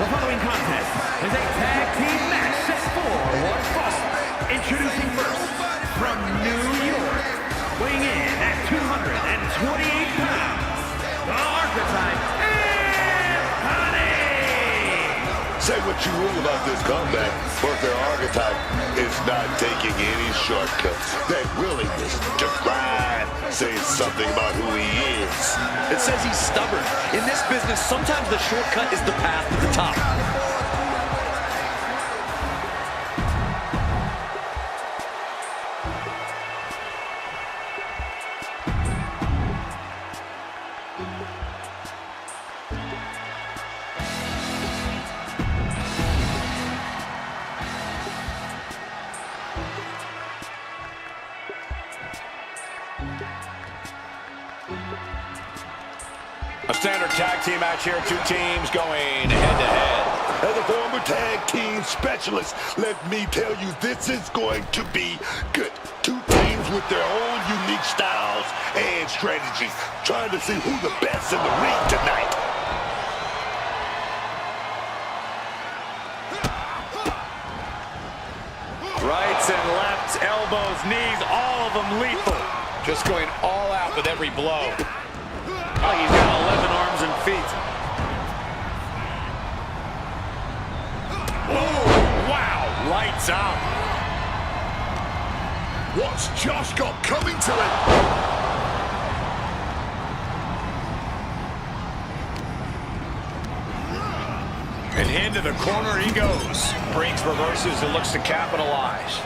The following contest is a tag team match set for one fall. Introducing first, from New York, weighing in at 228 pounds, the archetype, Say what you will about this comeback, but their archetype is not taking any shortcuts. That willingness to grind says something about who he is. It says he's stubborn. In this business, sometimes the shortcut is the path to the top. A standard tag team match here, two teams going head-to-head. As a former tag team specialist, let me tell you, this is going to be good. Two teams with their own unique styles and strategies, trying to see who the best in the ring tonight. Rights and lefts, elbows, knees, all of them lethal. Just going all out with every blow. Oh, he's got 11 arms and feet. Oh, wow, lights out. What's Josh got coming to him? And into the corner he goes. Briggs reverses and looks to capitalize.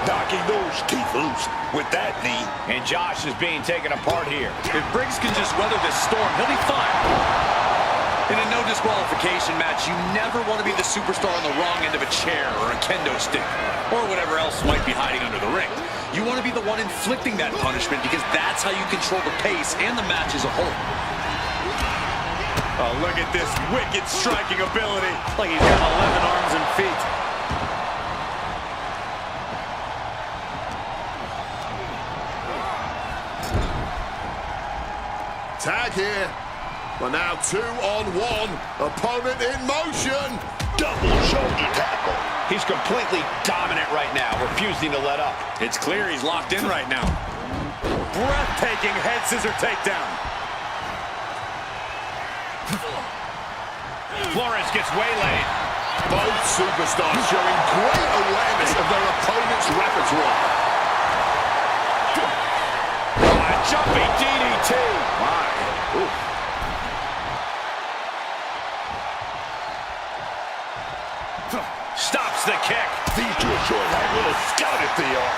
Knocking those teeth loose with that knee. And Josh is being taken apart here. If Briggs can just weather this storm, he'll be fine. In a no disqualification match, you never want to be the superstar on the wrong end of a chair or a kendo stick, or whatever else might be hiding under the ring. You want to be the one inflicting that punishment because that's how you control the pace and the match as a whole. Oh, look at this wicked striking ability. Like he's got 11 arms and feet. Tag here. Well, now 2-on-1. Opponent in motion. Double shoulder tackle. He's completely dominant right now, refusing to let up. It's clear he's locked in right now. Breathtaking head scissor takedown. Flores gets waylaid. Both superstars showing great awareness of their opponent's repertoire. Jumping DDT. My. Ooh. Stops the kick. These two are showing how little scouted they are.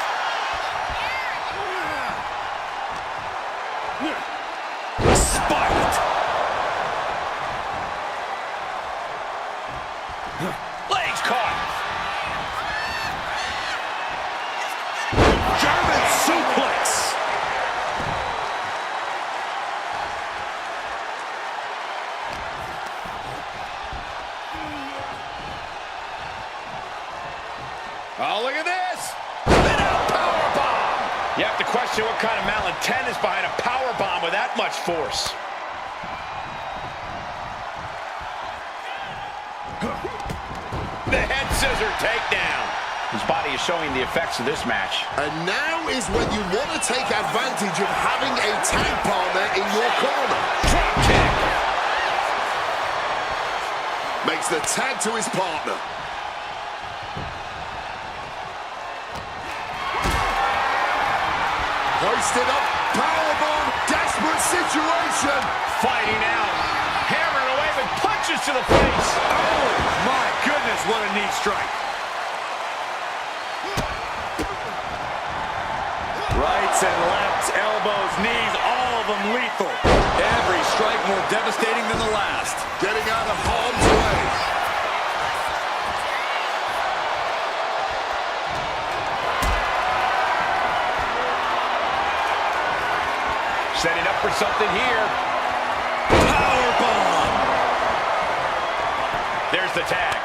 Spiked. Legs caught. German suplex. Oh, look at this! Spin out powerbomb! You have to question what kind of malintent is behind a powerbomb with that much force. The head scissor takedown. His body is showing the effects of this match. And now is when you want to take advantage of having a tag partner in your corner. Drop kick. Makes the tag to his partner. Hoisted up, powerbomb, desperate situation. Fighting out, hammering away with punches to the face. Oh, my goodness, what a knee strike. Rights and lefts, elbows, knees, all of them lethal. Every strike more devastating than the last. Getting out of harm's way. Setting up for something here. Powerbomb. There's the tag.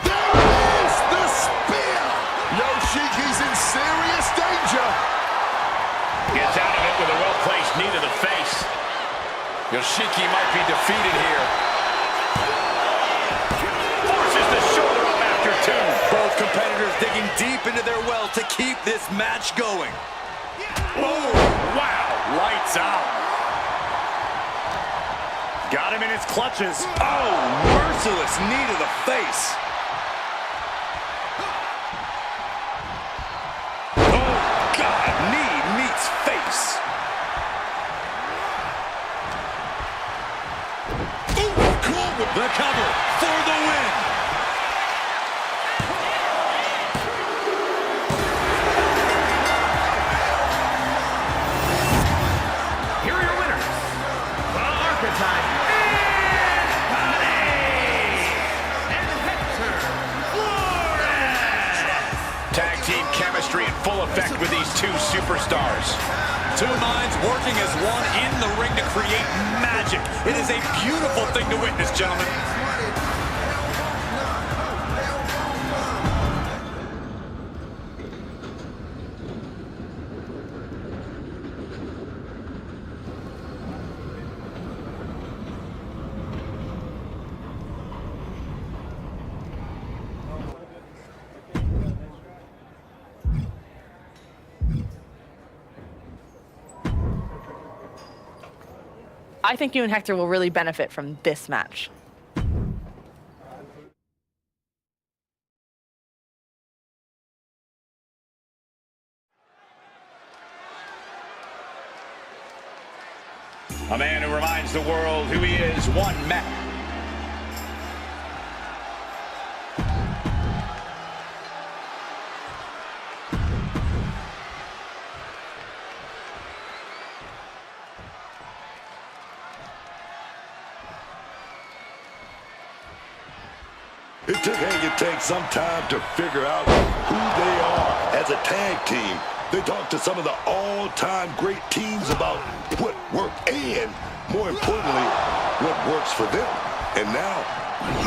There is the spear. Yoshiki's in serious danger. Gets out of it with a well-placed knee to the face. Yoshiki might be defeated here. Forces the shoulder up after two. Both competitors digging deep into their well to keep this match going. Oh, wow. Lights out. Got him in his clutches. Oh, merciless knee to the face. Oh, God. Knee meets face. The cover for the win. Here are your winners. The Archetype and Hector Flores. Tag team chemistry in full effect with these two superstars. Two minds working as one in the ring to create magic. It is a beautiful thing to witness, gentlemen. I think you and Hector will really benefit from this match. A man who reminds the world who he is, one match. It takes some time to figure out who they are as a tag team. They talk to some of the all-time great teams about what worked and, more importantly, what works for them. And now,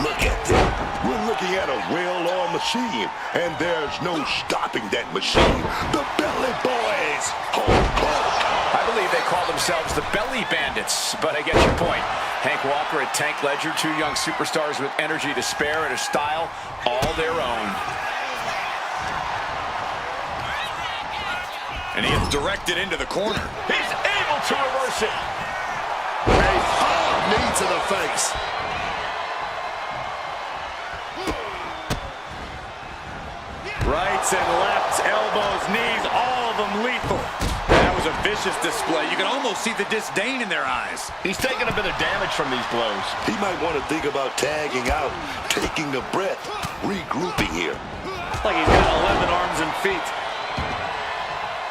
look at them. We're looking at a well-oiled machine, and there's no stopping that machine. The Belly Boys. I believe they call themselves the Belly Bandits, but I get your point. Hank Walker and Tank Ledger, two young superstars with energy to spare and a style all their own. And he is directed into the corner. He's able to reverse it. A hard knee to the face. Rights and lefts, elbows, knees, all of them lethal. That was a vicious display. You can almost see the disdain in their eyes. He's taking a bit of damage from these blows. He might want to think about tagging out, taking a breath, regrouping here. Like he's got 11 arms and feet.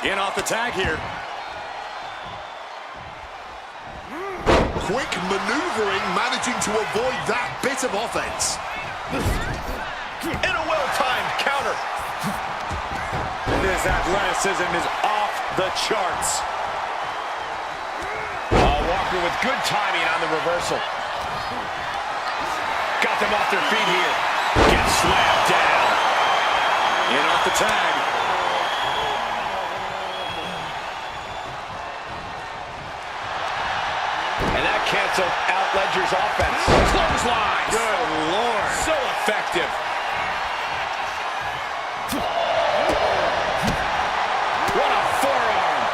In off the tag here. Quick maneuvering, managing to avoid that bit of offense. In a well-timed counter. This athleticism is off the charts. Walker with good timing on the reversal. Got them off their feet here. Gets slammed down. In off the tag. And that canceled out Ledger's offense. Clothesline. Good Lord. So effective. What a forearm.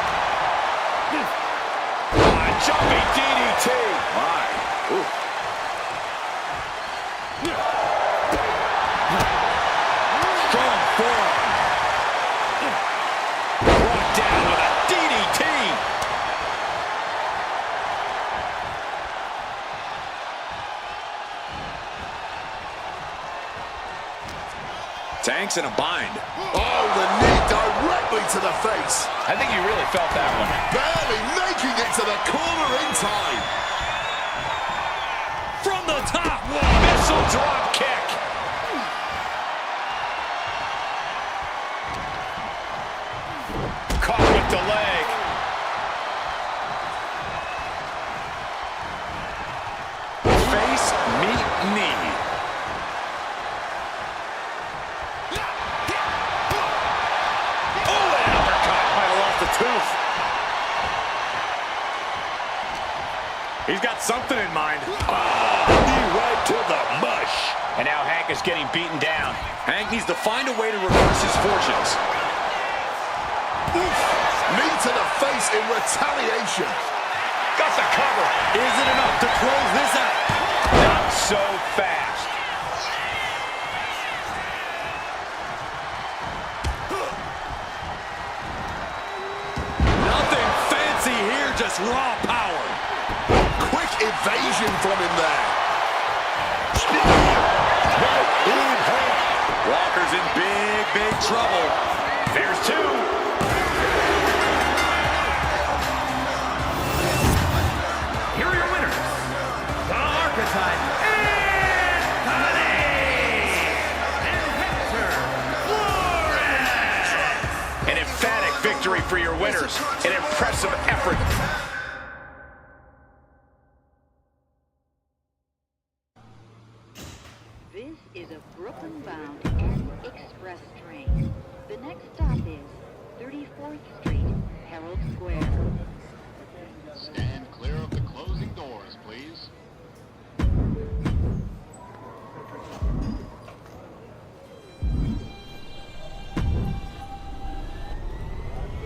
Jumping DDT. My. Ooh. Strong forearm. Hank's in a bind. Oh, the knee directly to the face. I think you really felt that one. Barely making it to the corner in time. From the top, missile drop kick. Caught with the leg. Face, meet, knee. Oh, an uppercut. Might have lost a tooth. He's got something in mind. Knee right to the mush. And now Hank is getting beaten down. Hank needs to find a way to reverse his fortunes. Knee to the face in retaliation. Got the cover. Is it enough to close this out? Not so fast. Nothing fancy here, just raw power. Quick evasion from him there. Walker's in big, big trouble. There's two. Here are your winners, the Archetype, Anthony and Hector Flores. An emphatic victory for your winners. An impressive effort. This is a Brooklyn-bound N Express train. The next stop is 34th Street, Herald Square. Stand clear of the closing doors, please.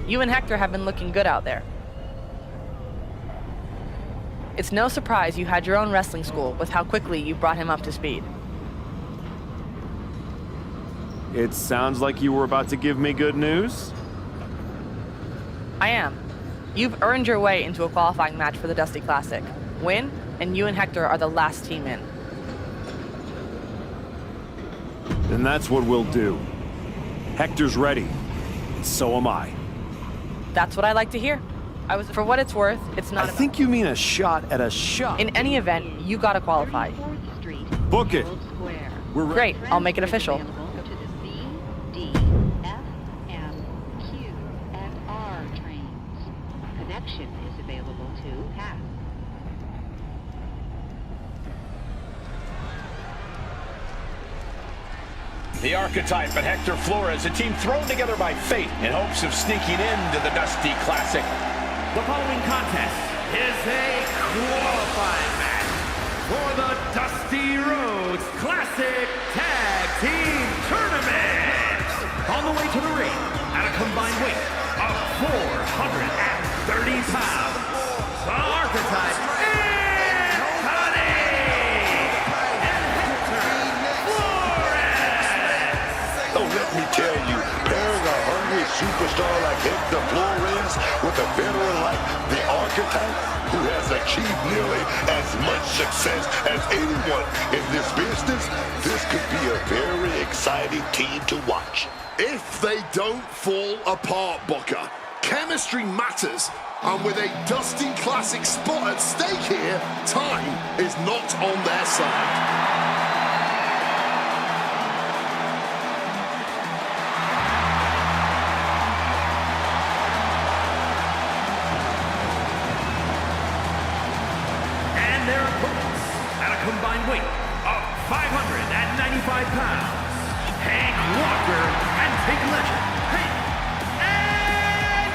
You and Hector have been looking good out there. It's no surprise you had your own wrestling school with how quickly you brought him up to speed. It sounds like you were about to give me good news. I am. You've earned your way into a qualifying match for the Dusty Classic. Win, and you and Hector are the last team in. Then that's what we'll do. Hector's ready. So am I. That's what I like to hear. For what it's worth, it's not I think you mean a shot at a shot. In any event, you gotta qualify. 34th Street, Book it. Herald Square. We're Great, I'll make it official. Available to the C, D, F, M, Q, and R trains. Connection is available to pass. The Archetype and Hector Flores, a team thrown together by fate in hopes of sneaking into the Dusty Classic. The following contest is a qualifying match for the Dusty Rhodes Classic Tag Team Tournament. On the way to the ring, at a combined weight of 430 pounds, the Archetype, Anthony and Hector Flores. Oh, let me tell you, pairing a hungry superstar like Hector Flores with a veteran like the Archetype, who has achieved nearly as much success as anyone in this business, this could be a very exciting team to watch. If they don't fall apart, Booker, chemistry matters. And with a Dusty Classic spot at stake here, time is not on their side. And their opponents, at a combined weight of 595 pounds, Hank Walker and Tank Legend, Hank and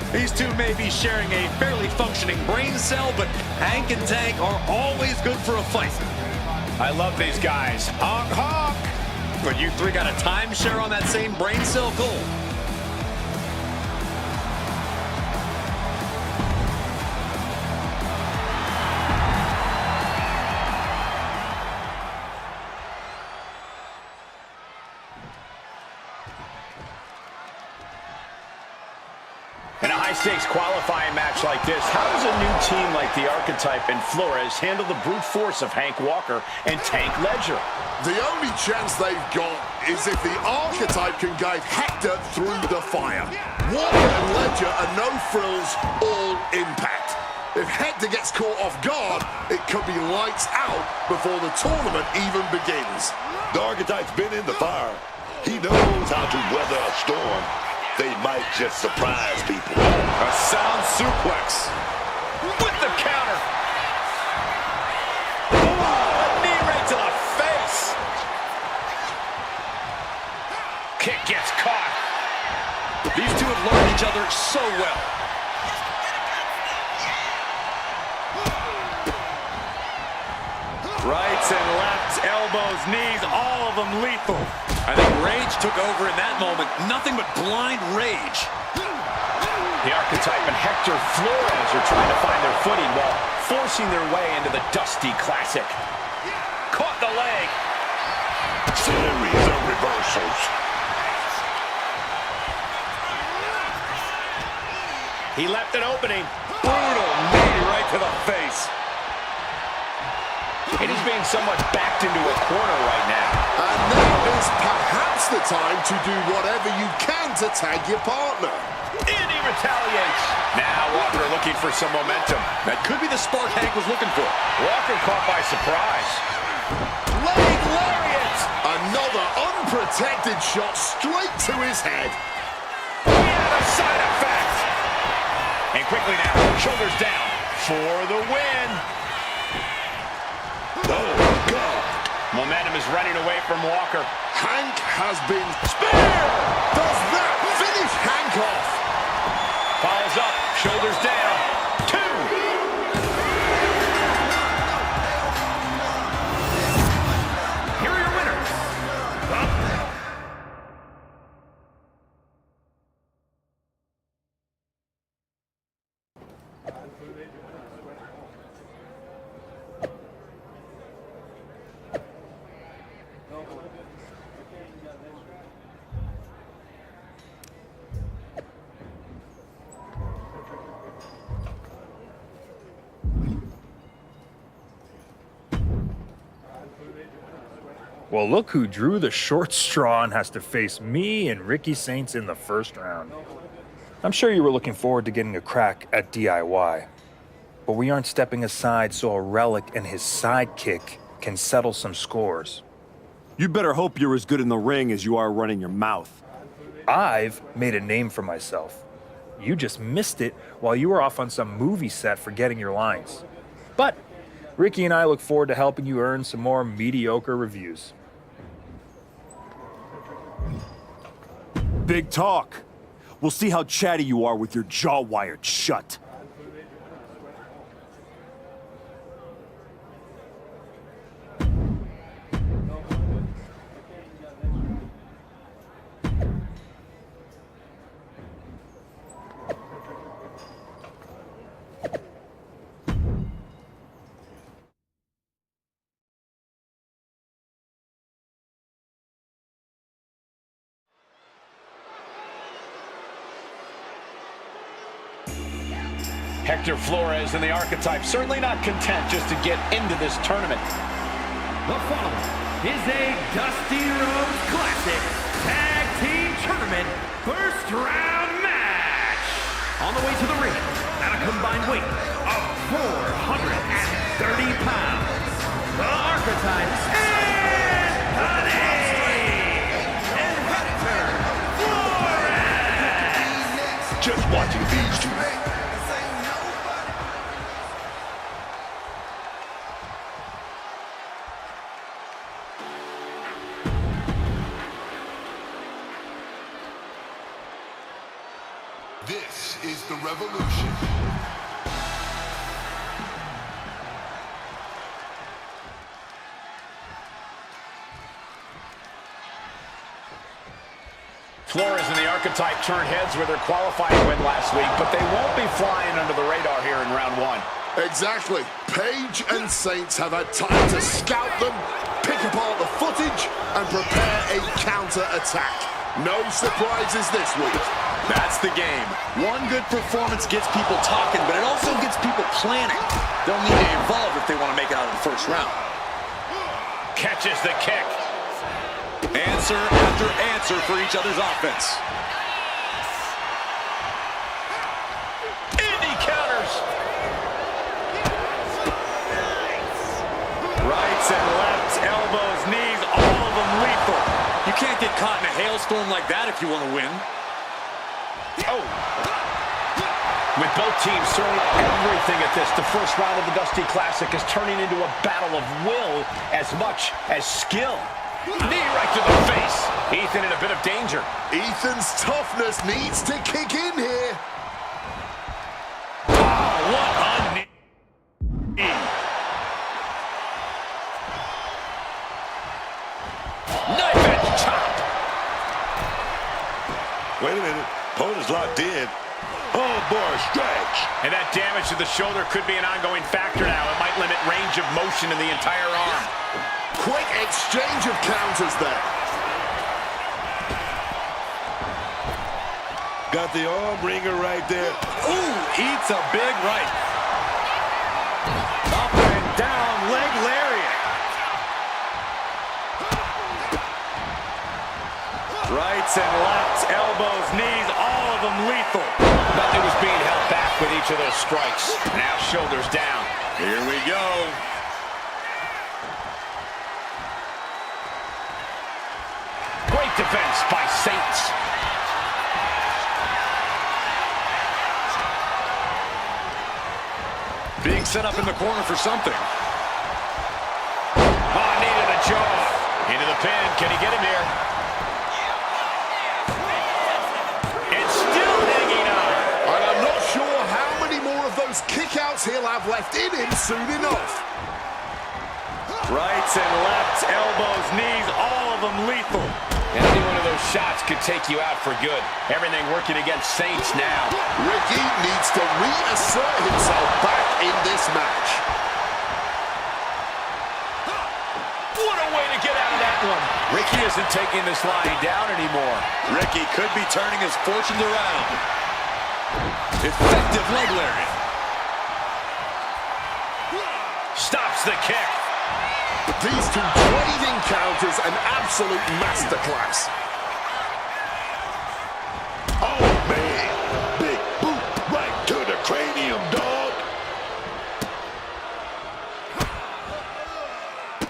Tank! These two may be sharing a fairly functioning brain cell, but Hank and Tank are always good for a fight. I love these guys. Honk, honk. But you three got a timeshare on that same brain cell goal. In a high-stakes qualifying match like this, how does a new team like the Archetype and Flores handle the brute force of Hank Walker and Tank Ledger? The only chance they've got is if the Archetype can guide Hector through the fire. Walker and Ledger are no frills, all impact. If Hector gets caught off guard, it could be lights out before the tournament even begins. The Archetype's been in the fire. He knows how to weather a storm. They might just surprise people. A sound suplex with the counter. A knee right to the face. Kick gets caught. These two have learned each other so well. Rights and lefts, elbows, knees, all of them lethal. I think rage took over in that moment. Nothing but blind rage. The Archetype and Hector Flores are trying to find their footing while forcing their way into the Dusty Classic. Caught the leg. Series of reversals. He left an opening. Brutal knee right to the face. And he's being somewhat backed into a corner right now. And now is perhaps the time to do whatever you can to tag your partner. And he retaliates. Now Walker looking for some momentum. That could be the spark Hank was looking for. Walker caught by surprise. Leg lariat. Another unprotected shot straight to his head. And a side effect. And quickly now, shoulders down for the win. Oh, God. Momentum is running away from Walker. Hank has been spared. Does that finish Hank off? Follows up, shoulders down. 2. Here are your winners. Well, look who drew the short straw and has to face me and Ricky Saints in the first round. I'm sure you were looking forward to getting a crack at DIY, but we aren't stepping aside so a relic and his sidekick can settle some scores. You better hope you're as good in the ring as you are running your mouth. I've made a name for myself. You just missed it while you were off on some movie set forgetting your lines. But Ricky and I look forward to helping you earn some more mediocre reviews. Big talk. We'll see how chatty you are with your jaw wired shut. Hector Flores and the Archetype certainly not content just to get into this tournament. The following is a Dusty Rhodes Classic Tag Team Tournament first round match. On the way to the ring at a combined weight of 430 pounds, the Archetype and Hector Flores. Just watching these two. This is the revolution. Flores and the Archetype turned heads with their qualifying win last week, but they won't be flying under the radar here in round one. Exactly. Page and Saints have had time to scout them, pick apart the footage, and prepare a counter-attack. No surprises this week. That's the game. One good performance gets people talking, but it also gets people planning. They'll need to evolve if they want to make it out of the first round. Catches the kick. Answer after answer for each other's offense. Indy counters. Rights and lefts, elbows, knees, all of them lethal. You can't get caught in a hailstorm like that if you want to win. Oh. With both teams throwing everything at this, the first round of the Dusty Classic is turning into a battle of will as much as skill. Knee right to the face. Ethan in a bit of danger. Ethan's toughness needs to kick in here. Oh, what a knee. Knife edge chop. Wait a minute. Opponent's locked in. Oh, boy, stretch. And that damage to the shoulder could be an ongoing factor now. It might limit range of motion in the entire arm. Quick exchange of counters there. Got the arm wringer right there. Ooh, eats a big right. Up and down, leg lariat. Rights and lefts, elbows, knees, all of them lethal. Nothing was being held back with each of those strikes. Now shoulders down. Here we go. Great defense by Saints. Being set up in the corner for something. Oh, needed a jaw. Into the pin. Can he get him here? It's still hanging on. And I'm not sure how many more of those kickouts he'll have left in him soon enough. Rights and lefts, elbows, knees, all of them lethal. Any one of those shots could take you out for good. Everything working against Saints now. Ricky needs to reassert himself back in this match. What a way to get out of that one. Ricky isn't taking this lying down anymore. Ricky could be turning his fortunes around. Effective leg lariat. Stops the kick. These two trading counters, an absolute masterclass. Oh, man. Big boot right to the cranium, dog.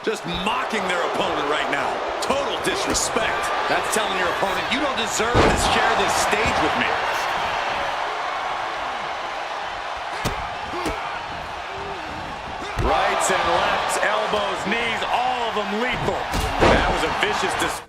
Just mocking their opponent right now. Total disrespect. That's telling your opponent, you don't deserve to share this stage with me. Rights and lefts, elbows, knees, all of them lethal. That was a vicious display.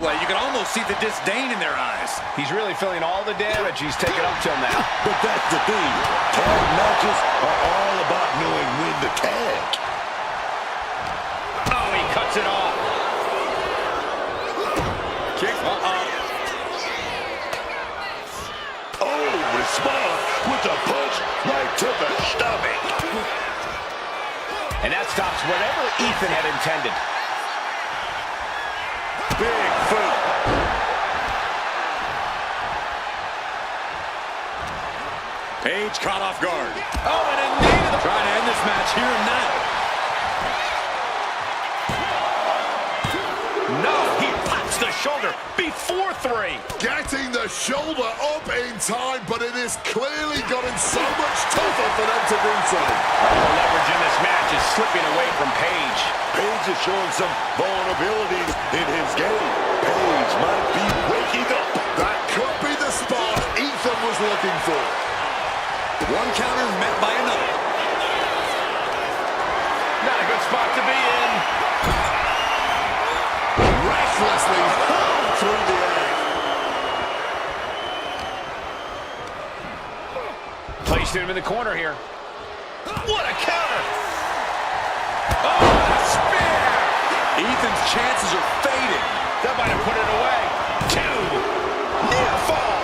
You can almost see the disdain in their eyes. He's really feeling all the damage he's taken up till now. But that's the thing. Tag matches are all about knowing when to tag. Oh, he cuts it off. Kick. Oh, respond with a punch right to the stomach. And that stops whatever Ethan had intended. Big foot. Page caught off guard. Oh, and a knee to the... Trying to end this match here and now. No, he pops the shoulder before three. Getting the shoulder up in time, but it has clearly gotten so much tougher for them to do so. The leverage in this match is slipping away from Page. Page is showing some vulnerabilities in his game. Page might be waking up. That could be the spark Ethan was looking for. One counter met by another. Not a good spot to be in. Recklessly hurled through the air. Placed him in the corner here. What a counter! Oh, a spear! Ethan's chances are fading. That might have put it away. Two. Near fall.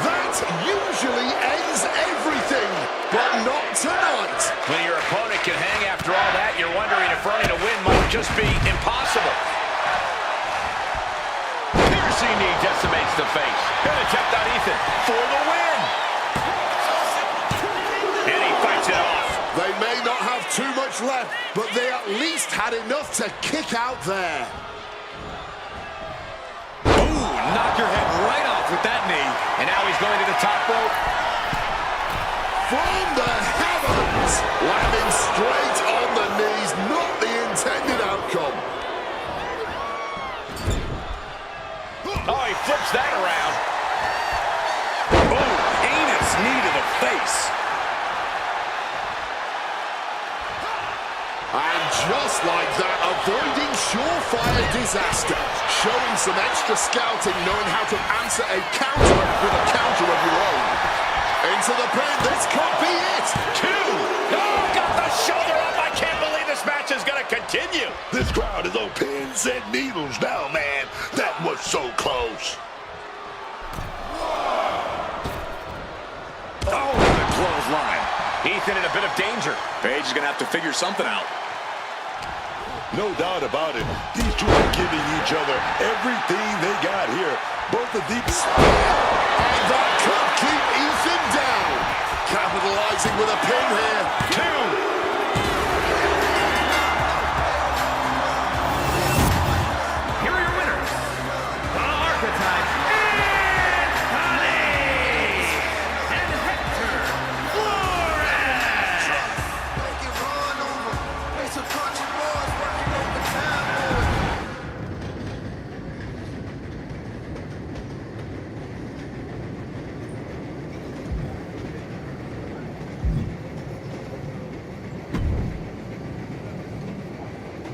That usually ends everything, but not tonight. When your opponent can hang after all just be impossible. Piercing knee decimates the face. Good attempt on Ethan for the win. And he fights it off. They may not have too much left, but they at least had enough to kick out there. Ooh, knocked your head right off with that knee. And now he's going to the top rope. From the heavens, landing straight on the knees, not the intended outcome. Oh, he flips that around. Oh, heinous knee to the face. And just like that, avoiding surefire disaster. Showing some extra scouting, knowing how to answer a counter with a counter of your own. Into the pin, this could be it. 2. Oh, got the shoulder up. I can't believe this match is going to continue. This crowd is on pins and needles now, man. That was so close. Oh, the clothesline. Ethan in a bit of danger. Paige is going to have to figure something out. No doubt about it. These two are giving each other everything they got here. Both of these... And that could keep Ethan down. Capitalizing with a pin here. 2. Here are your winners. The Archetype, Anthony and Hector Flores.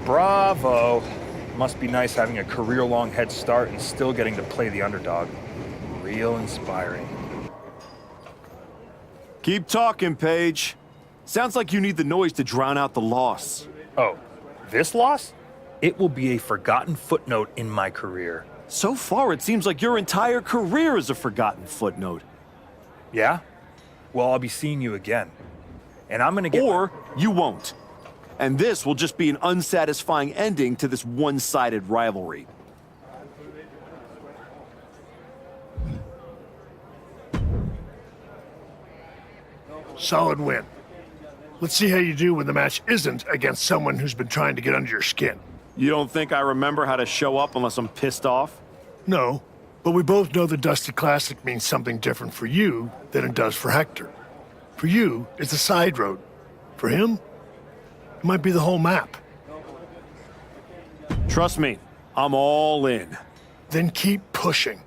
Bravo. Must be nice having a career-long head start and still getting to play the underdog. Real inspiring. Keep talking, Paige. Sounds like you need the noise to drown out the loss. Oh, this loss? It will be a forgotten footnote in my career. So far, it seems like your entire career is a forgotten footnote. Yeah? Well, I'll be seeing you again. And I'm gonna get... Or you won't. And this will just be an unsatisfying ending to this one-sided rivalry. Solid win. Let's see how you do when the match isn't against someone who's been trying to get under your skin. You don't think I remember how to show up unless I'm pissed off? No, but we both know the Dusty Classic means something different for you than it does for Hector. For you, it's a side road. For him, it might be the whole map. Trust me, I'm all in. Then keep pushing.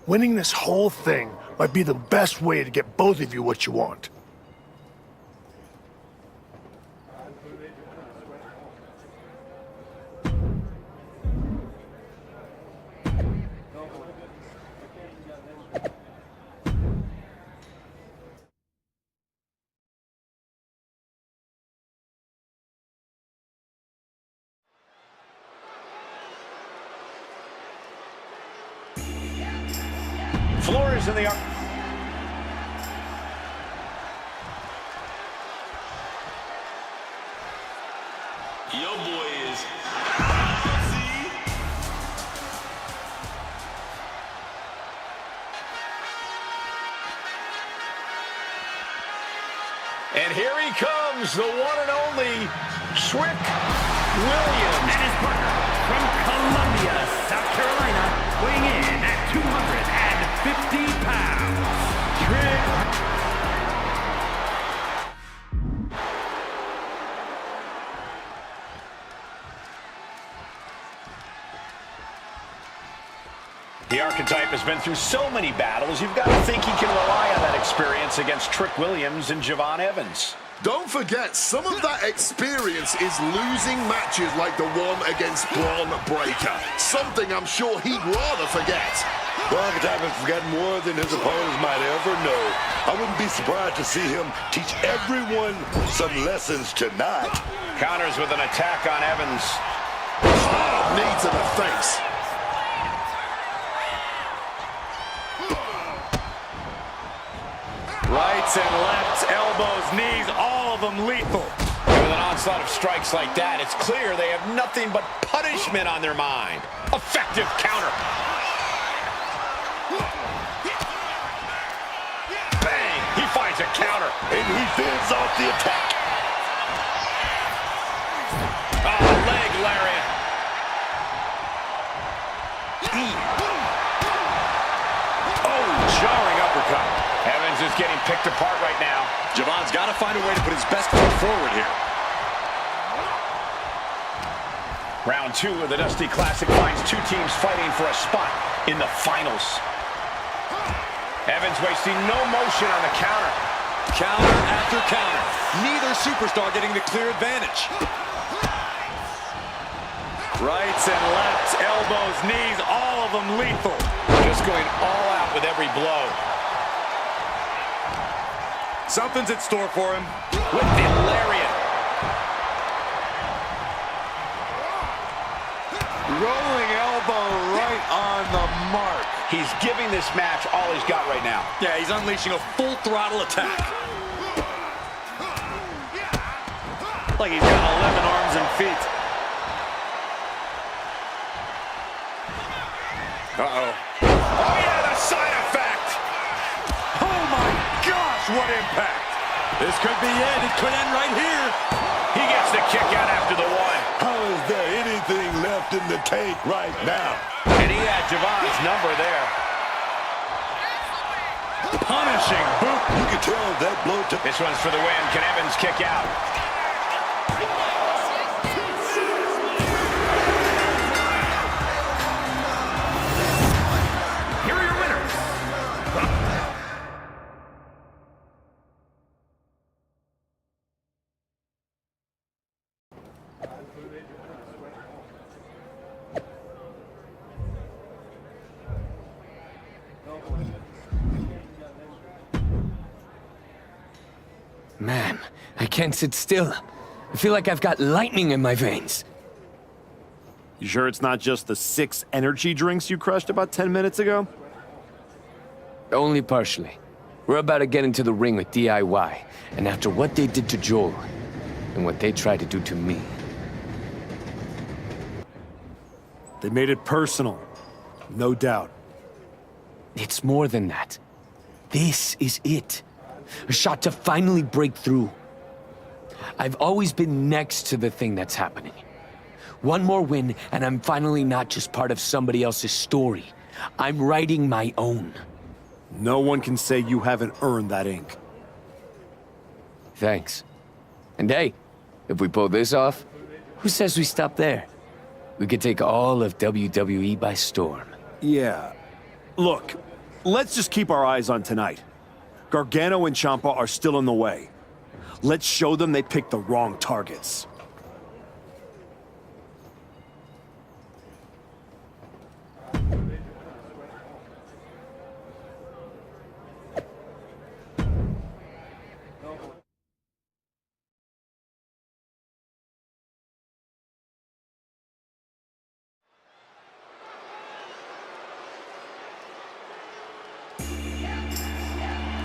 Winning this whole thing might be the best way to get both of you what you want. Flores in the... Your boy is... And here he comes, the one and only Trick Williams. And his partner from Columbia, South Carolina, weighing in at 250 pounds, Trick. The Archetype has been through so many battles, you've got to think he can rely on that experience against Trick Williams and Javon Evans. Don't forget, some of that experience is losing matches like the one against Braun Breaker. Something I'm sure he'd rather forget. The Archetype has forgotten more than his opponents might ever know. I wouldn't be surprised to see him teach everyone some lessons tonight. Counters with an attack on Evans. Hard knee to the face. Rights and lefts, elbows, knees, all of them lethal. With an onslaught of strikes like that, it's clear they have nothing but punishment on their mind. Effective counter. Bang! He finds a counter. And he fends off the attack. Oh, leg lariat. Oh, jarring uppercut. Evans is getting picked apart right now. Javon's got to find a way to put his best foot forward here. Round 2 of the Dusty Classic finds two teams fighting for a spot in the finals. Evans wasting no motion on the counter. Counter after counter. Neither superstar getting the clear advantage. Rights and lefts, elbows, knees, all of them lethal. Just going all out with every blow. Something's in store for him. With the lariat. Rolling elbow right on the mark. He's giving this match all he's got right now. Yeah, he's unleashing a full throttle attack. Like he's got 11 arms and feet. Uh-oh. Oh, yeah, the side effect. Oh, my gosh, what impact. This could be it. It could end right here. He gets the kick out after the one. How is there anything left in the tank right now? And he had Javon's number there. Punishing boot. You can tell that blow took. This one's for the win. Can Evans kick out? Here are your winners. Man, I can't sit still. I feel like I've got lightning in my veins. You sure it's not just the 6 energy drinks you crushed about 10 minutes ago? Only partially. We're about to get into the ring with DIY, and after what they did to Joel, and what they tried to do to me. They made it personal. No doubt. It's more than that. This is it. A shot to finally break through. I've always been next to the thing that's happening. One more win, and I'm finally not just part of somebody else's story. I'm writing my own. No one can say you haven't earned that ink. Thanks. And hey, if we pull this off, who says we stop there? We could take all of WWE by storm. Yeah. Look, let's just keep our eyes on tonight. Gargano and Ciampa are still in the way. Let's show them they picked the wrong targets.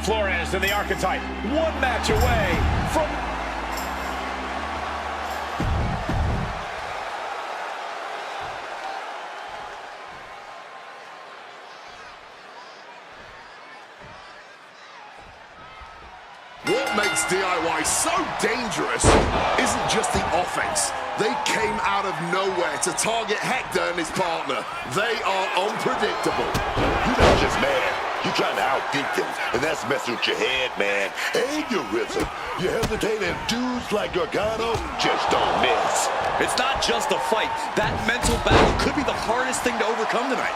Flores and the Archetype, one match away from... What makes DIY so dangerous isn't just the offense. They came out of nowhere to target Hector and his partner. They are unpredictable. You're not just mad. You're trying to outthink them, and that's messing with your head, man, and your rhythm. You hesitate, and dudes like Gargano just don't miss. It's not just a fight. That mental battle could be the hardest thing to overcome tonight.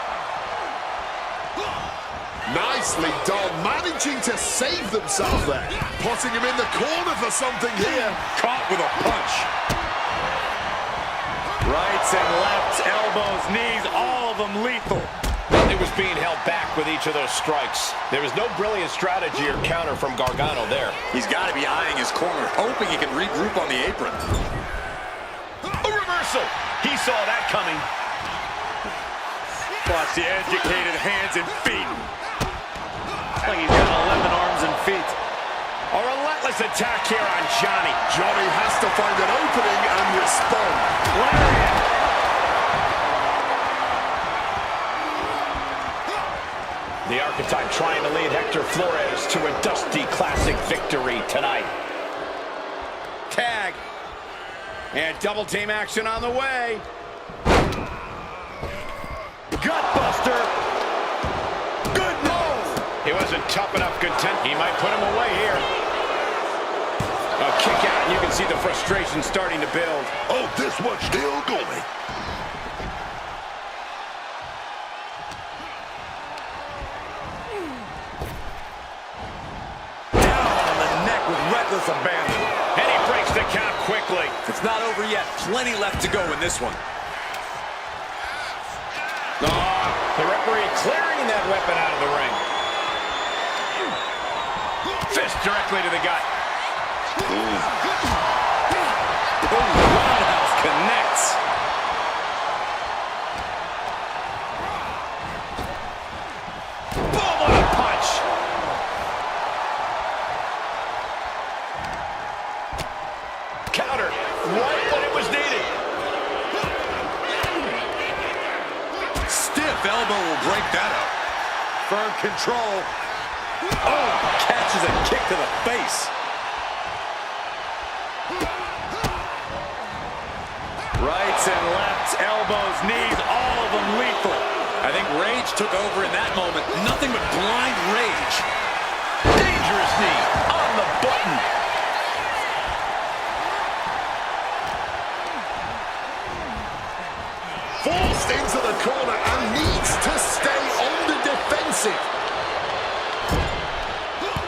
Nicely done, managing to save themselves there. Putting him in the corner for something here. Caught with a punch. Rights and lefts, elbows, knees, all of them lethal. Nothing was being held back with each of those strikes. There was no brilliant strategy or counter from Gargano there. He's got to be eyeing his corner, hoping he can regroup on the apron. A reversal! He saw that coming. Watch the educated hands and feet. Like he's got 11 arms and feet. A relentless attack here on Johnny. Johnny has to find an opening and respond. The archetype trying to lead Hector Flores to a Dusty Classic victory tonight. Tag. And double team action on the way. Gutbuster. Good move. He wasn't tough enough content. He might put him away here. A kick out, and you can see the frustration starting to build. Oh, this one's still going. Down on the neck with reckless abandon. And he breaks the count quickly. It's not over yet. Plenty left to go in this one. The referee clearing that weapon out of the ring. Fist directly to the gut. Roundhouse connects. Boom, what a punch. Counter right when it was needed. Stiff elbow will break that up. Firm control. Oh, catches a kick to the face. Rights and lefts, elbows, knees, all of them lethal. I think rage took over in that moment. Nothing but blind rage. Dangerous knee on the button. Forced into the corner and needs to stay on the defensive.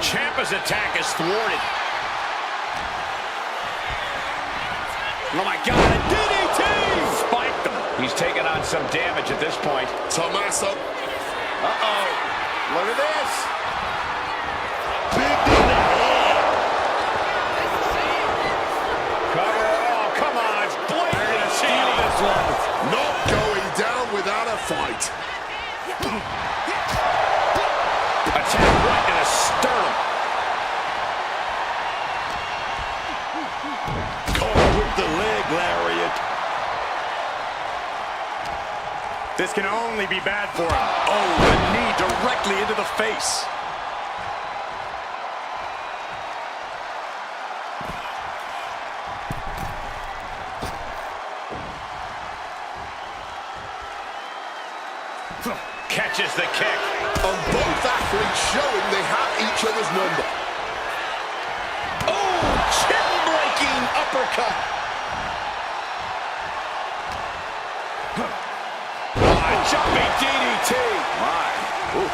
Ciampa's attack is thwarted. Oh my God, a DDT! Spiked him. He's taking on some damage at this point. Tommaso. Uh-oh. Look at this. Big in the head. Cover. Oh, come on. Blatant steal this one. Not going down without a fight. Attack right in the sternum. Caught with the leg lariat. This can only be bad for him. Oh, the knee directly into the face. Catches the kick. And both athletes showing they have each other's number. Oh, chin-breaking uppercut. Jumping DDT. My. Ooh.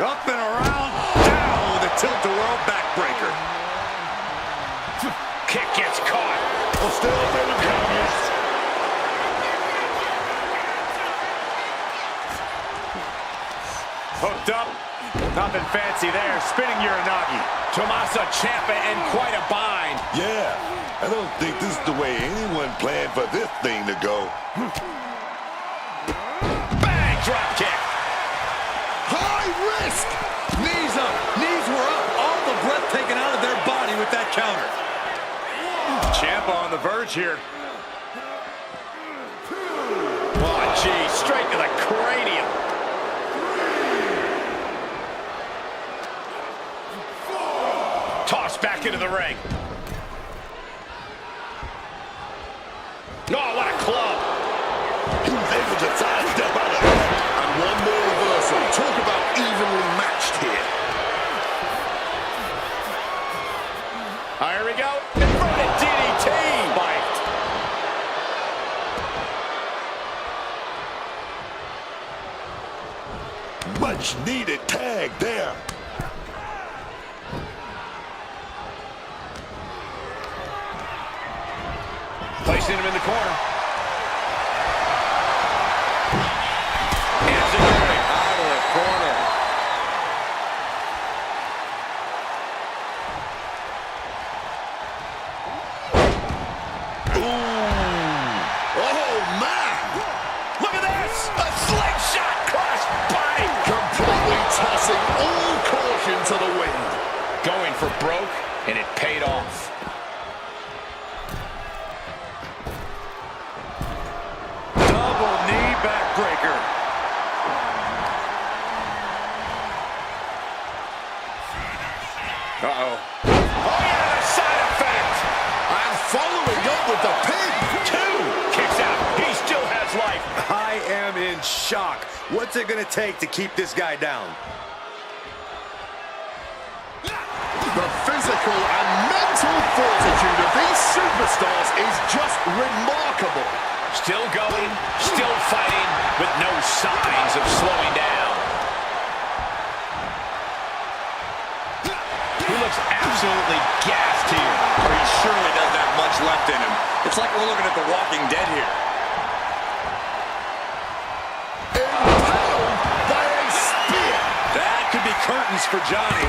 Up and around. Down with a tilt-a-whirl backbreaker. Kick gets caught. Well, still in the counters. Hooked up. Nothing fancy there. Spinning Uranagi. Tommaso Ciampa in quite a bind. Yeah, I don't think this is the way anyone planned for this thing to go. Bang! Drop kick. High risk. Knees up. Knees were up. All the breath taken out of their body with that counter. Ciampa on the verge here. Oh, gee. Straight to the cranium. Tossed back into the ring. Oh, what a club. He was able to sidestep out of it. And one more reversal. Talk about evenly matched here. Here we go. Inverted DDT. Spiked. Much needed tag there. Placing him in the corner. Enziguri out of the corner. Oh, man. Look at this! A slingshot crushed by tossing all caution to the wind. Going for broke, and it paid off. Double knee backbreaker. Uh-oh. Oh, yeah, the side effect! And following up with the pin. 2! Kicks out. He still has life. I am in shock. What's it gonna take to keep this guy down? The physical and mental fortitude of these superstars is just remarkable. Still going, still fighting, with no signs of slowing down. He looks absolutely gassed here. He surely doesn't have much left in him. It's like we're looking at The Walking Dead here. Impaled by a spear. That could be curtains for Johnny.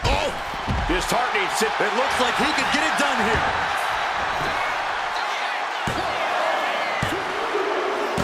Oh, His heart needs it. It looks like he could get it done here.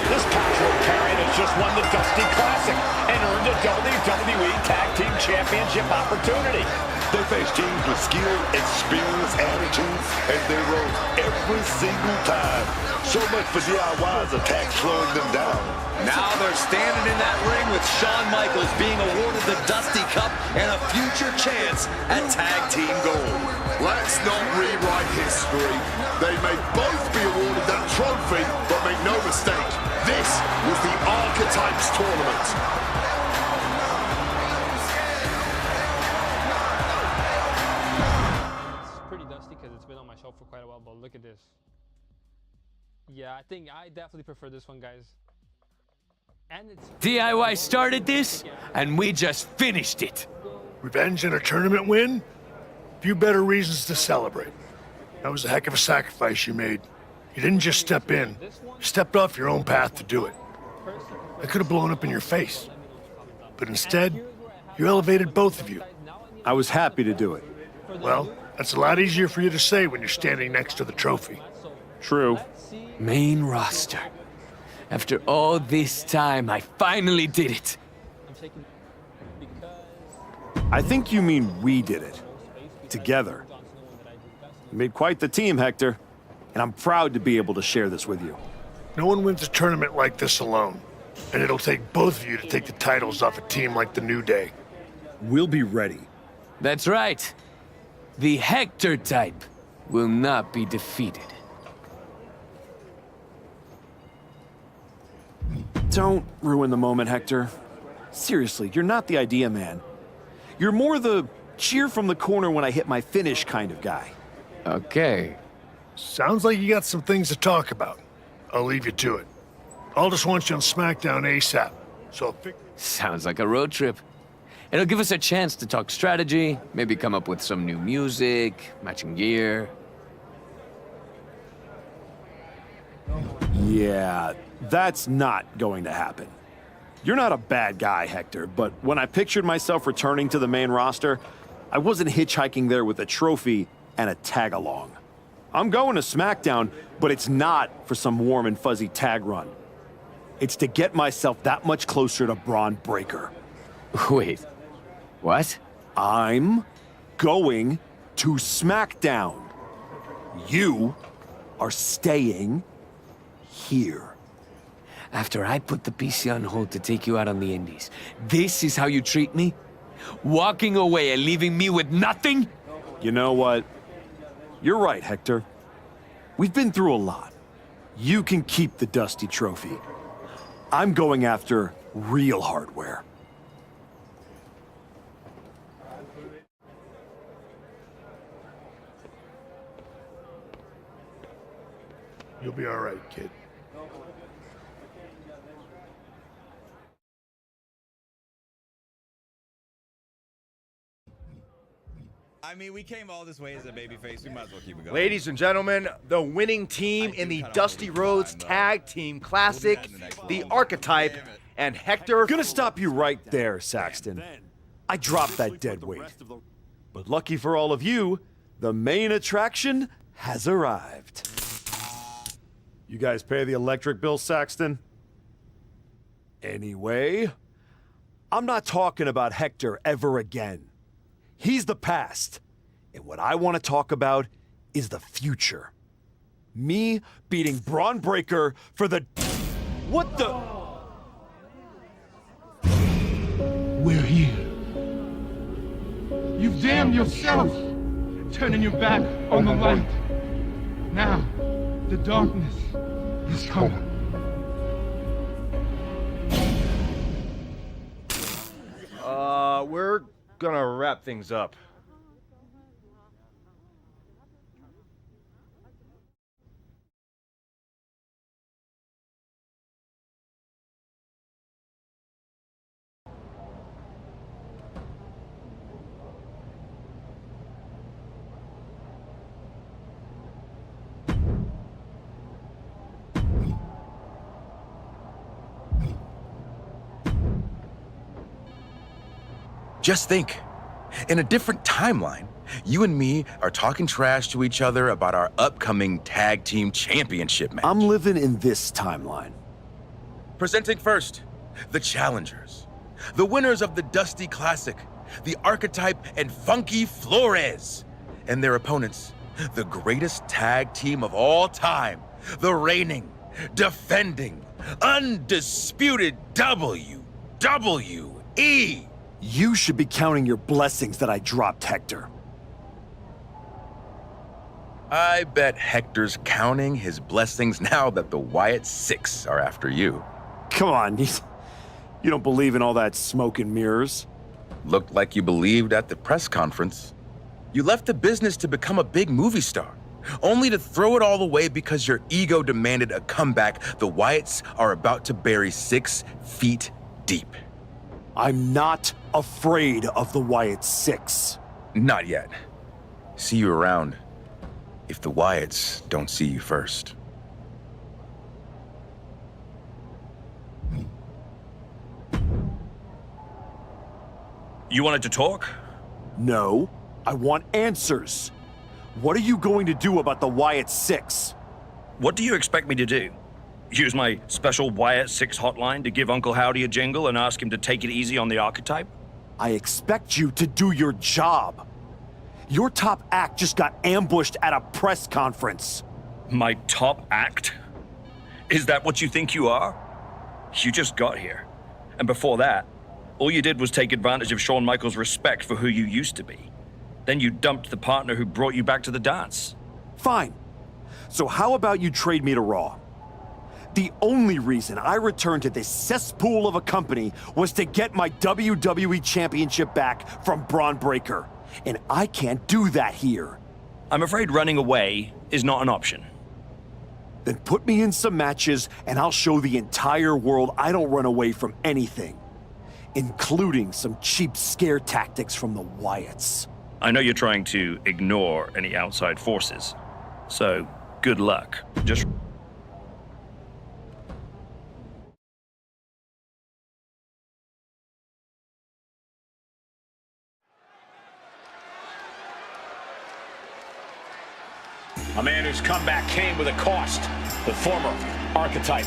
This casual carrion has just won the Dusty Classic and earned a WWE Tag Team Championship opportunity. They face teams with skill, experience, attitude, and they rose every single time. So much for DIY's attack slowing them down. Now they're standing in that ring with Shawn Michaels being awarded the Dusty Cup and a future chance at Tag Team Gold. let's not rewrite history. They may both be awarded that trophy, but make no mistake, this was the Archetypes Tournament. Pretty dusty because it's been on my shelf for quite a while, but look at this. Yeah, I think I definitely prefer this one, guys. And it's DIY started this, and we just finished it. Revenge and a tournament win? Few better reasons to celebrate. That was a heck of a sacrifice you made. You didn't just step in. You stepped off your own path to do it. That could have blown up in your face. But instead, you elevated both of you. I was happy to do it. Well, that's a lot easier for you to say when you're standing next to the trophy. True. Main roster. After all this time, I finally did it. I think you mean we did it. Together. You made quite the team, Hector. And I'm proud to be able to share this with you. No one wins a tournament like this alone. And it'll take both of you to take the titles off a team like the New Day. We'll be ready. That's right. The Hector type will not be defeated. Don't ruin the moment, Hector. Seriously, you're not the idea man. You're more the cheer from the corner when I hit my finish kind of guy. Okay. Sounds like you got some things to talk about. I'll leave you to it. I'll just want you on SmackDown ASAP. So I'll pick... Sounds like a road trip. It'll give us a chance to talk strategy, maybe come up with some new music, matching gear. Yeah, that's not going to happen. You're not a bad guy, Hector, but when I pictured myself returning to the main roster, I wasn't hitchhiking there with a trophy and a tag-along. I'm going to SmackDown, but it's not for some warm and fuzzy tag run. It's to get myself that much closer to Braun Breaker. Wait, what? I'm going to SmackDown. You are staying here. After I put the PC on hold to take you out on the Indies, this is how you treat me? Walking away and leaving me with nothing? You know what? You're right, Hector. We've been through a lot. You can keep the Dusty Trophy. I'm going after real hardware. You'll be all right, kid. I mean, we came all this way as a babyface. We might as well keep it going. Ladies and gentlemen, the winning team in the Dusty Rhodes Tag Team Classic, the Archetype, and Hector. Gonna stop you right there, Saxton. I dropped that dead weight. But lucky for all of you, the main attraction has arrived. You guys pay the electric bill, Saxton? Anyway, I'm not talking about Hector ever again. He's the past. And what I want to talk about is the future. Me beating Braun Breaker for the... What the... We're here. You've damned yourself, turning your back on the light. Now, the darkness is coming. We're gonna wrap things up. Just think, in a different timeline, you and me are talking trash to each other about our upcoming tag team championship match. I'm living in this timeline. Presenting first, the challengers. The winners of the Dusty Classic, the Archetype and Funky Flores. And their opponents, the greatest tag team of all time, the reigning, defending, undisputed WWE. You should be counting your blessings that I dropped Hector. I bet Hector's counting his blessings now that the Wyatt Six are after you. Come on, you don't believe in all that smoke and mirrors. Looked like you believed at the press conference. You left the business to become a big movie star, only to throw it all away because your ego demanded a comeback the Wyatts are about to bury 6 feet deep. I'm not afraid of the Wyatt Six. Not yet. See you around, if the Wyatts don't see you first. You wanted to talk? No, I want answers. What are you going to do about the Wyatt Six? What do you expect me to do? Use my special Wyatt 6 hotline to give Uncle Howdy a jingle and ask him to take it easy on the Archetype? I expect you to do your job. Your top act just got ambushed at a press conference. My top act? Is that what you think you are? You just got here. And before that, all you did was take advantage of Shawn Michaels' respect for who you used to be. Then you dumped the partner who brought you back to the dance. Fine. So how about you trade me to Raw? The only reason I returned to this cesspool of a company was to get my WWE Championship back from Braun Breaker. And I can't do that here. I'm afraid running away is not an option. Then put me in some matches and I'll show the entire world I don't run away from anything. Including some cheap scare tactics from the Wyatts. I know you're trying to ignore any outside forces. So, good luck. Just... A man whose comeback came with a cost. The former Archetype.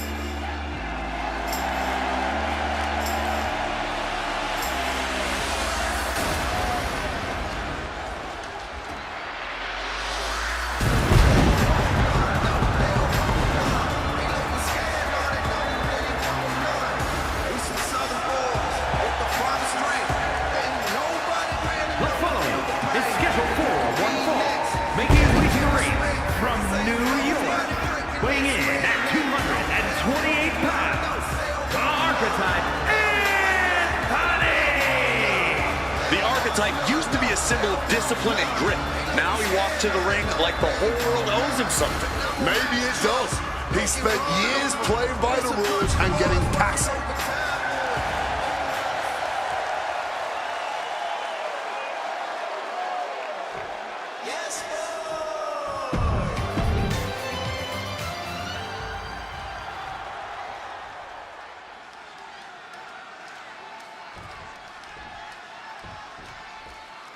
Used to be a symbol of discipline and grit. Now he walks to the ring like the whole world owes him something. Maybe it does. He spent years playing by the rules and getting past it.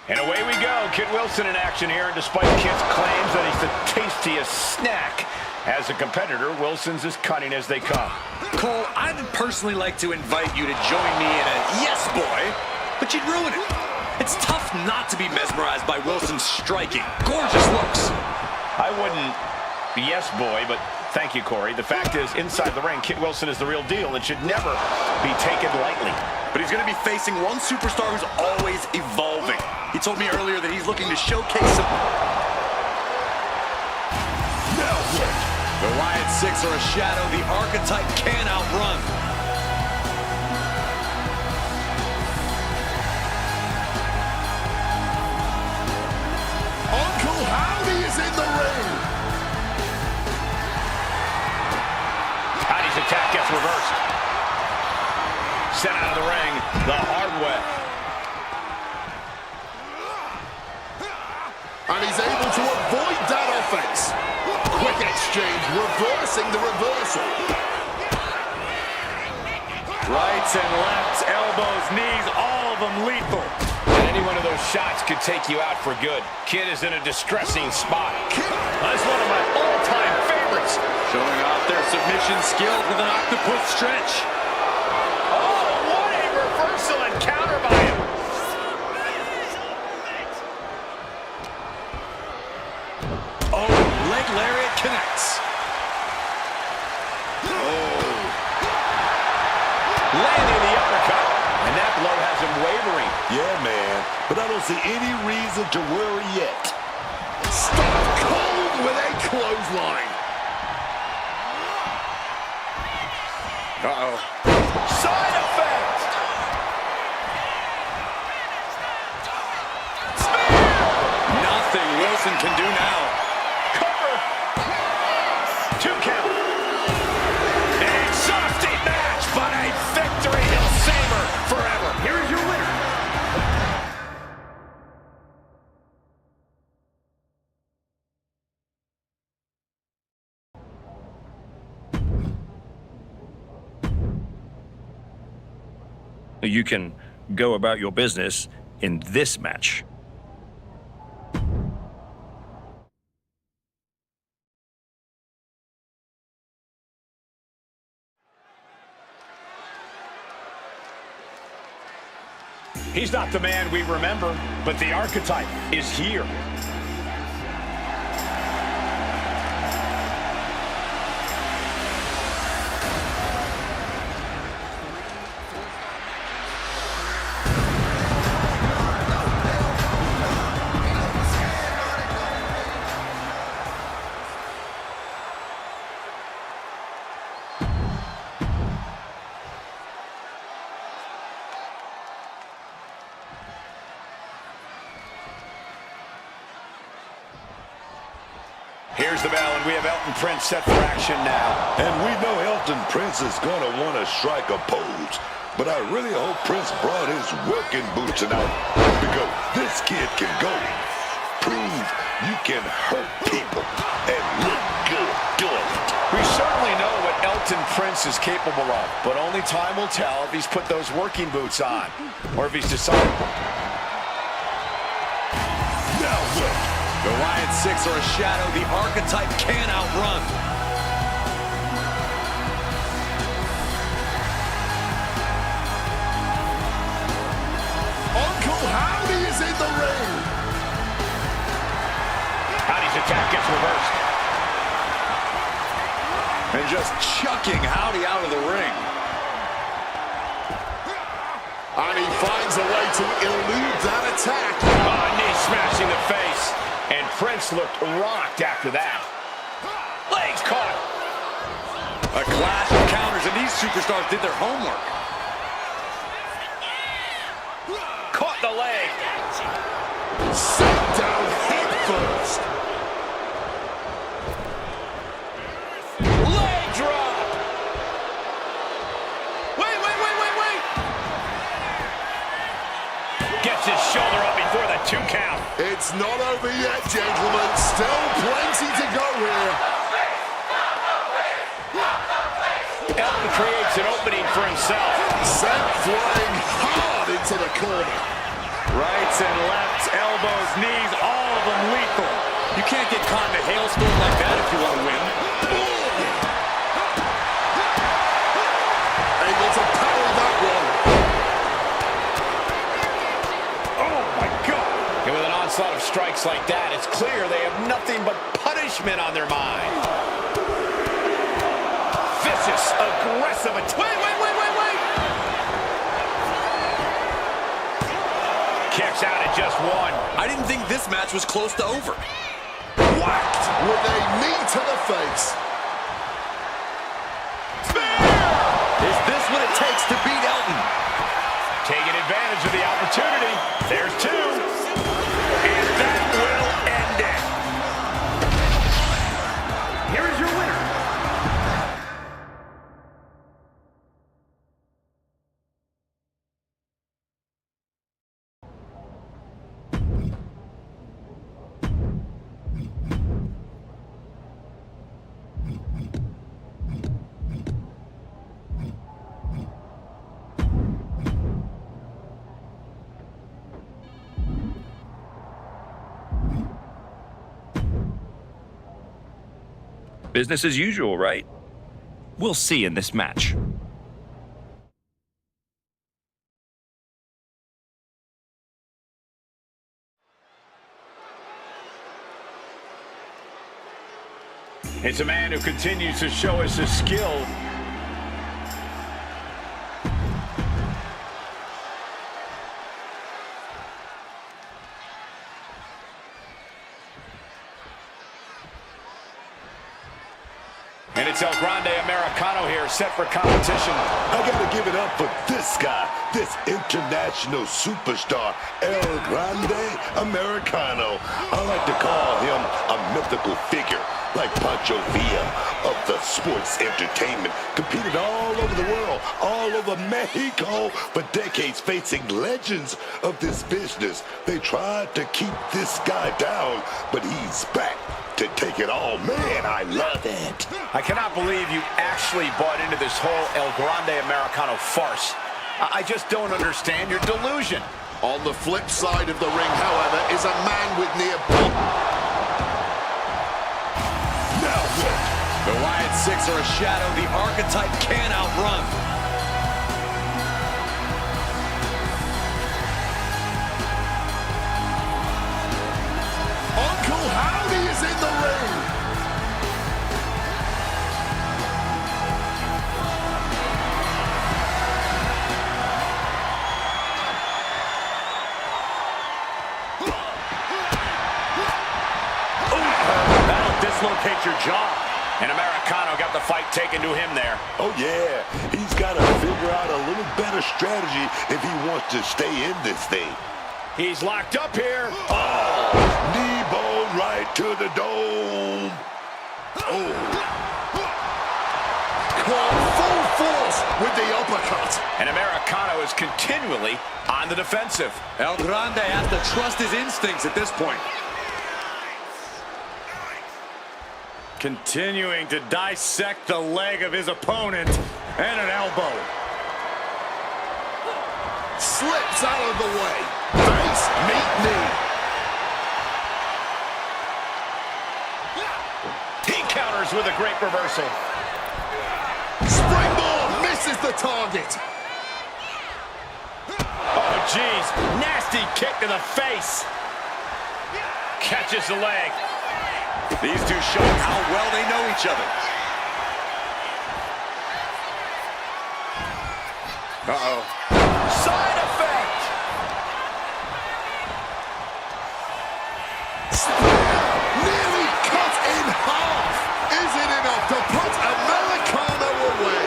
And away we go. Kid Wilson in action here, and despite Kid's claims that he's the tastiest snack, As a competitor, Wilson's as cunning as they come. Cole, I'd personally like to invite you to join me in a yes, boy, but you'd ruin it. It's tough not to be mesmerized by Wilson's striking, gorgeous looks. I wouldn't yes, boy, but thank you, Corey. The fact is, inside the ring, Kit Wilson is the real deal and should never be taken lightly. But he's going to be facing one superstar who's always evolving. He told me earlier that he's looking to showcase some... The Riot Six are a shadow the Archetype can't outrun. Uncle Howdy is in the ring. Howdy's attack gets reversed. Sent out of the ring the hard way. And he's able to avoid that offense. Quick exchange, reversing the reversal. Rights and lefts, elbows, knees, all of them lethal. And any one of those shots could take you out for good. Kid is in a distressing spot. That's one of my all-time favorites. Showing off their submission skills with an octopus stretch. Oh, what a reversal and counter by him. Oh, leg lariat connects. Oh. Landing the uppercut. And that blow has him wavering. Yeah, man. But I don't see any reason to worry yet. Stop cold with a clothesline. Uh-oh. Side effect. Spear. Nothing Wilson can do now. Cover. 2 count. An exhausting match, but a victory he'll savor forever. Here is your winner. You can go about your business in this match. He's not the man we remember, but the Archetype is here. Here's the bell, and we have Elton Prince set for action now. And we know Elton Prince is going to want to strike a pose. But I really hope Prince brought his working boots tonight, because this kid can go. Prove you can hurt people and look good doing it. We certainly know what Elton Prince is capable of, but only time will tell if he's put those working boots on, or if he's decided. Now look. The Riot Six are a shadow the Archetype can't outrun. Uncle Howdy is in the ring. Howdy's attack gets reversed. And just chucking Howdy out of the ring. And he finds a way to elude that attack. Oh, knee smashing the face. And Prince looked rocked after that. Legs caught. A clash of counters, and these superstars did their homework. Caught the leg. Set down head first. Leg drop. Wait. Gets his shoulder up before the 2 count. It's not over yet, gentlemen. Still plenty to go here. Elton creates an opening for himself. Sent flying hard into the corner. Rights and lefts, elbows, knees, all of them lethal. You can't get caught in a hailstorm like that if you want to win. Able to power that one. Oh, my God. And with an onslaught of strikes like that, it's clear they have nothing but punishment on their mind. Vicious, aggressive attack. Wait. Kicks out at just one. I didn't think this match was close to over. Whacked with a knee to the face. Is this what it takes to beat Elton? Taking advantage of the opportunity. There's two. And that will end it. Here is your winner. Business as usual, right? We'll see in this match. It's a man who continues to show us his skill. And it's El Grande Americano here, set for competition. I gotta give it up for this guy, this international superstar, El Grande Americano. I like to call him a mythical figure, like Pancho Villa of the sports entertainment. Competed all over the world, all over Mexico for decades, facing legends of this business. They tried to keep this guy down, but he's back to take it all. Man, I love it. I cannot believe you actually bought into this whole El Grande Americano farce. I just don't understand your delusion. On the flip side of the ring, however, is a man with near... Now what? The Riot Six are a shadow the Archetype can't outrun. Uncle Howdy is in the ring. That'll dislocate your jaw. And Americano got the fight taken to him there. Oh, yeah. He's got to figure out a little better strategy if he wants to stay in this thing. He's locked up here. Oh, knee bone right to the dome. Oh. Caught full force with the uppercut. And Americano is continually on the defensive. El Grande has to trust his instincts at this point. Continuing to dissect the leg of his opponent. And an elbow. Slips out of the way. Face, meet knee. He counters with a great reversal. Springboard misses the target. Oh, geez. Nasty kick to the face. Catches the leg. These two show how well they know each other. Uh-oh. Side effect! Nearly cut in half. Is it enough to put Americano away?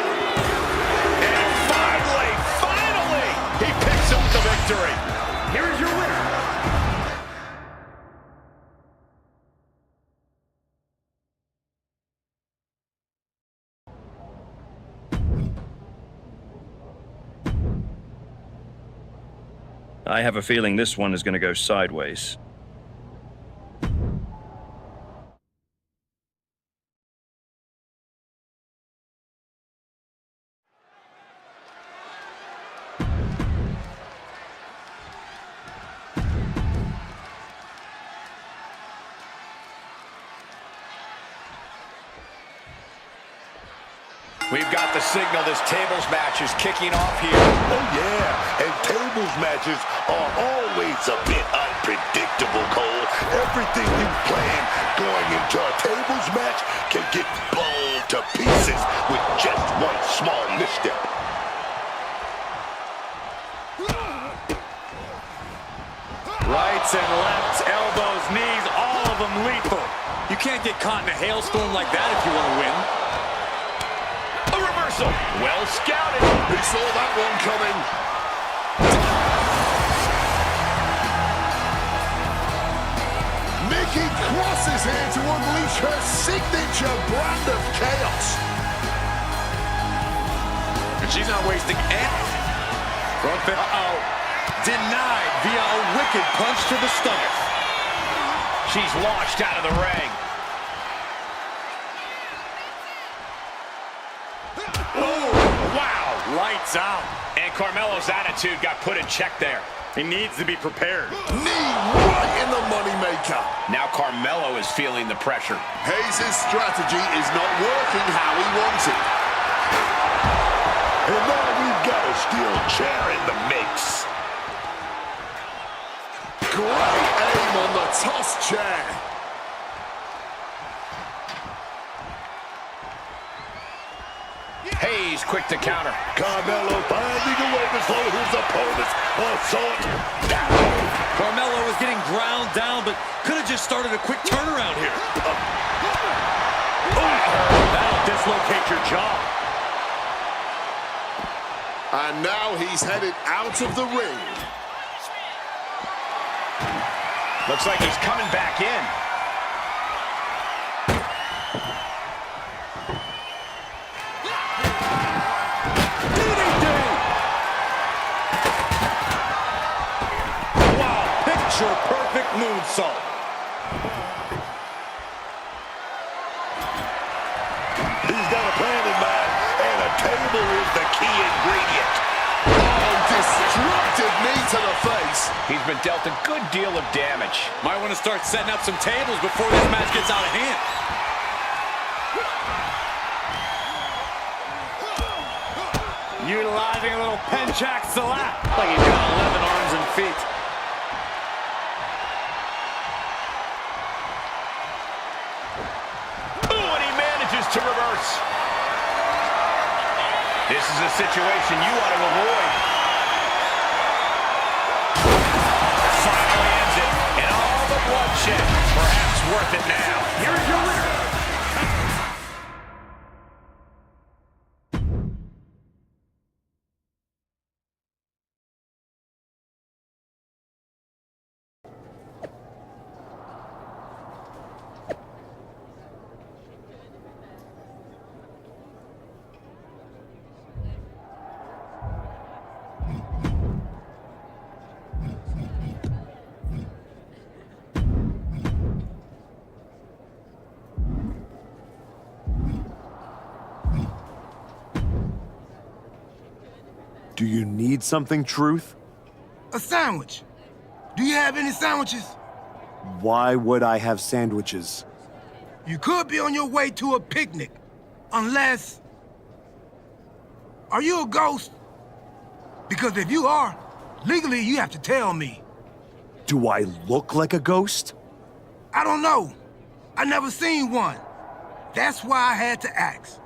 And finally, he picks up the victory. Here is your winner. I have a feeling this one is going to go sideways. We've got the signal. This tables match is kicking off here. Oh, yeah. And tables matches are always a bit unpredictable, Cole. Everything you plan going into a tables match can get blown to pieces with just one small misstep. Rights and lefts, elbows, knees, all of them lethal. You can't get caught in a hailstorm like that if you want to win. A reversal. Well scouted. He saw that one coming. Nikki crosses here to unleash her signature brand of chaos. And she's not wasting any. Front fit. Uh-oh. Denied via a wicked punch to the stomach. She's launched out of the ring. Oh, wow. Lights out. And Carmelo's attitude got put in check there. He needs to be prepared. Knee right in the moneymaker. Now Carmelo is feeling the pressure. Hayes' strategy is not working how he wants it. And now we've got a steel chair in the mix. Great aim on the toss chair. Hayes quick to counter. Carmelo finding a way to slow his opponent's assault down. Carmelo was getting ground down, but could have just started a quick turnaround here. That'll dislocate your jaw. And now he's headed out of the ring. Looks like he's coming back in. Wow, picture-perfect moonsault. He's got a plan in mind, and a table is the key ingredient. Oh, destructive knee to the face. He's been dealt a good deal of damage. Might want to start setting up some tables before this match gets out of hand. Utilizing a little penchak salat. Like he's got 11 arms and feet. Ooh, and he manages to reverse. This is a situation you want to avoid. Finally ends it, and all the bloodshed, perhaps worth it now. Here's your winner. Do you need something, Truth? A sandwich. Do you have any sandwiches? Why would I have sandwiches? You could be on your way to a picnic. Unless... Are you a ghost? Because if you are, legally you have to tell me. Do I look like a ghost? I don't know. I never seen one. That's why I had to ask.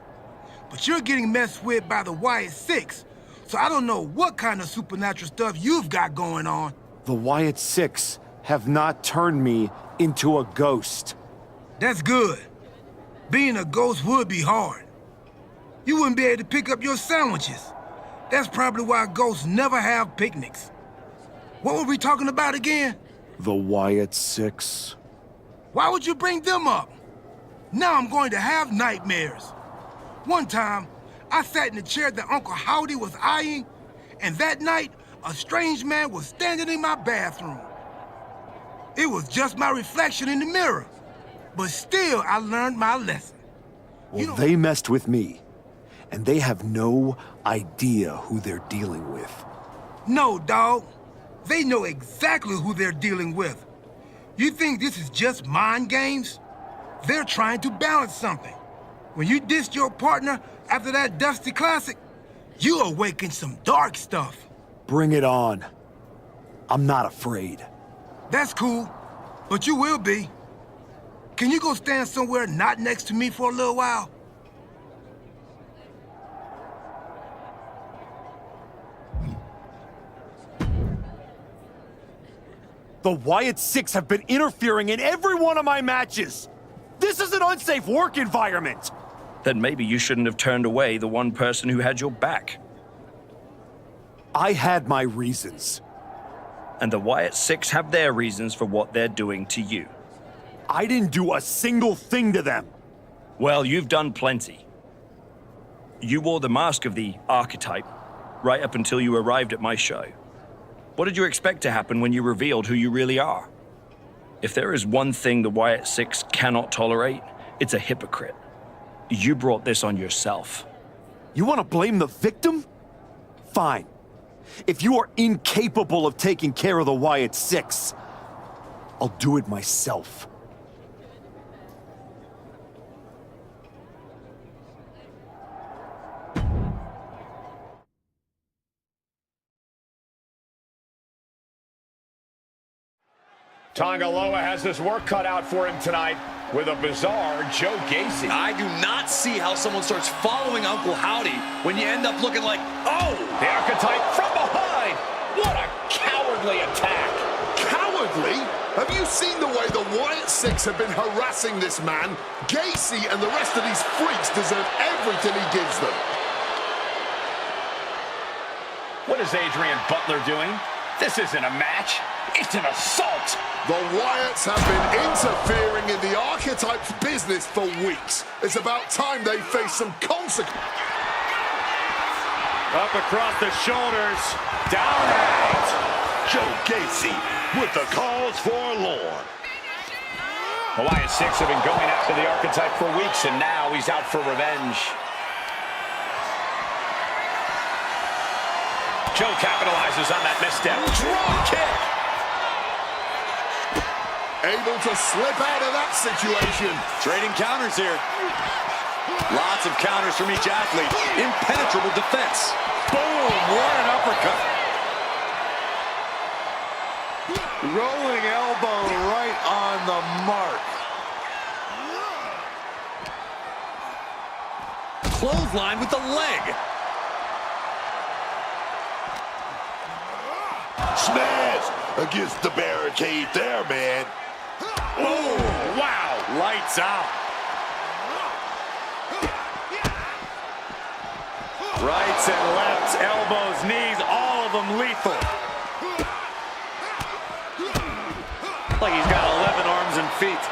But you're getting messed with by the Wyatt Six, so I don't know what kind of supernatural stuff you've got going on. The Wyatt Six have not turned me into a ghost. That's good. Being a ghost would be hard. You wouldn't be able to pick up your sandwiches. That's probably why ghosts never have picnics. What were we talking about again? The Wyatt Six. Why would you bring them up? Now I'm going to have nightmares. One time, I sat in the chair that Uncle Howdy was eyeing, and that night, a strange man was standing in my bathroom. It was just my reflection in the mirror, but still I learned my lesson. Well, they messed with me, and they have no idea who they're dealing with. No, dog. They know exactly who they're dealing with. You think this is just mind games? They're trying to balance something. When you diss your partner, After that Dusty Classic, you awakened some dark stuff. Bring it on. I'm not afraid. That's cool, but you will be. Can you go stand somewhere not next to me for a little while? The Wyatt Six have been interfering in every one of my matches. This is an unsafe work environment. Then maybe you shouldn't have turned away the one person who had your back. I had my reasons. And the Wyatt Six have their reasons for what they're doing to you. I didn't do a single thing to them. Well, you've done plenty. You wore the mask of the archetype right up until you arrived at my show. What did you expect to happen when you revealed who you really are? If there is one thing the Wyatt Six cannot tolerate, it's a hypocrite. You brought this on yourself. You want to blame the victim? Fine. If you are incapable of taking care of the Wyatt Six, I'll do it myself. Tongaloa has his work cut out for him tonight with a bizarre Joe Gacy. I do not see how someone starts following Uncle Howdy when you end up looking like, oh! The archetype from behind! What a cowardly attack! Cowardly? Have you seen the way the Wyatt Six have been harassing this man? Gacy and the rest of these freaks deserve everything he gives them. What is Adrian Butler doing? This isn't a match. It's an assault. The Wyatts have been interfering in the archetype's business for weeks. It's about time they face some consequences. Up across the shoulders, down and out. Joe Gacy with the cause forlorn. The Wyatt Six have been going after the archetype for weeks, and now he's out for revenge. Joe capitalizes on that misstep. Drop kick. Able to slip out of that situation. Trading counters here. Lots of counters from each athlete. Impenetrable defense. Boom! What an uppercut. Rolling elbow right on the mark. Clothesline with the leg. Smash against the barricade there, man. Oh, wow. Lights out. Rights and lefts, elbows, knees, all of them lethal. Like he's got 11 arms and feet.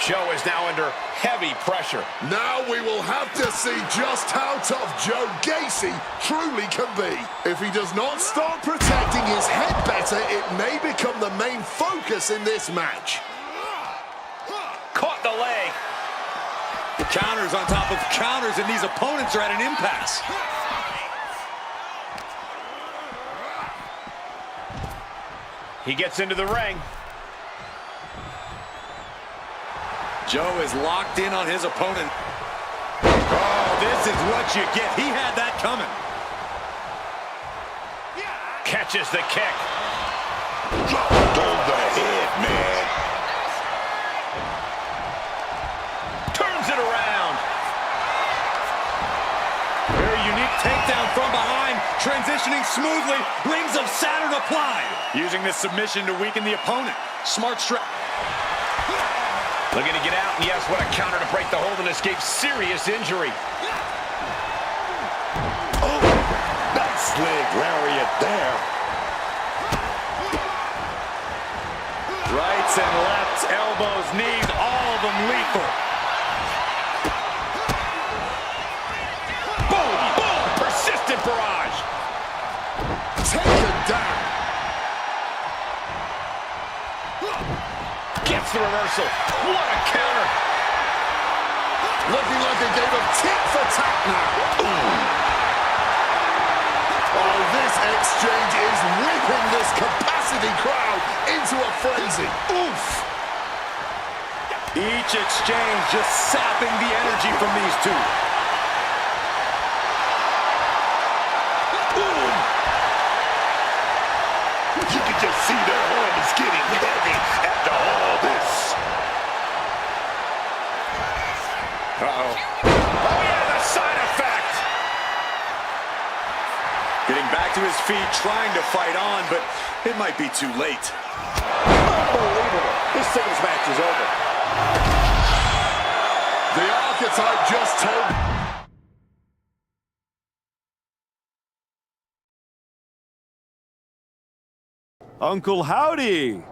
Joe is now under heavy pressure. Now we will have to see just how tough Joe Gacy truly can be. If he does not start protecting his head better, it may become the main focus in this match. Caught the leg. Counters on top of counters, and these opponents are at an impasse. He gets into the ring. Joe is locked in on his opponent. Oh, this is what you get. He had that coming. Catches the kick. Dropped on the head, man. Turns it around. Very unique takedown from behind. Transitioning smoothly. Rings of Saturn applied. Using this submission to weaken the opponent. Smart strap. Looking to get out, and yes, what a counter to break the hold and escape serious injury. Oh, nice leg lariat there. Rights and lefts, elbows, knees, all of them lethal. Boom, boom, persistent barrage. Taken down. Gets the reversal. What a counter. Looking like a game of tit for tat now. Oh, this exchange is whipping this capacity crowd into a frenzy. Oof. Each exchange just sapping the energy from these two. just see their arm is getting heavy after all this. Uh-oh. Oh, yeah, the side effect! Getting back to his feet, trying to fight on, but it might be too late. Unbelievable. This singles match is over. The archetype just told... Uncle Howdy!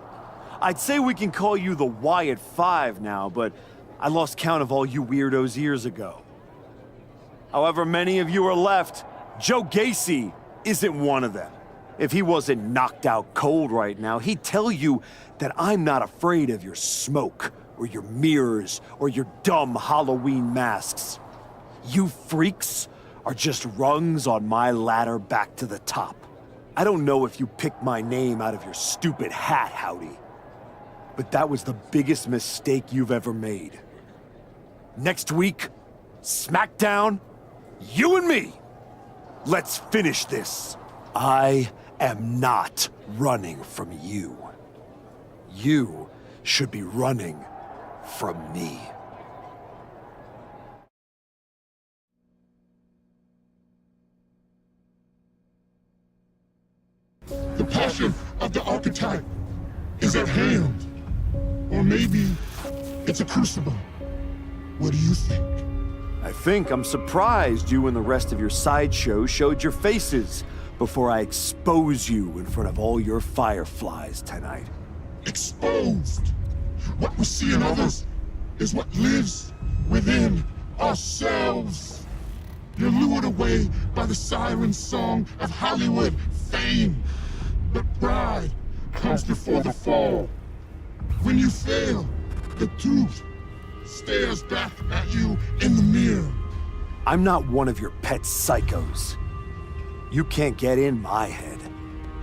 I'd say we can call you the Wyatt Five now, but I lost count of all you weirdos years ago. However many of you are left, Joe Gacy isn't one of them. If he wasn't knocked out cold right now, he'd tell you that I'm not afraid of your smoke, or your mirrors, or your dumb Halloween masks. You freaks are just rungs on my ladder back to the top. I don't know if you picked my name out of your stupid hat, Howdy, but that was the biggest mistake you've ever made. Next week, SmackDown, you and me. Let's finish this. I am not running from you. You should be running from me. The passion of the archetype is at hand. Or maybe it's a crucible. What do you think? I think I'm surprised you and the rest of your sideshow showed your faces before I expose you in front of all your fireflies tonight. Exposed. What we see in others is what lives within ourselves. You're lured away by the siren song of Hollywood fame. But pride comes before the fall. When you fail, the truth stares back at you in the mirror. I'm not one of your pet psychos. You can't get in my head.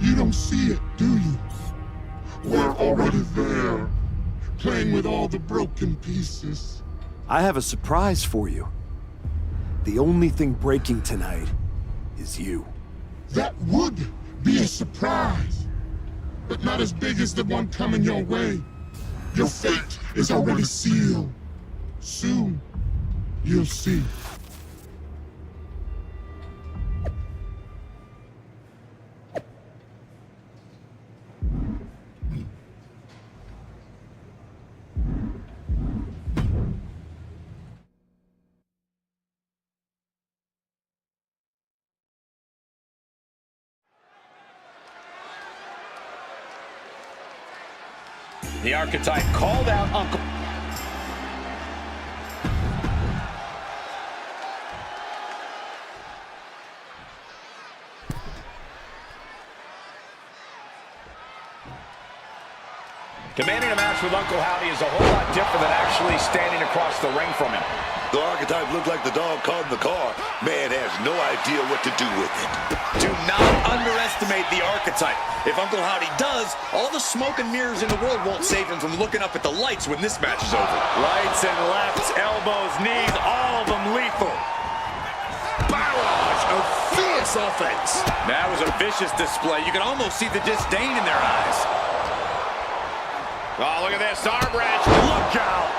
You don't see it, do you? We're already there, playing with all the broken pieces. I have a surprise for you. The only thing breaking tonight is you. That would be a surprise, but not as big as the one coming your way. Your fate is already sealed. Soon, you'll see. The archetype called out Uncle... Commanding a match with Uncle Howdy is a whole lot different than actually standing across the ring from him. The archetype looked like the dog caught in the car. Man has no idea what to do with it. Do not underestimate the archetype. If Uncle Howdy does, all the smoke and mirrors in the world won't save him from looking up at the lights when this match is over. Rights and lefts, elbows, knees, all of them lethal. Barrage of fierce offense. That was a vicious display. You can almost see the disdain in their eyes. Oh, look at this, arm wrench, look out!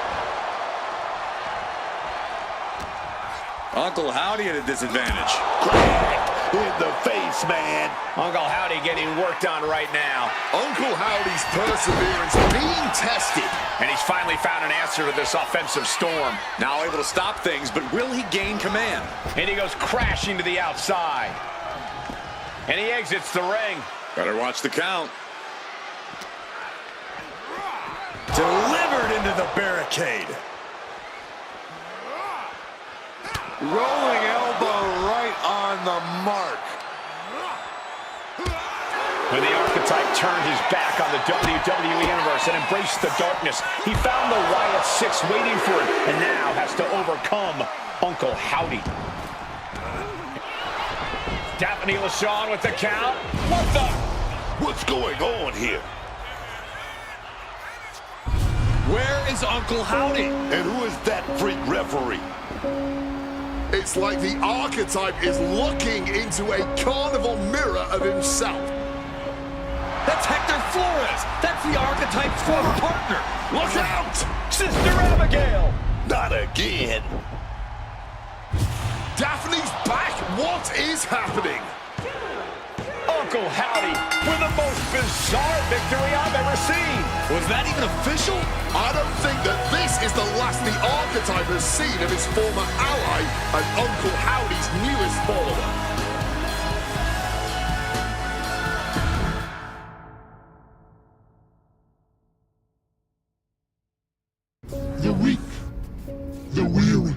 Uncle Howdy at a disadvantage. Crack in the face, man. Uncle Howdy getting worked on right now. Uncle Howdy's perseverance being tested. And he's finally found an answer to this offensive storm. Now able to stop things, but will he gain command? And he goes crashing to the outside. And he exits the ring. Better watch the count. Delivered into the barricade. Rolling elbow right on the mark. When the archetype turned his back on the WWE Universe and embraced the darkness, he found the Wyatt Six waiting for him and now has to overcome Uncle Howdy. Daphne LaShawn with the count. What the? What's going on here? Where is Uncle Howdy? And who is that freak referee? It's like the archetype is looking into a carnival mirror of himself. That's Hector Flores! That's the Archetype's former partner! Look out! Sister Abigail! Not again. Daphne's back. What is happening? Uncle Howdy with the most bizarre victory I've ever seen! Was that even official? I don't think that this is the last the Archetype has seen of his former ally and Uncle Howdy's newest follower. The weak, the weary,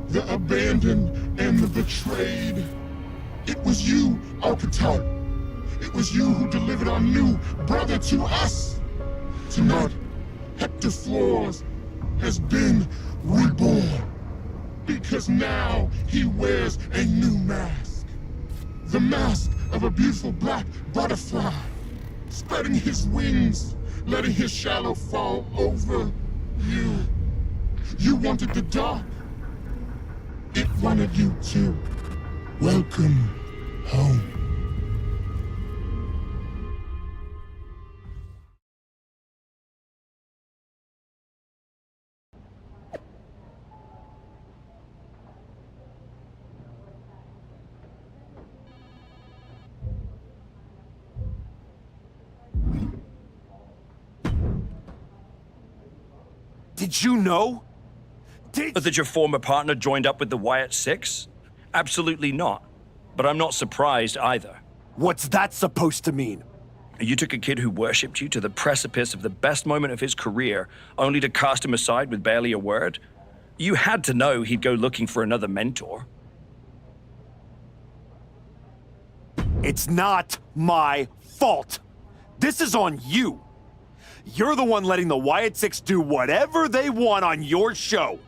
the abandoned, and the betrayed. It was you, Archetype. It was you who delivered our new brother to us. Tonight, Hector Flores has been reborn. Because now he wears a new mask. The mask of a beautiful black butterfly, spreading his wings, letting his shadow fall over you. You wanted the dark. It wanted you too. Welcome home. Did you know? That your former partner joined up with the Wyatt Six? Absolutely not. But I'm not surprised either. What's that supposed to mean? You took a kid who worshipped you to the precipice of the best moment of his career, only to cast him aside with barely a word? You had to know he'd go looking for another mentor. It's not my fault. This is on you. You're the one letting the Wyatt Six do whatever they want on your show.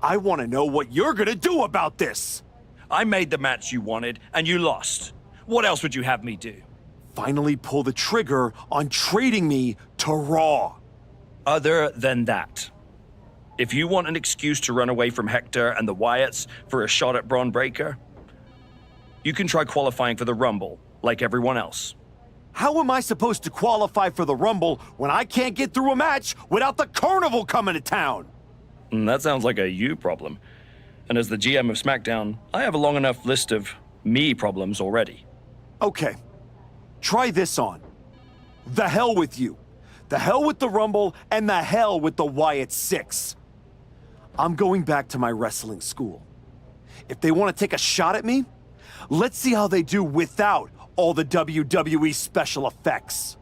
I want to know what you're gonna do about this. I made the match you wanted, and you lost. What else would you have me do? Finally pull the trigger on trading me to Raw. Other than that, if you want an excuse to run away from Hector and the Wyatts for a shot at Braun Breaker, you can try qualifying for the Rumble, like everyone else. How am I supposed to qualify for the Rumble when I can't get through a match without the Carnival coming to town? That sounds like a you problem. And as the GM of SmackDown, I have a long enough list of me problems already. Okay, try this on. The hell with you. The hell with the Rumble, and the hell with the Wyatt Six. I'm going back to my wrestling school. If they want to take a shot at me, let's see how they do without all the WWE special effects.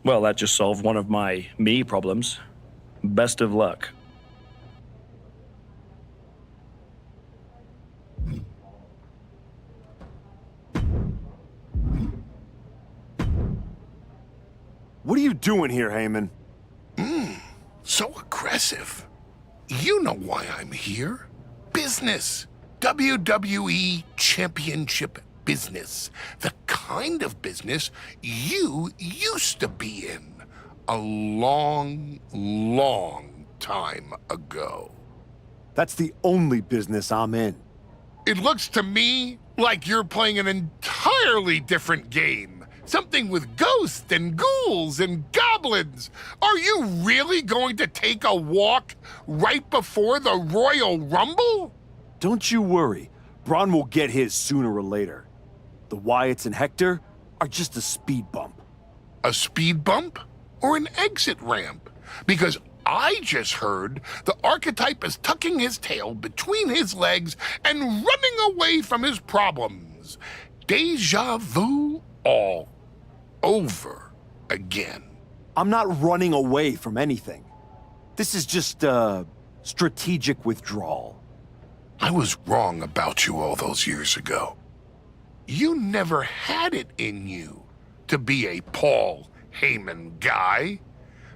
Well, that just solved one of my me problems. Best of luck. What are you doing here, Heyman? So aggressive. You know why I'm here. Business. WWE Championship business. The kind of business you used to be in a long, long time ago. That's the only business I'm in. It looks to me like you're playing an entirely different game. Something with ghosts and ghouls and goblins. Are you really going to take a walk right before the Royal Rumble? Don't you worry. Braun will get his sooner or later. The Wyatts and Hector are just a speed bump. A speed bump or an exit ramp? Because I just heard the Archetype is tucking his tail between his legs and running away from his problems. Deja vu all over again. I'm not running away from anything. This is just a strategic withdrawal. I was wrong about you all those years ago. You never had it in you to be a Paul Heyman guy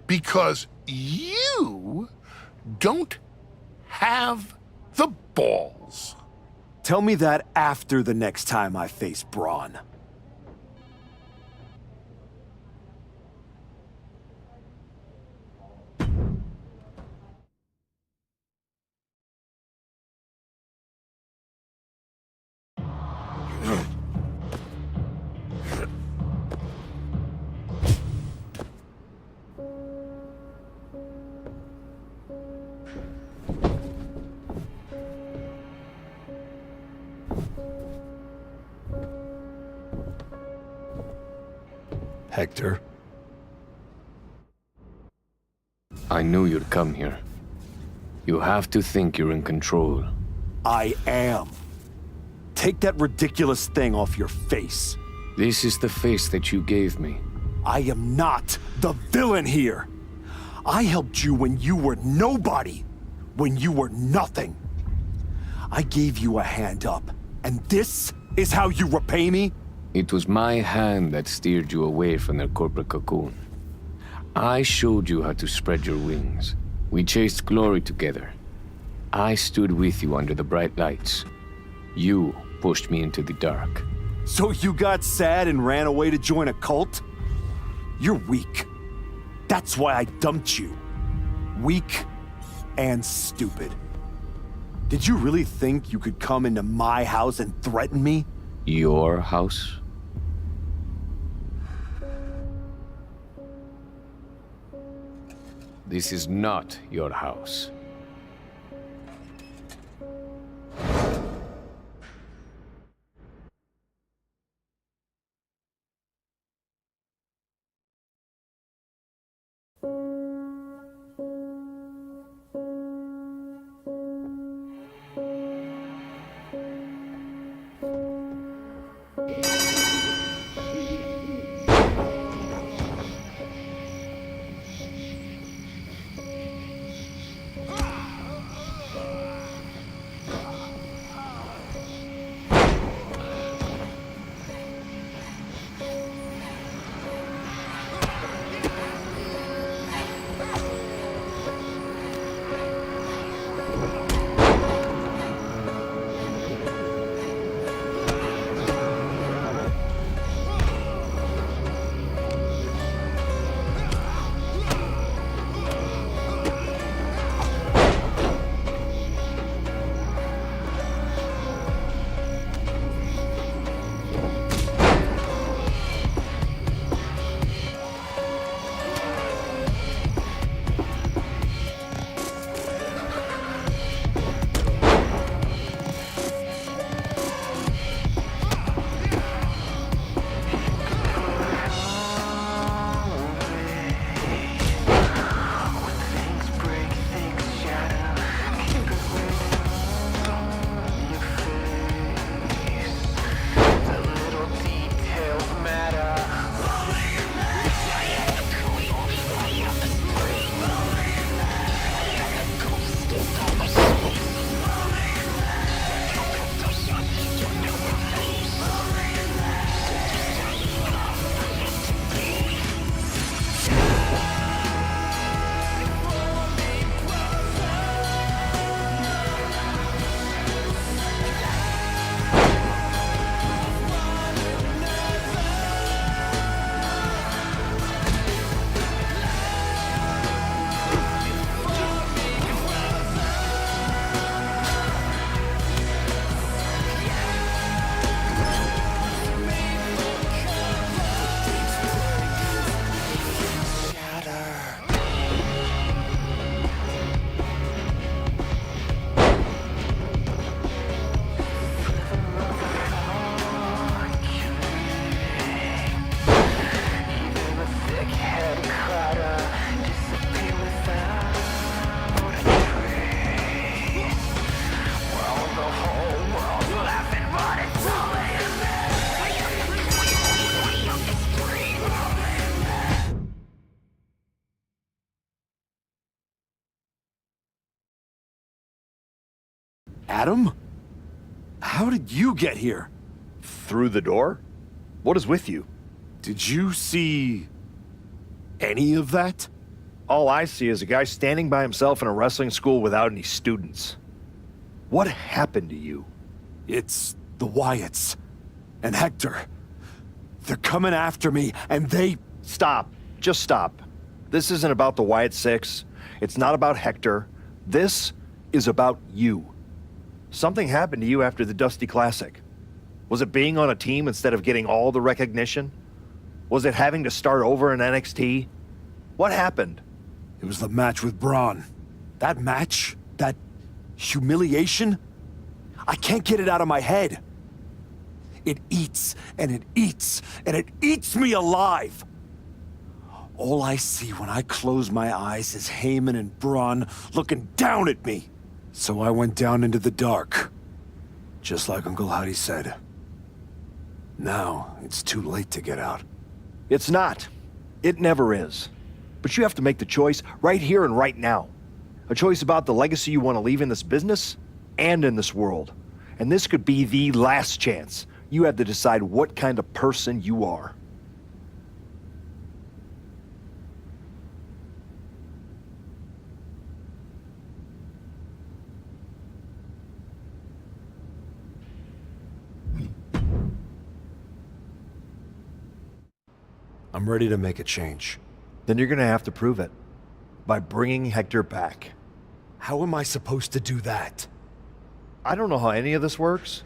because you don't have the balls. Tell me that after the next time I face Braun. Hector? I knew you'd come here. You have to think you're in control. I am. Take that ridiculous thing off your face. This is the face that you gave me. I am not the villain here. I helped you when you were nobody, when you were nothing. I gave you a hand up, and this is how you repay me? It was my hand that steered you away from their corporate cocoon. I showed you how to spread your wings. We chased glory together. I stood with you under the bright lights. You pushed me into the dark. So you got sad and ran away to join a cult? You're weak. That's why I dumped you. Weak and stupid. Did you really think you could come into my house and threaten me? Your house? This is not your house. Adam? How did you get here? Through the door? What is with you? Did you see any of that? All I see is a guy standing by himself in a wrestling school without any students. What happened to you? It's the Wyatts and Hector. They're coming after me, and they... Stop. Just stop. This isn't about the Wyatt Six. It's not about Hector. This is about you. Something happened to you after the Dusty Classic. Was it being on a team instead of getting all the recognition? Was it having to start over in NXT? What happened? It was the match with Braun. That match? That humiliation? I can't get it out of my head. It eats, and it eats, and it eats me alive. All I see when I close my eyes is Heyman and Braun looking down at me. So I went down into the dark, just like Uncle Howdy said. Now, it's too late to get out. It's not. It never is. But you have to make the choice right here and right now. A choice about the legacy you want to leave in this business and in this world. And this could be the last chance. You have to decide what kind of person you are. I'm ready to make a change. Then you're gonna have to prove it. By bringing Hector back. How am I supposed to do that? I don't know how any of this works,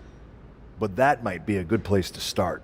but that might be a good place to start.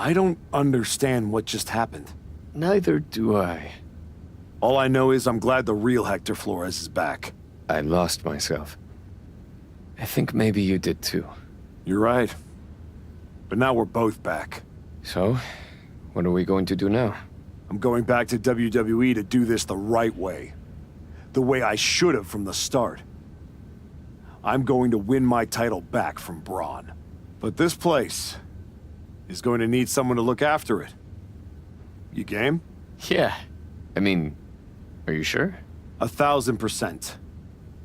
I don't understand what just happened. Neither do I. All I know is I'm glad the real Hector Flores is back. I lost myself. I think maybe you did too. You're right. But now we're both back. So, what are we going to do now? I'm going back to WWE to do this the right way. The way I should have from the start. I'm going to win my title back from Braun. But this place is going to need someone to look after it. You game? Yeah. I mean, are you sure? 1000%.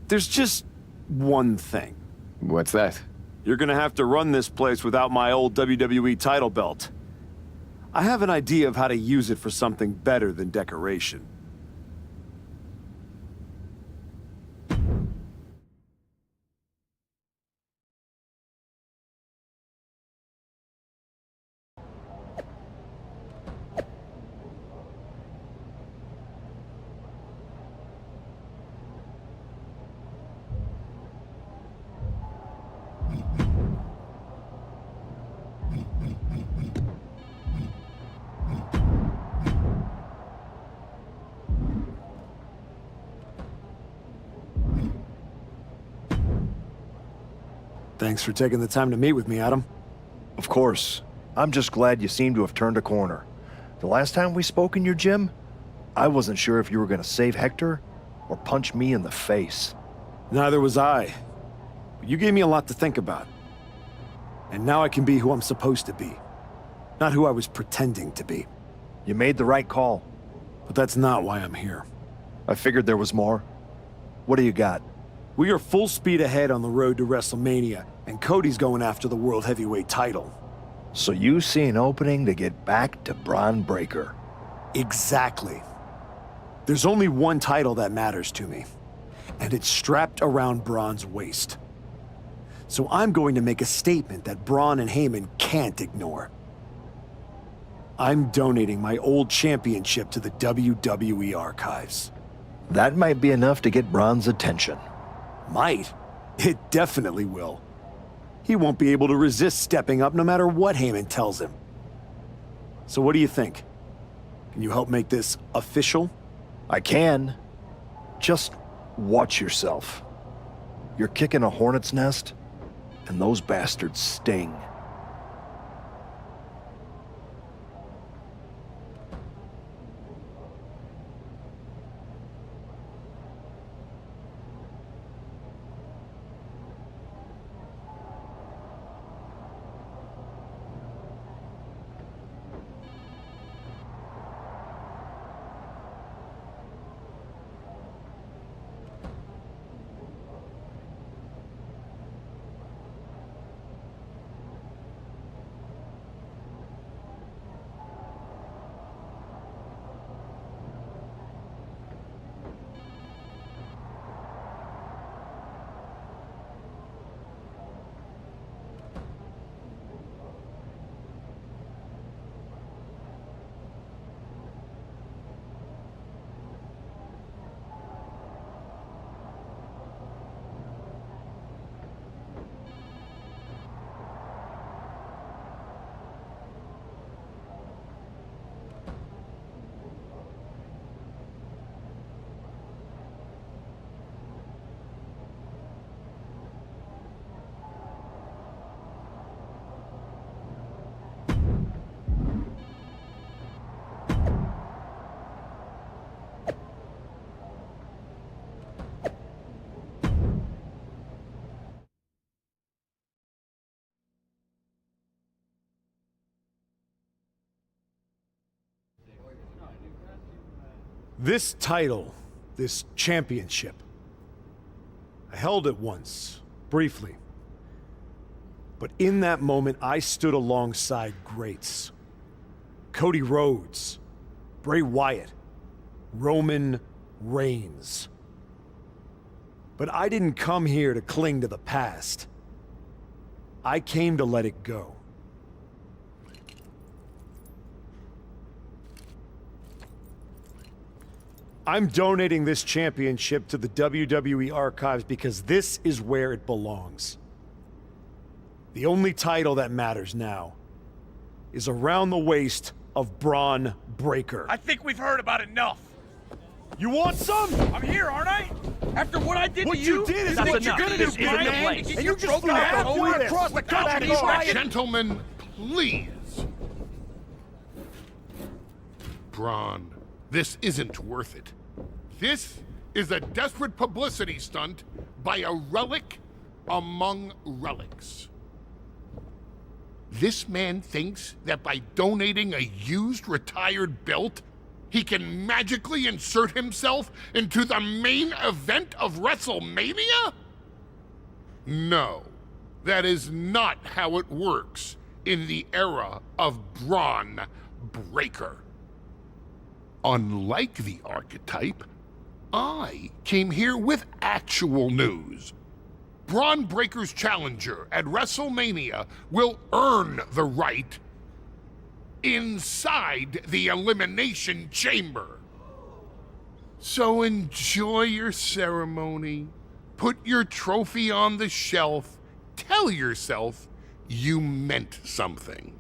There's just one thing. What's that? You're gonna have to run this place without my old WWE title belt. I have an idea of how to use it for something better than decoration. Thanks for taking the time to meet with me, Adam. Of course. I'm just glad you seem to have turned a corner. The last time we spoke in your gym, I wasn't sure if you were going to save Hector or punch me in the face. Neither was I. But you gave me a lot to think about. And now I can be who I'm supposed to be. Not who I was pretending to be. You made the right call. But that's not why I'm here. I figured there was more. What do you got? We are full speed ahead on the road to WrestleMania, and Cody's going after the World Heavyweight title. So you see an opening to get back to Braun Breaker. Exactly. There's only one title that matters to me, and it's strapped around Braun's waist. So I'm going to make a statement that Braun and Heyman can't ignore. I'm donating my old championship to the WWE archives. That might be enough to get Braun's attention. Might. It definitely will. He won't be able to resist stepping up no matter what Heyman tells him. So what do you think? Can you help make this official? I can. Just watch yourself. You're kicking a hornet's nest, and those bastards sting. This title, this championship, I held it once, briefly. But in that moment, I stood alongside greats. Cody Rhodes, Bray Wyatt, Roman Reigns. But I didn't come here to cling to the past. I came to let it go. I'm donating this championship to the WWE archives because this is where it belongs. The only title that matters now is around the waist of Braun Breaker. I think we've heard about enough. You want some? I'm here, aren't I? After what I did What to you, you did is what what you're you're gonna gonna do, do, Brian, man. and And you you just just flew halfway across the country. Gentlemen, please. Braun, this isn't worth it. This is a desperate publicity stunt by a relic among relics. This man thinks that by donating a used retired belt, he can magically insert himself into the main event of WrestleMania? No, that is not how it works in the era of Braun Breaker. Unlike the archetype, I came here with actual news. Braun Breaker's challenger at WrestleMania will earn the right inside the Elimination Chamber. So enjoy your ceremony, put your trophy on the shelf, tell yourself you meant something.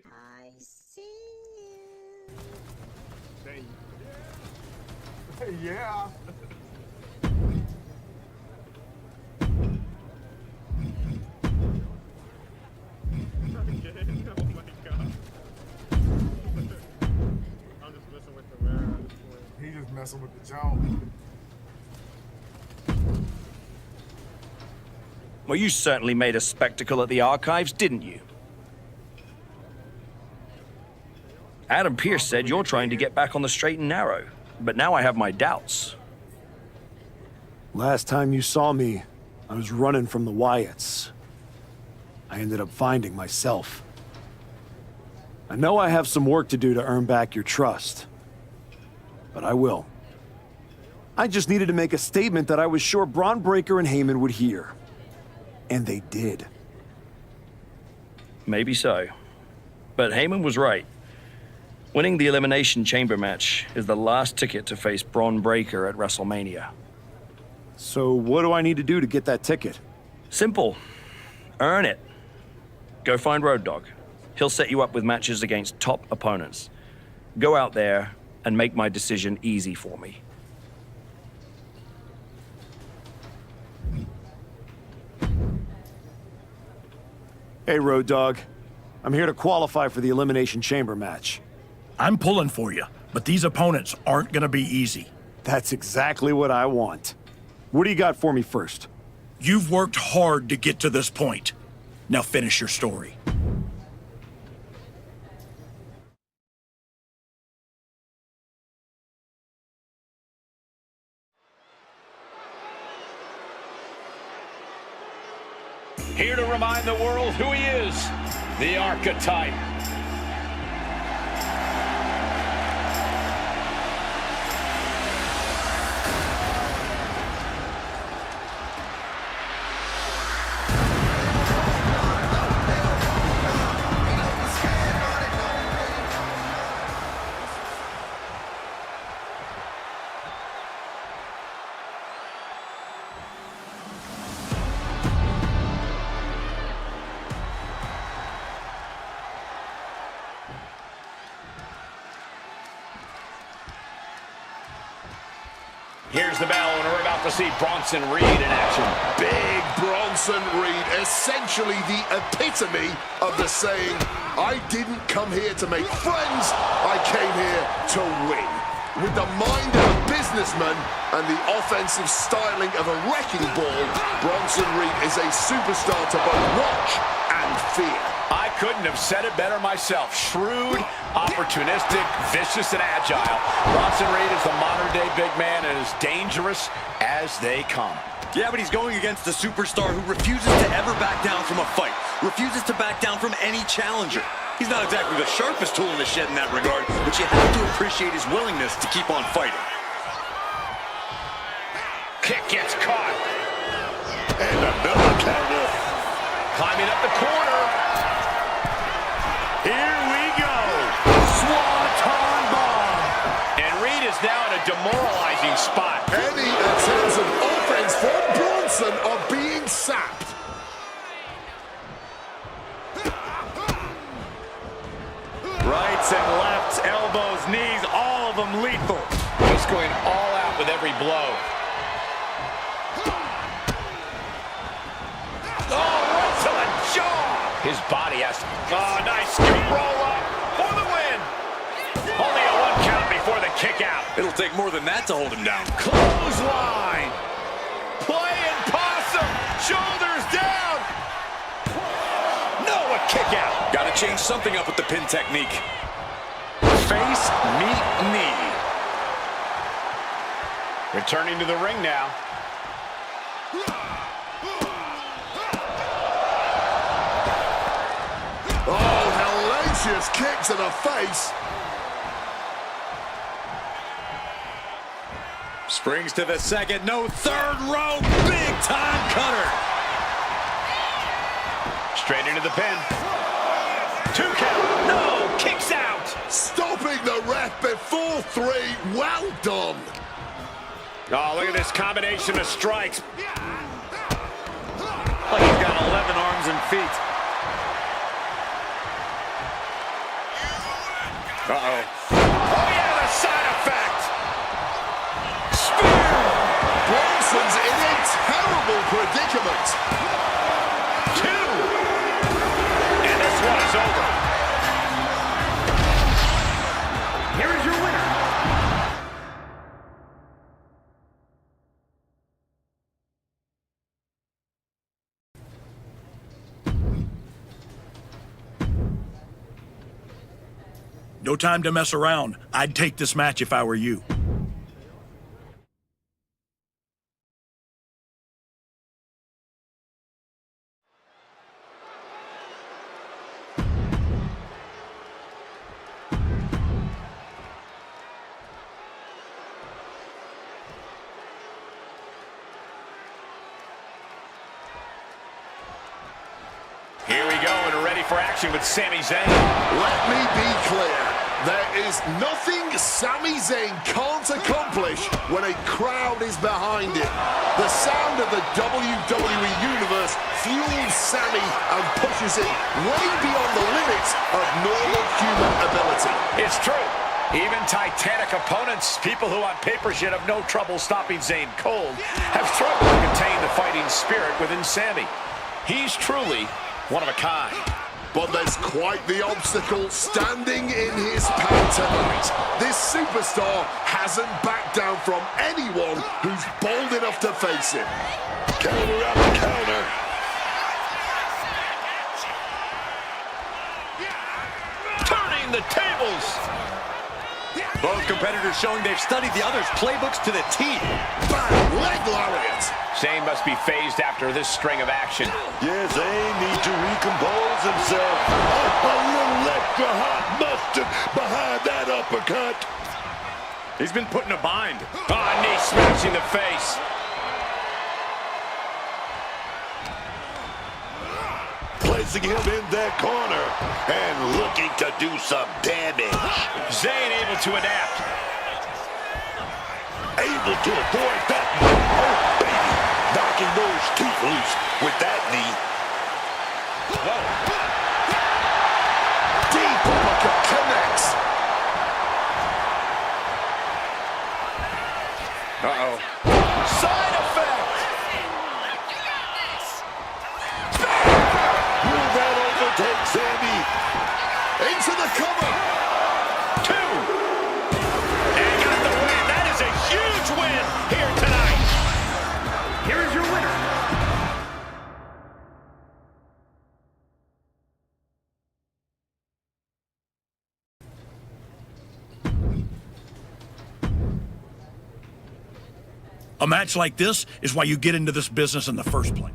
I see you. Yeah. Oh my god. I'm just messing with the mirror at this point. He just messing with the jump. Well, you certainly made a spectacle at the archives, didn't you? Adam Pearce said you're trying to get back on the straight and narrow, but now I have my doubts. Last time you saw me, I was running from the Wyatts. I ended up finding myself. I know I have some work to do to earn back your trust, but I will. I just needed to make a statement that I was sure Braun Breaker and Heyman would hear. And they did. Maybe so. But Heyman was right. Winning the Elimination Chamber match is the last ticket to face Braun Breaker at WrestleMania. So what do I need to do to get that ticket? Simple. Earn it. Go find Road Dogg. He'll set you up with matches against top opponents. Go out there and make my decision easy for me. Hey, Road Dogg. I'm here to qualify for the Elimination Chamber match. I'm pulling for you, but these opponents aren't gonna be easy. That's exactly what I want. What do you got for me first? You've worked hard to get to this point. Now finish your story. Here to remind the world who he is, the Archetype. Here's the bell, and we're about to see Bronson Reed in action. Big Bronson Reed, essentially the epitome of the saying, I didn't come here to make friends, I came here to win. With the mind of a businessman and the offensive styling of a wrecking ball, Bronson Reed is a superstar to both watch and fear. I couldn't have said it better myself. Shrewd, opportunistic, vicious, and agile. Bronson Reed is the modern-day big man and as dangerous as they come. Yeah, but he's going against a superstar who refuses to ever back down from a fight, refuses to back down from any challenger. He's not exactly the sharpest tool in the shed in that regard, but you have to appreciate his willingness to keep on fighting. Kick gets caught. And another counter. Climbing up the corner. demoralizing spot. Any attempts of offense from Bronson are being sapped. Rights and lefts, elbows, knees, all of them lethal. Just going all out with every blow. Oh, right to the jaw. His body has to... Oh, nice scoop roll up for the win. Only a 1 count before the kick out. It'll take more than that to hold him down. Clothesline. Playing possum. Shoulders down. No, a kick out. Got to change something up with the pin technique. Face, meet, knee. Returning to the ring now. Oh, hellacious kick to the face. Springs to the second. No, third row. Big time cutter. Straight into the pin. 2 count. No, kicks out. Stopping the ref before 3. Well done. Oh, look at this combination of strikes. Like he's got 11 arms and feet. Uh-oh. Oh, yeah, the side effect. Spear. Bronson's in a terrible predicament. 2. And this one is over. Here is your winner. No time to mess around. I'd take this match if I were you. Here we go, and we're ready for action with Sami Zayn. Let me be clear. There is nothing Sami Zayn can't accomplish when a crowd is behind it. The sound of the WWE Universe fuels Sami and pushes it way beyond the limits of normal human ability. It's true. Even titanic opponents, people who on paper should have no trouble stopping Zayn cold, have struggled to contain the fighting spirit within Sami. He's truly one of a kind. But there's quite the obstacle standing in his path tonight. This superstar hasn't backed down from anyone who's bold enough to face him. Counter after counter. Turning the tables. Both competitors showing they've studied the other's playbooks to the T. Bang, leg lariat. Zayn must be phased after this string of action. Yeah, Zayn needs to recompose himself. Oh, a little extra hot mustard behind that uppercut. He's been put in a bind. Ah, knee smashing the face. Placing him in that corner and looking to do some damage. Zayn able to adapt. Able to avoid that one. Oh, baby. Knocking those teeth loose with that knee. Whoa. Deep uppercut connects. Uh-oh. Side effect. Will that overtake Sami? Into the cover. 2. And got the win. That is a huge win here tonight. Here is your winner. A match like this is why you get into this business in the first place.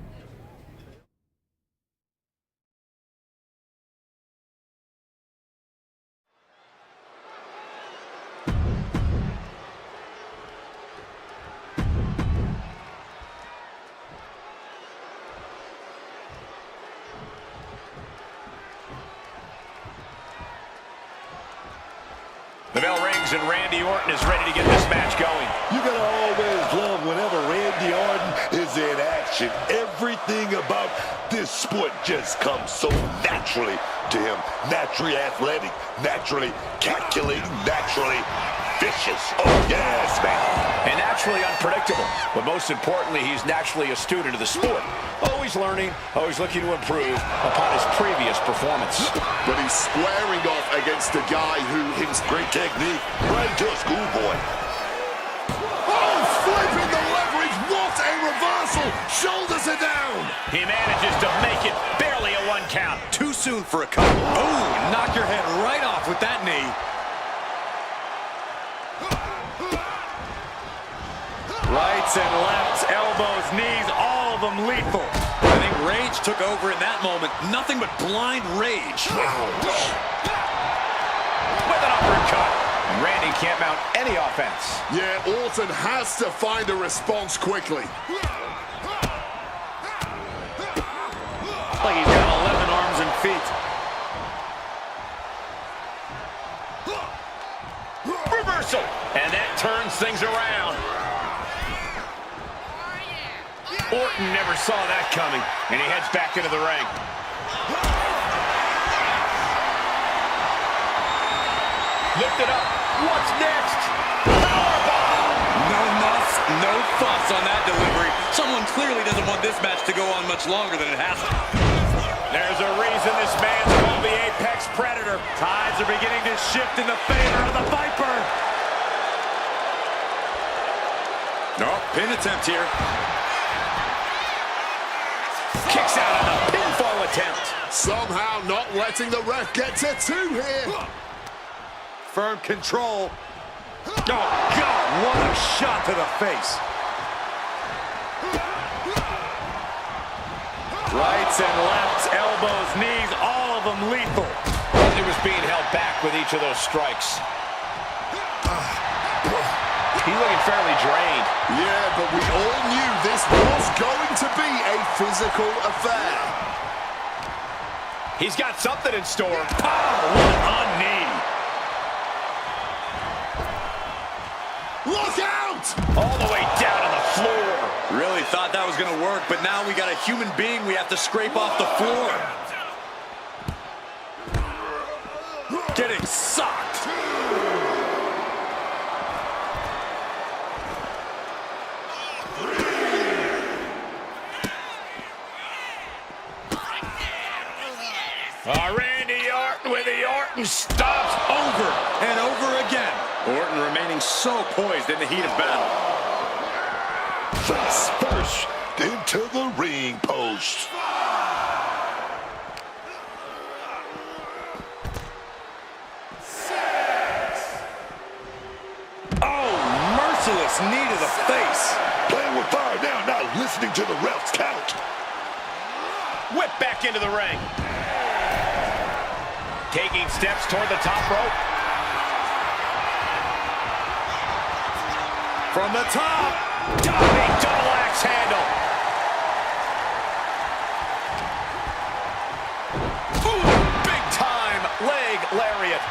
The bell rings rings, and Randy Orton is ready to get this match going. You gotta always love whenever Randy Orton is in action. Everything about this sport just comes so naturally to him. Naturally athletic, naturally calculating, naturally vicious. Oh, yes, man. And naturally unpredictable. But most importantly, he's naturally a student of the sport. Always learning, always looking to improve upon his previous performance. But he's squaring off against a guy who hits Great technique, right to a schoolboy. Oh, flipping the leverage. What a reversal. Shoulders are down. He manages to make it barely a 1 count. Too soon for a cover. Oh, knock your head right off with that knee. Rights and lefts, elbows, knees, all of them lethal. I think rage took over in that moment. Nothing but blind rage. With an uppercut. Randy can't mount any offense. Yeah, Orton has to find a response quickly. Like he's got 11 arms and feet. Reversal. And that turns things around. Orton never saw that coming, and he heads back into the ring. Lift it up. What's next? Powerbomb! No muss, no fuss on that delivery. Someone clearly doesn't want this match to go on much longer than it has to. There's a reason this man's called the Apex Predator. Tides are beginning to shift in the favor of the Viper. No, pin attempt here. Kicks out on the pinfall attempt. Somehow not letting the ref get to 2 here. Firm control. Oh, God, what a shot to the face. Rights and lefts, elbows, knees, all of them lethal. He was being held back with each of those strikes. He's looking fairly drained. Yeah, but we all knew this was going to be a physical affair. He's got something in store. Oh, what a knee. Look out! All the way down to the floor. Really thought that was going to work, but now we got a human being we have to scrape off the floor. Getting socked. Randy Orton with the Orton stomps Over and over again. Orton remaining so poised in the heat of battle. Face first into the ring post. Oh, merciless knee to the face. Playing with fire now, not listening to the ref's count. Whip back into the ring. Taking steps toward the top rope. From the top. Diving double axe handle. Ooh, big time leg lariat.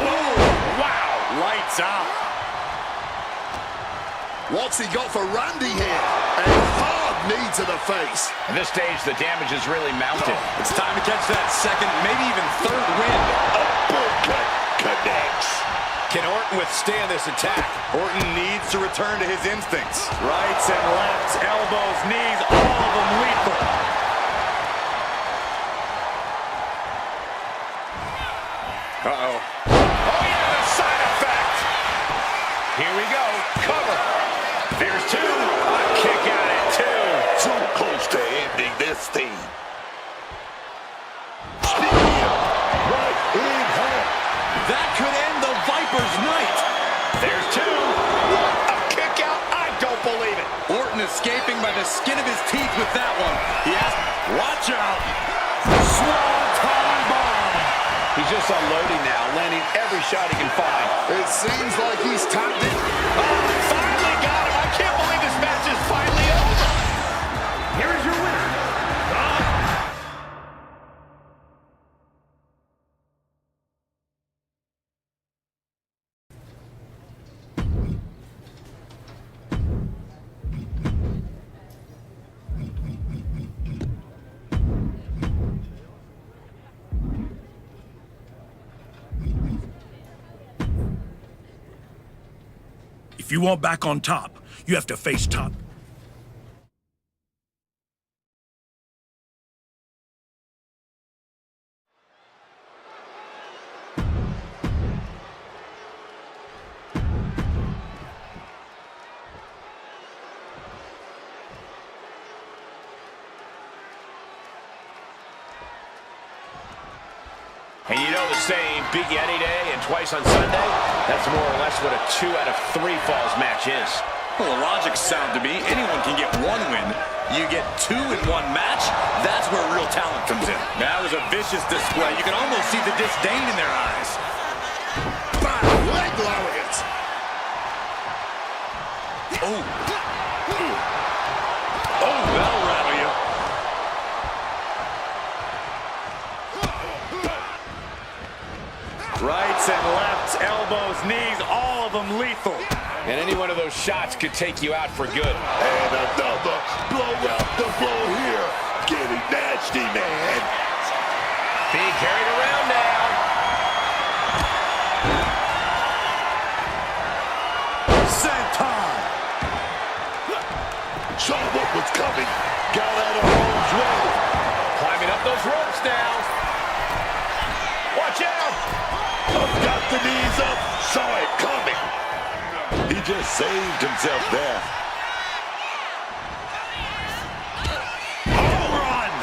Ooh, wow, lights out. What's he got for Randy here? A hard knee to the face. At this stage, the damage is really mounted. It's time to catch that second, maybe even third wind. Uppercut connects. Can Orton withstand this attack? Orton needs to return to his instincts. Rights and lefts, elbows, knees, all of them lethal. Uh-oh. Oh, yeah, the side effect. Here we go. Cover. There's 2. A kick out at 2. So close to ending this thing. Right in hand. That could end the Viper's night. There's 2. What a kick out. I don't believe it. Orton escaping by the skin of his teeth with that one. He has, watch out. Swan bomb. He's just unloading now, landing every shot he can find. It seems like he's tapped it. Finally got him. I can't believe this match is finally over. Here is your winner. If you want back on top, you have to face top. And you know the saying, beat you any day and twice on Sunday? That's more or less what a 2 out of 3 falls match is. Well, the logic's sound to me. Anyone can get 1 win. You get 2 in 1 match, that's where real talent comes in. That was a vicious display. You can almost see the disdain in their eyes. Leg lariat. Oh. Oh, that'll rattle you. Rights and lefts, elbows, knees, all of them lethal. And any one of those shots could take you out for good. And another blow after blow here. Getting nasty, man. Being carried around now. Senton. Saw what was coming. Got out of harm's way. Climbing up those ropes now. Watch out. Got the knees up. Saw it coming. He just saved himself there. Home run.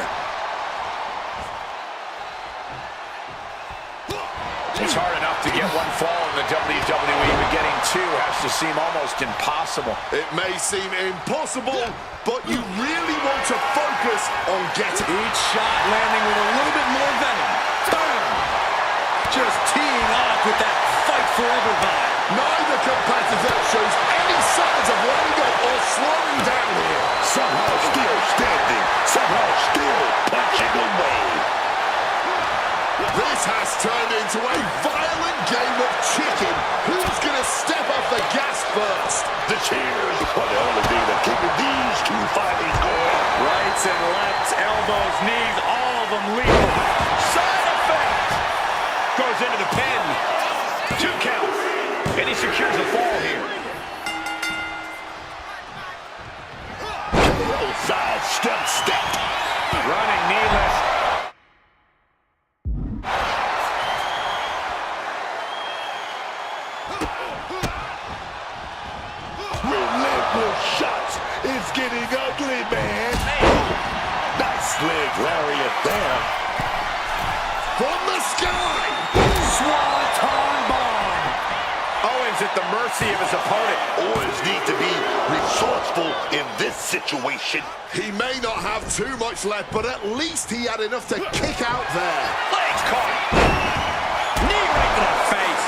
It's hard enough to get 1 fall in the WWE, but getting 2 has to seem almost impossible. It may seem impossible, but you really want to focus on getting each shot landing with a little bit more venom. Turn. Just teeing off with that fight forever vibe. Neither competitor shows any signs of letting up or slowing down here. Somehow still standing. Somehow still punching away. This has turned into a violent game of chicken. Who's going to step off the gas first? The cheers are the only thing that's keeping these 2 fighters going. Rights and lefts, elbows, knees, all of them lethal. Side effect. Goes into the pin. 2 counts. And he secures a fall here. Side step. Running kneeless. Relentless shots. It's getting ugly, man. Nice leg lariat there. From the sky. Swanton bomb. Owens at the mercy of his opponent. Owens need to be resourceful in this situation. He may not have too much left, but at least he had enough to kick out there. Legs caught. Knee right to the face.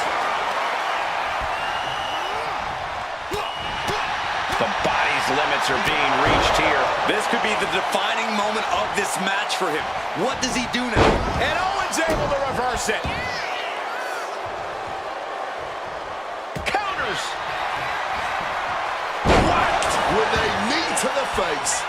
The body's limits are being reached here. This could be the defining moment of this match for him. What does he do now? And Owens able to reverse it. Counters. Whacked with a knee to the face.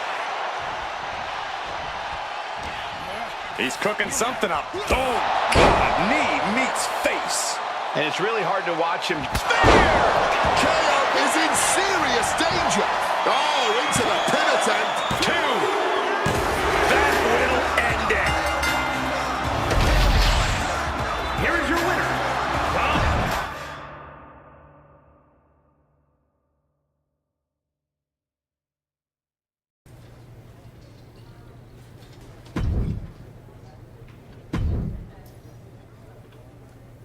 He's cooking something up. Oh, God. Knee meets face. And it's really hard to watch him. KO is in serious danger. Oh, into the pin attempt. 2. That will end it. Here is your winner.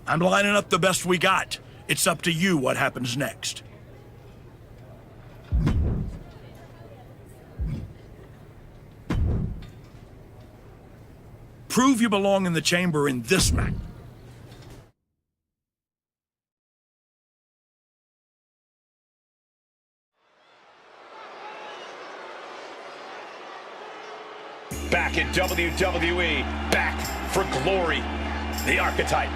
I'm lining up the best we got. It's up to you what happens next. Prove you belong in the chamber in this match. Back in WWE, back for glory. The Archetype.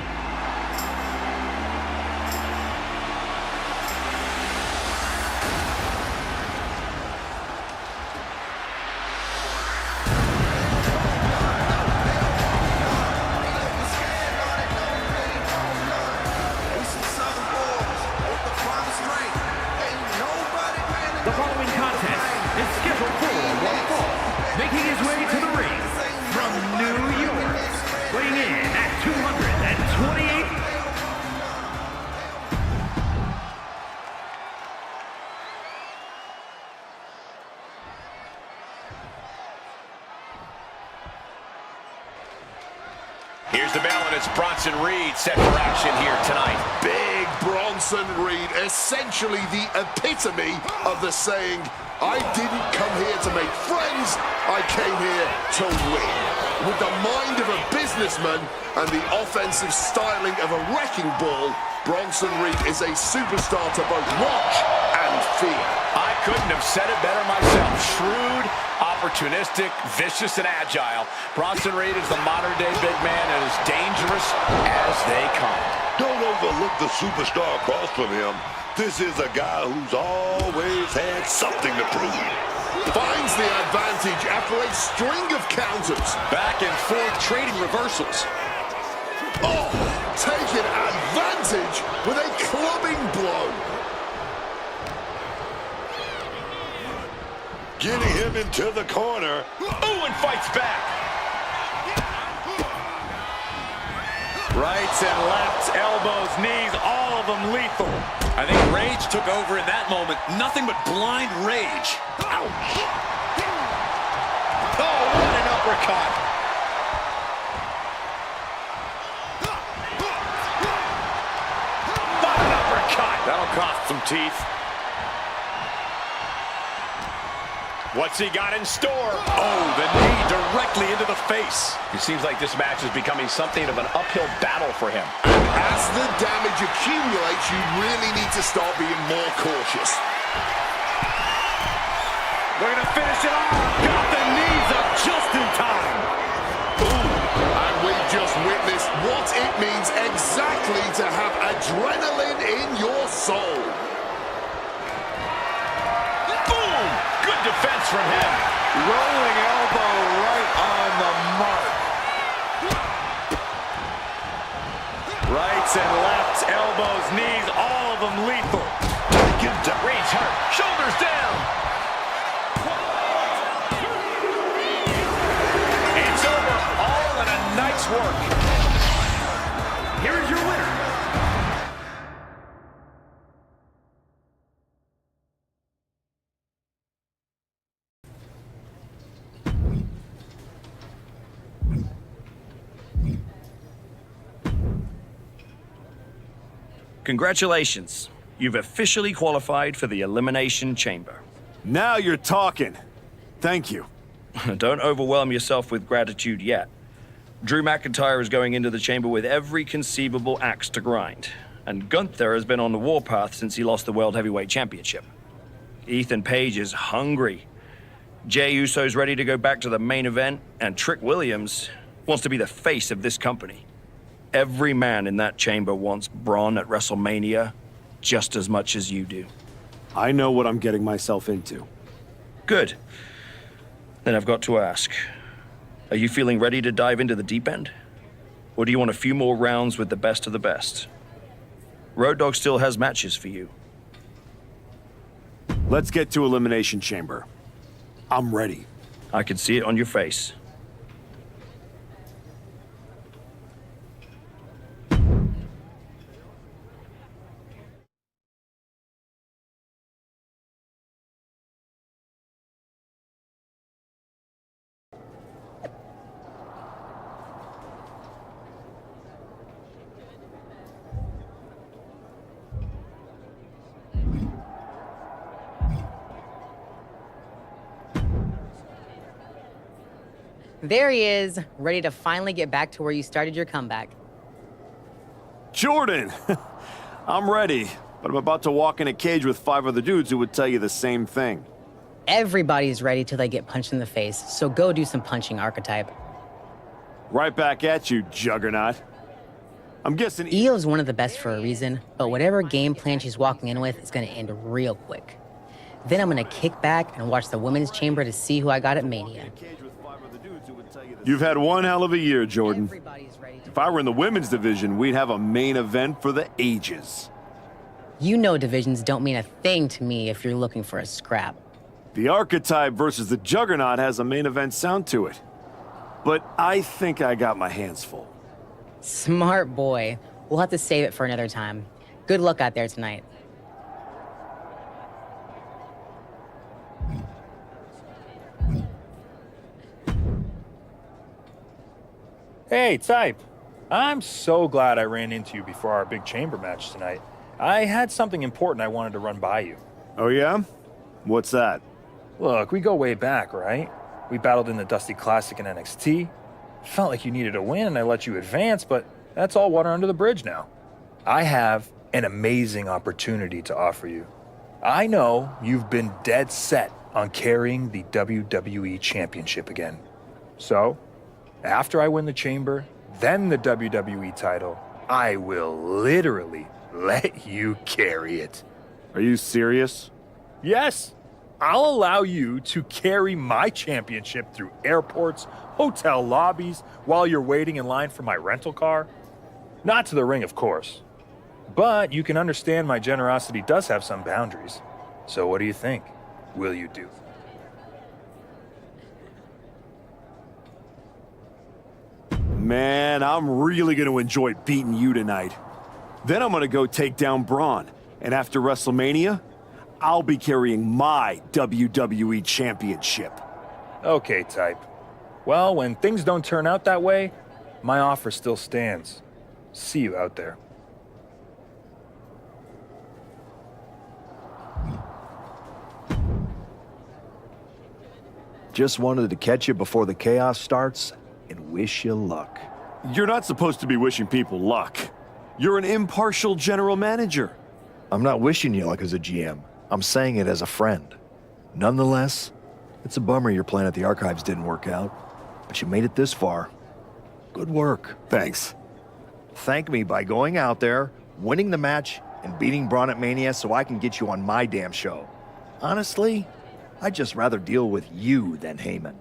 Here's the bell, and it's Bronson Reed set for action here tonight. Big Bronson Reed, essentially the epitome of the saying, I didn't come here to make friends, I came here to win. With the mind of a businessman and the offensive styling of a wrecking ball, Bronson Reed is a superstar to both watch and fear. I couldn't have said it better myself. Shrewd, opportunistic, vicious, and agile. Bronson Reed is the modern-day big man and as dangerous as they come. Don't overlook the superstar across from him. This is a guy who's always had something to prove. Finds the advantage after a string of counters. Back and forth trading reversals. Oh, taking advantage with a clubbing blow. Getting him into the corner. Ooh, and fights back. Rights and lefts, elbows, knees, all of them lethal. I think rage took over in that moment. Nothing but blind rage. Ouch. Oh, what an uppercut. What an uppercut. That'll cost some teeth. What's he got in store? Oh, the knee directly into the face. It seems like this match is becoming something of an uphill battle for him. As the damage accumulates, you really need to start being more cautious. We're going to finish it off. Got the knees up just in time. Ooh, and we've just witnessed what it means exactly to have adrenaline in your soul. Boom! Good defense from him. Rolling elbow right on the mark. Rights and lefts, elbows, knees, all of them lethal. Reed's hurt. Shoulders down. It's over. All in a night's work. Here's your winner. Congratulations. You've officially qualified for the Elimination Chamber. Now you're talking. Thank you. Don't overwhelm yourself with gratitude yet. Drew McIntyre is going into the chamber with every conceivable axe to grind. And Gunther has been on the warpath since he lost the World Heavyweight Championship. Ethan Page is hungry. Jey Uso's ready to go back to the main event, and Trick Williams wants to be the face of this company. Every man in that chamber wants Braun at WrestleMania just as much as you do. I know what I'm getting myself into. Good. Then I've got to ask, are you feeling ready to dive into the deep end? Or do you want a few more rounds with the best of the best? Road Dogg still has matches for you. Let's get to Elimination Chamber. I'm ready. I can see it on your face. There he is, ready to finally get back to where you started your comeback. Jordan! I'm ready, but I'm about to walk in a cage with 5 other dudes who would tell you the same thing. Everybody's ready till they get punched in the face, so go do some punching, Archetype. Right back at you, Juggernaut. I'm guessing Io's one of the best for a reason, but whatever game plan she's walking in with is gonna end real quick. Then I'm gonna kick back and watch the Women's Chamber to see who I got at Mania. You've had one hell of a year, Jordan. If I were in the women's division, we'd have a main event for the ages. You know divisions don't mean a thing to me if you're looking for a scrap. The Archetype versus the Juggernaut has a main event sound to it. But I think I got my hands full. Smart boy. We'll have to save it for another time. Good luck out there tonight. Hey, Type. I'm so glad I ran into you before our big chamber match tonight. I had something important I wanted to run by you. Oh yeah? What's that? Look, we go way back, right? We battled in the Dusty Classic in NXT. Felt like you needed a win and I let you advance, but that's all water under the bridge now. I have an amazing opportunity to offer you. I know you've been dead set on carrying the WWE Championship again. So, after I win the chamber, then the WWE title, I will literally let you carry it. Are you serious? Yes. I'll allow you to carry my championship through airports, hotel lobbies, while you're waiting in line for my rental car. Not to the ring, of course. But you can understand my generosity does have some boundaries. So what do you think? Will you do? Man, I'm really going to enjoy beating you tonight. Then I'm going to go take down Braun. And after WrestleMania, I'll be carrying my WWE Championship. Okay, type. Well, when things don't turn out that way, my offer still stands. See you out there. Just wanted to catch you before the chaos starts and wish you luck. You're not supposed to be wishing people luck. You're an impartial general manager. I'm not wishing you luck as a GM. I'm saying it as a friend. Nonetheless, it's a bummer your plan at the Archives didn't work out, but you made it this far. Good work. Thanks. Thank me by going out there, winning the match, and beating Braun at Mania so I can get you on my damn show. Honestly, I'd just rather deal with you than Heyman.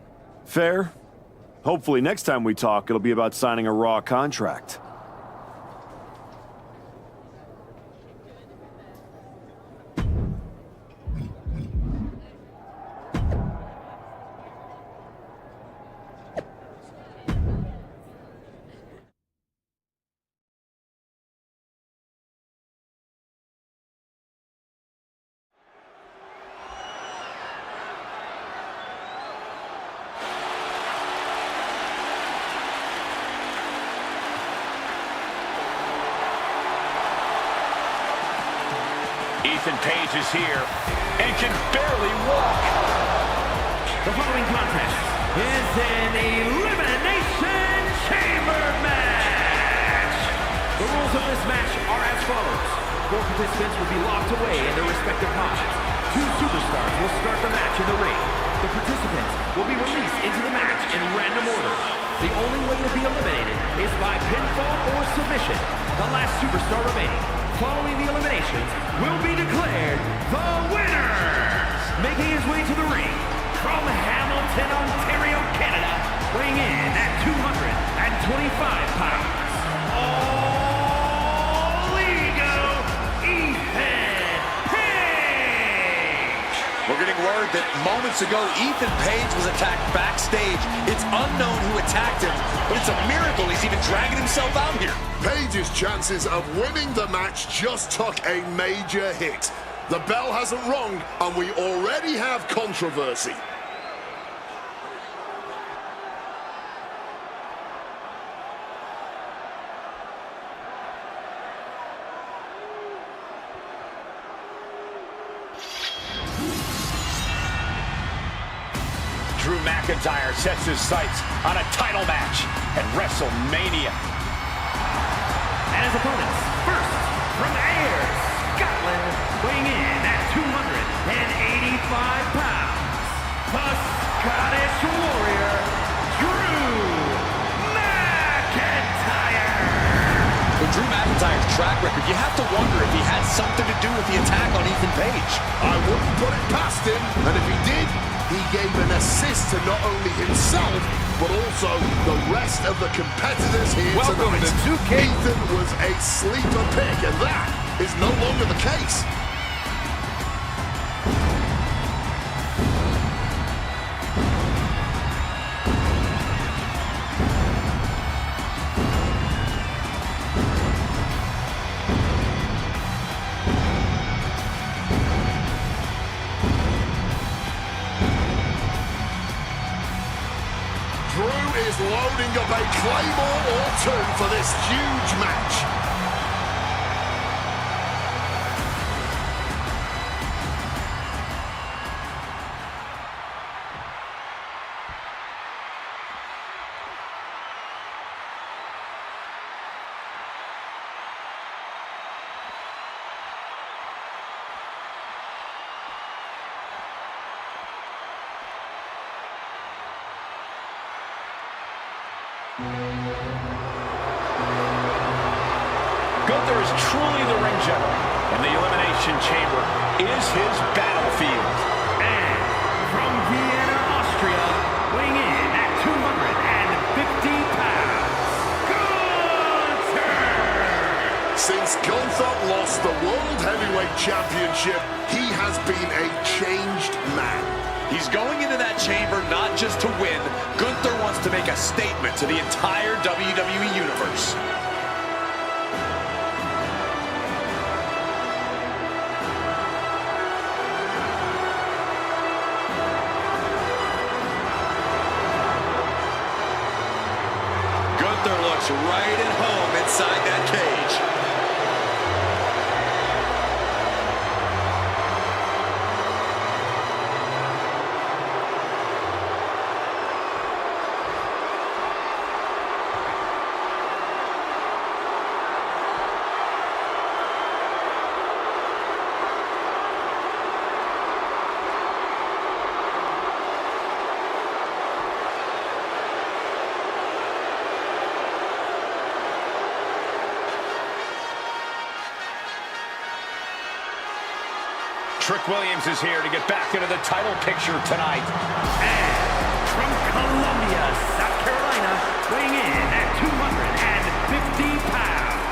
Fair. Hopefully next time we talk, it'll be about signing a Raw contract. Ethan Page is here and can barely walk. The following contest is an Elimination Chamber match. The rules of this match are as follows. 4 participants will be locked away in their respective pods. 2 superstars will start the match in the ring. The participants will be released into the match in random order. The only way to be eliminated is by pinfall or submission. The last superstar remaining, following the eliminations, will be declared the winner. Making his way to the ring from Hamilton, Ontario, Canada, weighing in at 225 pounds. All Ego, Ethan Page. We're getting word that moments ago, Ethan Page was attacked backstage. It's unknown who attacked him, but it's a miracle he's even dragging himself out here. Page's chances of winning the match just took a major hit. The bell hasn't rung, and we already have controversy. Drew McIntyre sets his sights on a title match at WrestleMania. And his opponents, first, from Ayr, Scotland, weighing in at 285 pounds, the Scottish Warrior, Drew McIntyre. With Drew McIntyre's track record, you have to wonder if he had something to do with the attack on Ethan Page. I wouldn't put it past him, and if he did, he gave an assist to not only himself, but also the rest of the competitors here Welcome tonight. to 2K. Ethan was a sleeper pick, and that is no longer the case. Drew is loading up a Claymore or two for this huge match. Gunther is truly the ring general, and the Elimination Chamber is his battlefield. And from Vienna, Austria, weighing in at 250 pounds, Gunther! Since Gunther lost the World Heavyweight Championship, he has been a changed man. He's going into that chamber not just to win. Gunther wants to make a statement to the entire WWE Universe. Gunther looks right at home inside that cage. Trick Williams is here to get back into the title picture tonight. And from Columbia, South Carolina, weighing in at 250 pounds,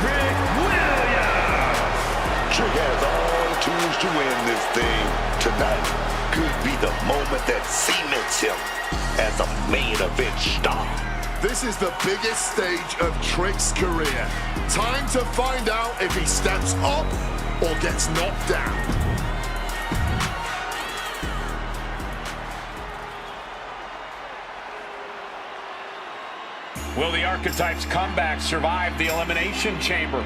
Trick Williams! Trick has all the tools to win this thing. Tonight could be the moment that cements him as a main event star. This is the biggest stage of Trick's career. Time to find out if he steps up or gets knocked down. Will the Archetype's comeback survive the Elimination Chamber?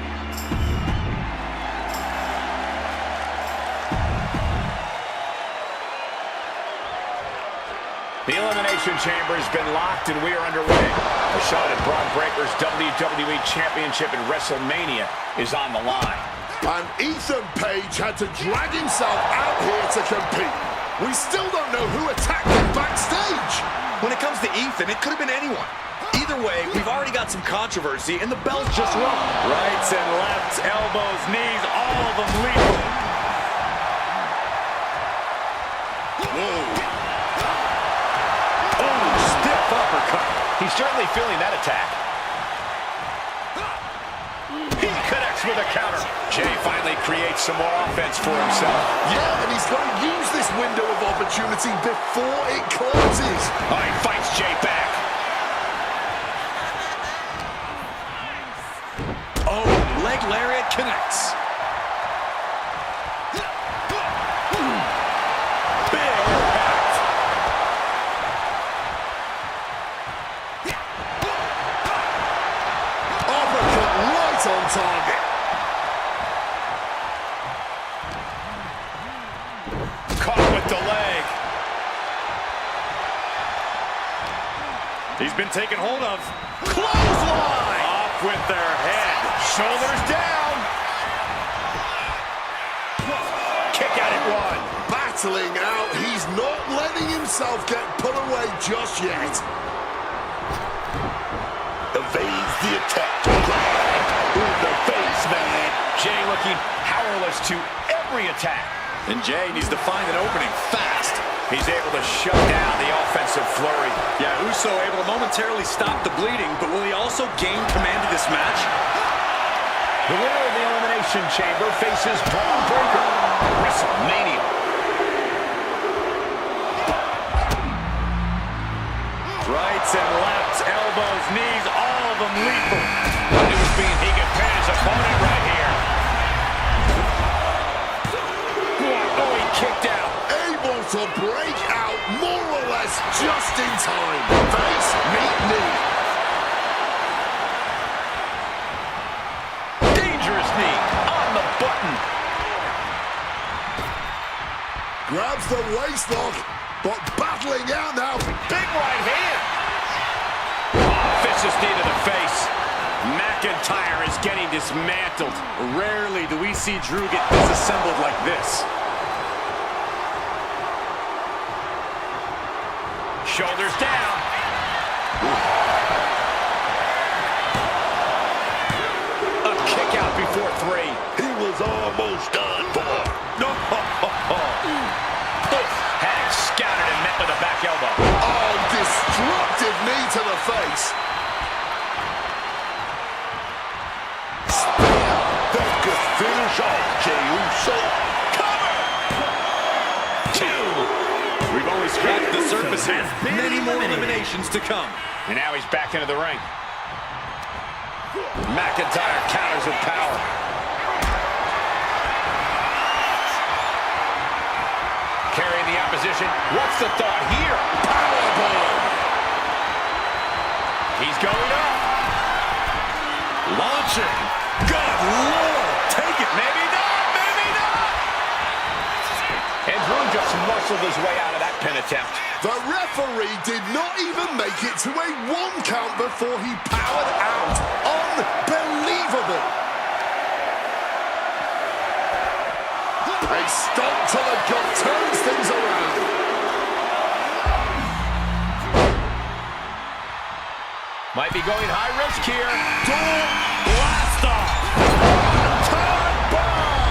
The Elimination Chamber has been locked and we are underway. A shot at Braun Breaker's WWE Championship at WrestleMania is on the line. And Ethan Page had to drag himself out here to compete. We still don't know who attacked him backstage. When it comes to Ethan, it could have been anyone. Either way, we've already got some controversy, and the bell's just rung. Rights and lefts, elbows, knees, all of them lethal. Whoa. Oh, stiff uppercut. He's certainly feeling that attack. He connects with a counter. Jay finally creates some more offense for himself. Yeah, and he's going to use this window of opportunity before it closes. Oh, he fights Jay back. Oh, leg lariat connects. Big impact. Uppercut right on target. Caught with the leg. He's been taken hold of. Clothesline. Off with their head. Shoulders down. Kick out at one. Battling out. He's not letting himself get put away just yet. Evades the attack. In the face, man. Jay looking powerless to every attack. And Jay needs to find an opening fast. He's able to shut down the offensive flurry. Yeah, Uso able to momentarily stop the bleeding, but will he also gain command of this match? The winner of the Elimination Chamber faces Braun Breaker at WrestleMania. Rights and lefts, elbows, knees, all of them lethal. The news being he can pin his opponent right here. Oh, he kicked out. Able to break out more or less Yes, just in time. Face, meet knee. Dangerous knee on the button. Grabs the waistlock, but battling out now. Big right hand. Vicious knee to the face. McIntyre is getting dismantled. Rarely do we see Drew get disassembled like this. Shoulders down. A kick out before 3. He was almost done for. No. Hag scouted and met with a back elbow. Oh, destructive knee to the face. Spear that could finish off Jey Uso. We've only scratched the surface here. Many more eliminations to come. And now he's back into the ring. McIntyre counters with power. Carrying the opposition. What's the thought here? Powerbomb. He's going up. Launching. Good Lord. Take it. Maybe not. Maybe not. And Drew just muscled his way out of that pin attempt. The referee did not even make it to a 1 count before he powered out. Unbelievable. A stomp to the gut turns things around. Might be going high risk here. Door blast off. Turn bomb.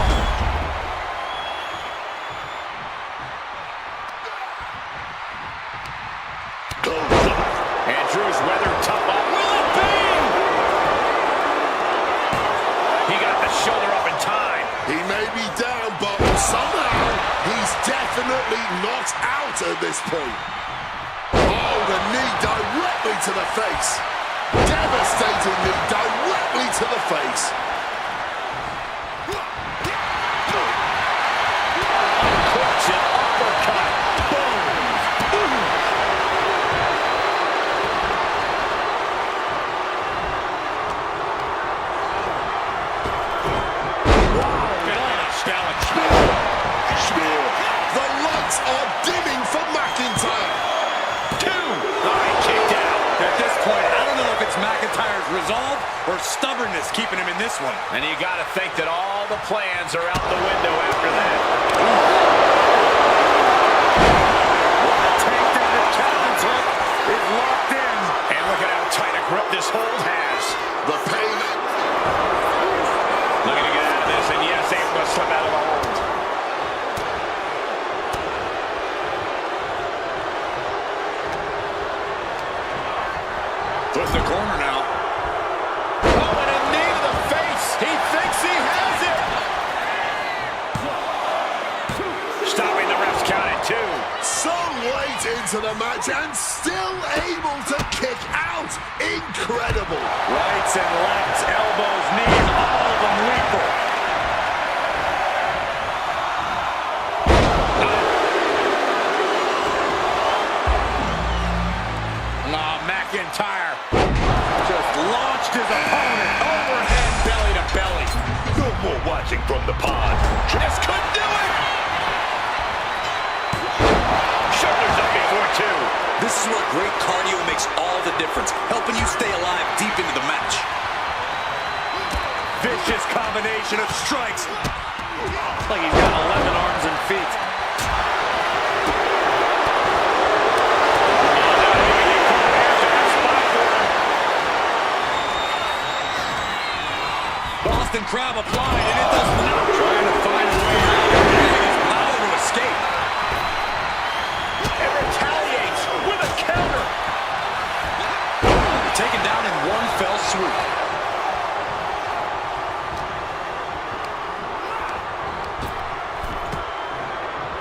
And Drew's weathered tough up. Will it be? He got the shoulder up in time. He may be down, but somehow he's definitely not out at this point. Oh, the knee directly to the face. Devastating knee directly to the face. Unfortunate uppercut. Boom. The lights are dimming for McIntyre. 2. He kicked out. At this point, I don't know if it's McIntyre's resolve or stubbornness keeping him in this one. And you got to think that all the plans are out the window after that. Takedown and captain's hook is locked in. And look at how tight a grip this hold has. The pain. Looking to get out of this, and yes, able to slip out of the hold. Flip the corner now. Oh, and a knee to the face. He thinks he has it. Stopping the ref's count at 2. So late into the match and still able to kick out. Incredible. Rights and lefts, elbows, knees, all of them lethal. McIntyre just launched his opponent overhead, belly to belly. No more watching from the pod. Just couldn't do it. Shoulders up before 2. This is where great cardio makes all the difference, helping you stay alive deep into the match. Vicious combination of strikes. Like he's got 11 arms and feet. Boston Crab applied, and it does not. Trying to find a way out. His power to escape. And retaliates with a counter. Taken down in one fell swoop.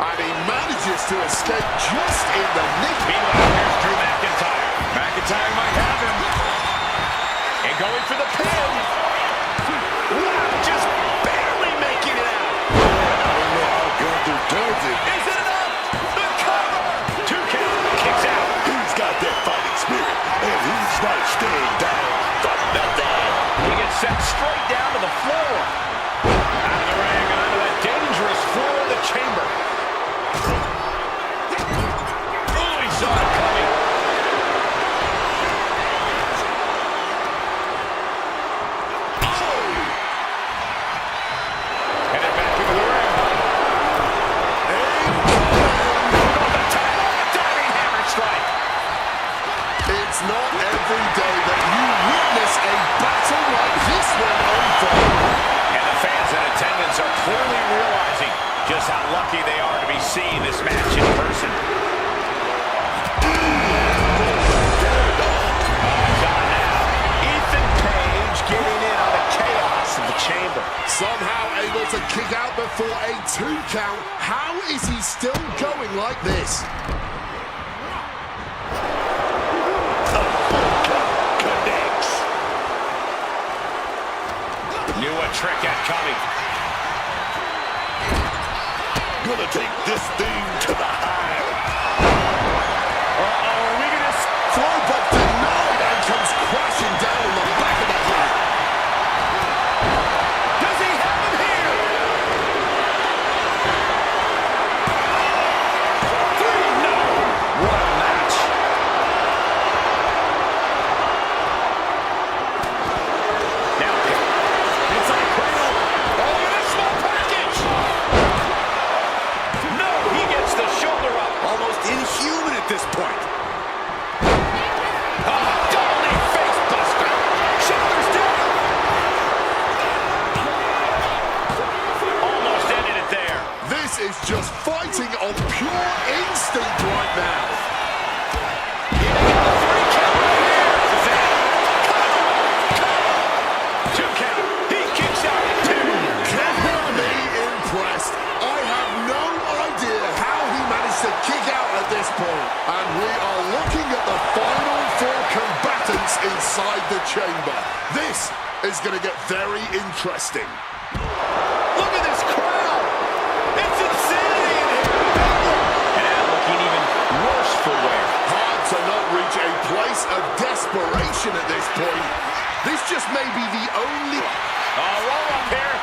And he manages to escape just in the nick. Meanwhile, here's Drew McIntyre. McIntyre might have him. And going for the pin. Wow, just barely making it out. I don't know how Gunther does it. Is it enough? The cover. 2 count. Kicks out. big damage from nothing. He gets sent straight down to the floor. Out of the ring, onto that dangerous floor of the chamber. Oh, he saw it coming. And then back into the ring. Diving hammer strike. It's not every day that you witness a battle like this one unfold. And the fans in attendance are clearly realizing just how lucky they are to be seeing this match in person. Ethan Page getting in on the chaos of the chamber. Somehow able to kick out before a 2 count. How is he still going like this? Connects. Knew a trick had coming. Gonna take this thing to the high. Uh-oh, are we gonna... Throw but denied and comes crashing down on the back of the head. Does he have him here? 3, no! What a match. Now, inside cradle. Oh, and a small package! No, he gets the shoulder up. Almost inhuman at this point. Dolly face buster. Shoulders down. Almost ended it there. This is just fighting on pure instinct right now. And we are looking at the final 4 combatants inside the chamber. This is going to get very interesting. Look at this crowd! It's insanity in here! And looking even worse for wear. Hard to not reach a place of desperation at this point. This just may be the only... Roll up here.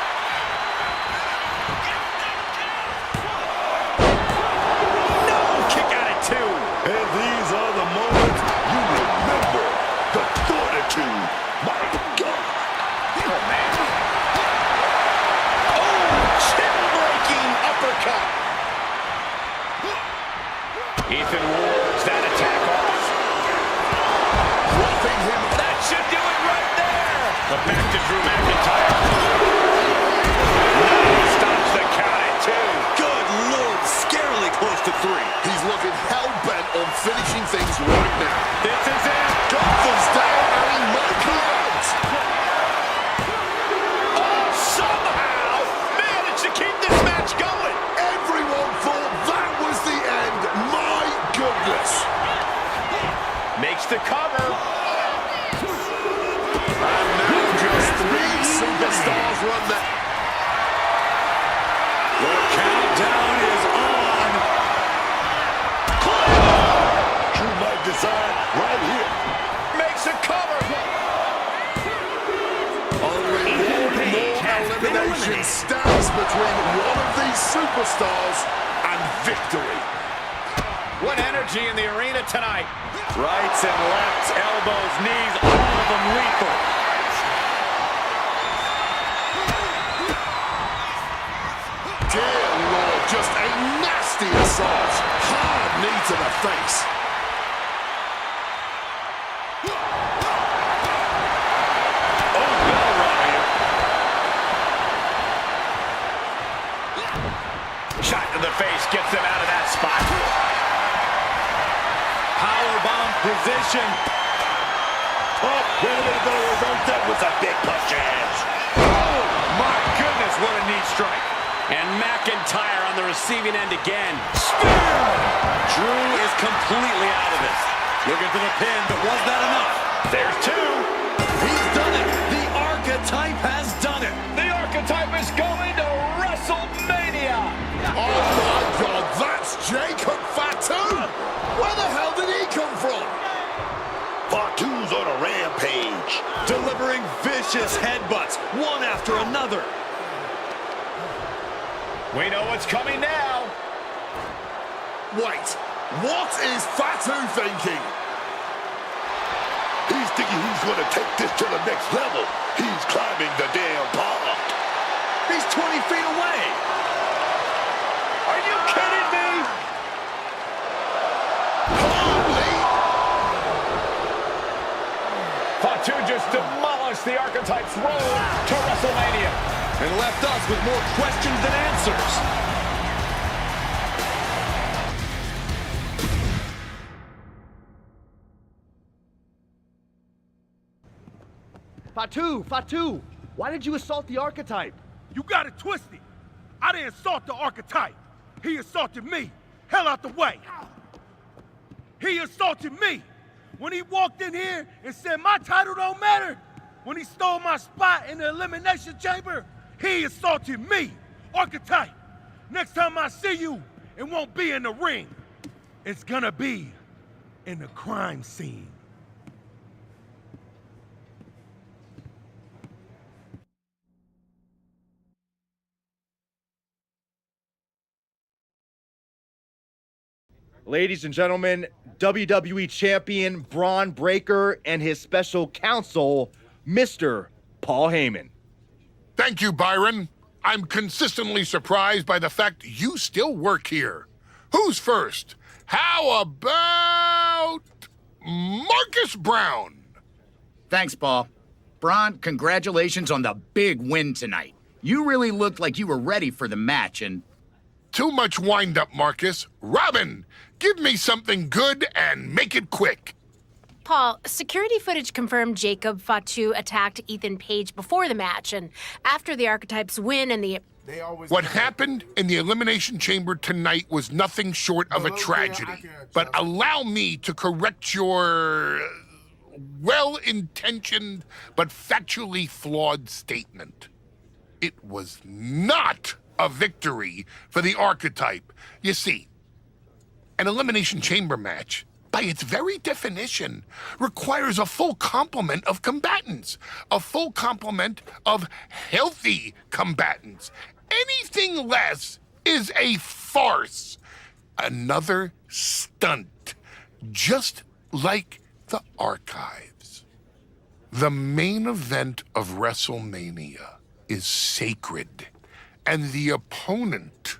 And these are the moments you remember. The fortitude. My God. Oh, man. Oh, chin-breaking uppercut. Ethan wards that attack off. Dropping him. That should do it right there. But back to Drew McIntyre. Now he stops the count at 2. Good Lord, scarily close to 3. He's looking hell-bent on finishing things right now. This is it. Gunther's down and he might collapse. Oh, somehow managed to keep this match going. Everyone thought that was the end. My goodness. Makes the cover. And now just 3 superstars run that. The countdown is on. Drew might decide right here. Makes a cover. Only one more elimination stands between one of these superstars and victory. What energy in the arena tonight. Rights and lefts, elbows, knees, all of them lethal. Dear Lord, just a nasty assault. Hard knee to the face. Oh, bell run here. Shot to the face gets them out of that spot. Powerbomb position. Oh, where they go reverse that with a big punches. Oh, my goodness, what a knee strike. And McIntyre on the receiving end again. Spear! Drew is completely out of this. Looking for the pin, but was that enough? There's 2. He's done it. The Archetype has done it. The Archetype is going to WrestleMania. Oh my God, that's Jacob Fatu. Where the hell did he come from? Fought Fatu's on a rampage. Delivering vicious headbutts, one after another. We know what's coming now. Wait, what is Fatu thinking? He's thinking he's going to take this to the next level. He's climbing the damn park. He's 20 feet away. Are you kidding me? Fatu just demolished the Archetype's road to WrestleMania. And left us with more questions than answers. Fatu, why did you assault the Archetype? You got it twisted. I didn't assault the Archetype. He assaulted me. Hell out the way. He assaulted me. When he walked in here and said my title don't matter, when he stole my spot in the Elimination Chamber, he assaulted me. Archetype, next time I see you, it won't be in the ring. It's gonna be in the crime scene. Ladies and gentlemen, WWE Champion Braun Breaker and his special counsel, Mr. Paul Heyman. Thank you, Byron. I'm consistently surprised by the fact you still work here. Who's first? How about Marcus Brown? Thanks, Paul. Braun, congratulations on the big win tonight. You really looked like you were ready for the match, and... Too much wind-up, Marcus. Robin, give me something good and make it quick. Paul, security footage confirmed Jacob Fatu attacked Ethan Page before the match, and after the Archetypes win and the... What happened in the Elimination Chamber tonight was nothing short of a tragedy. But allow me to correct your well-intentioned but factually flawed statement. It was not a victory for the Archetype. You see, an Elimination Chamber match, by its very definition, requires a full complement of combatants, a full complement of healthy combatants. Anything less is a farce, another stunt, just like the archives. The main event of WrestleMania is sacred, and the opponent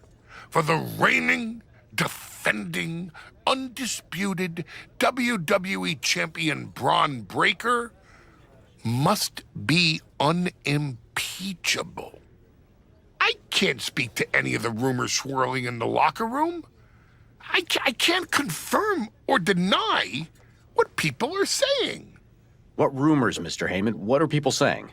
for the reigning, defending, undisputed WWE Champion Braun Breaker must be unimpeachable. I can't speak to any of the rumors swirling in the locker room. I can't confirm or deny what people are saying. What rumors, Mr. Heyman? What are people saying?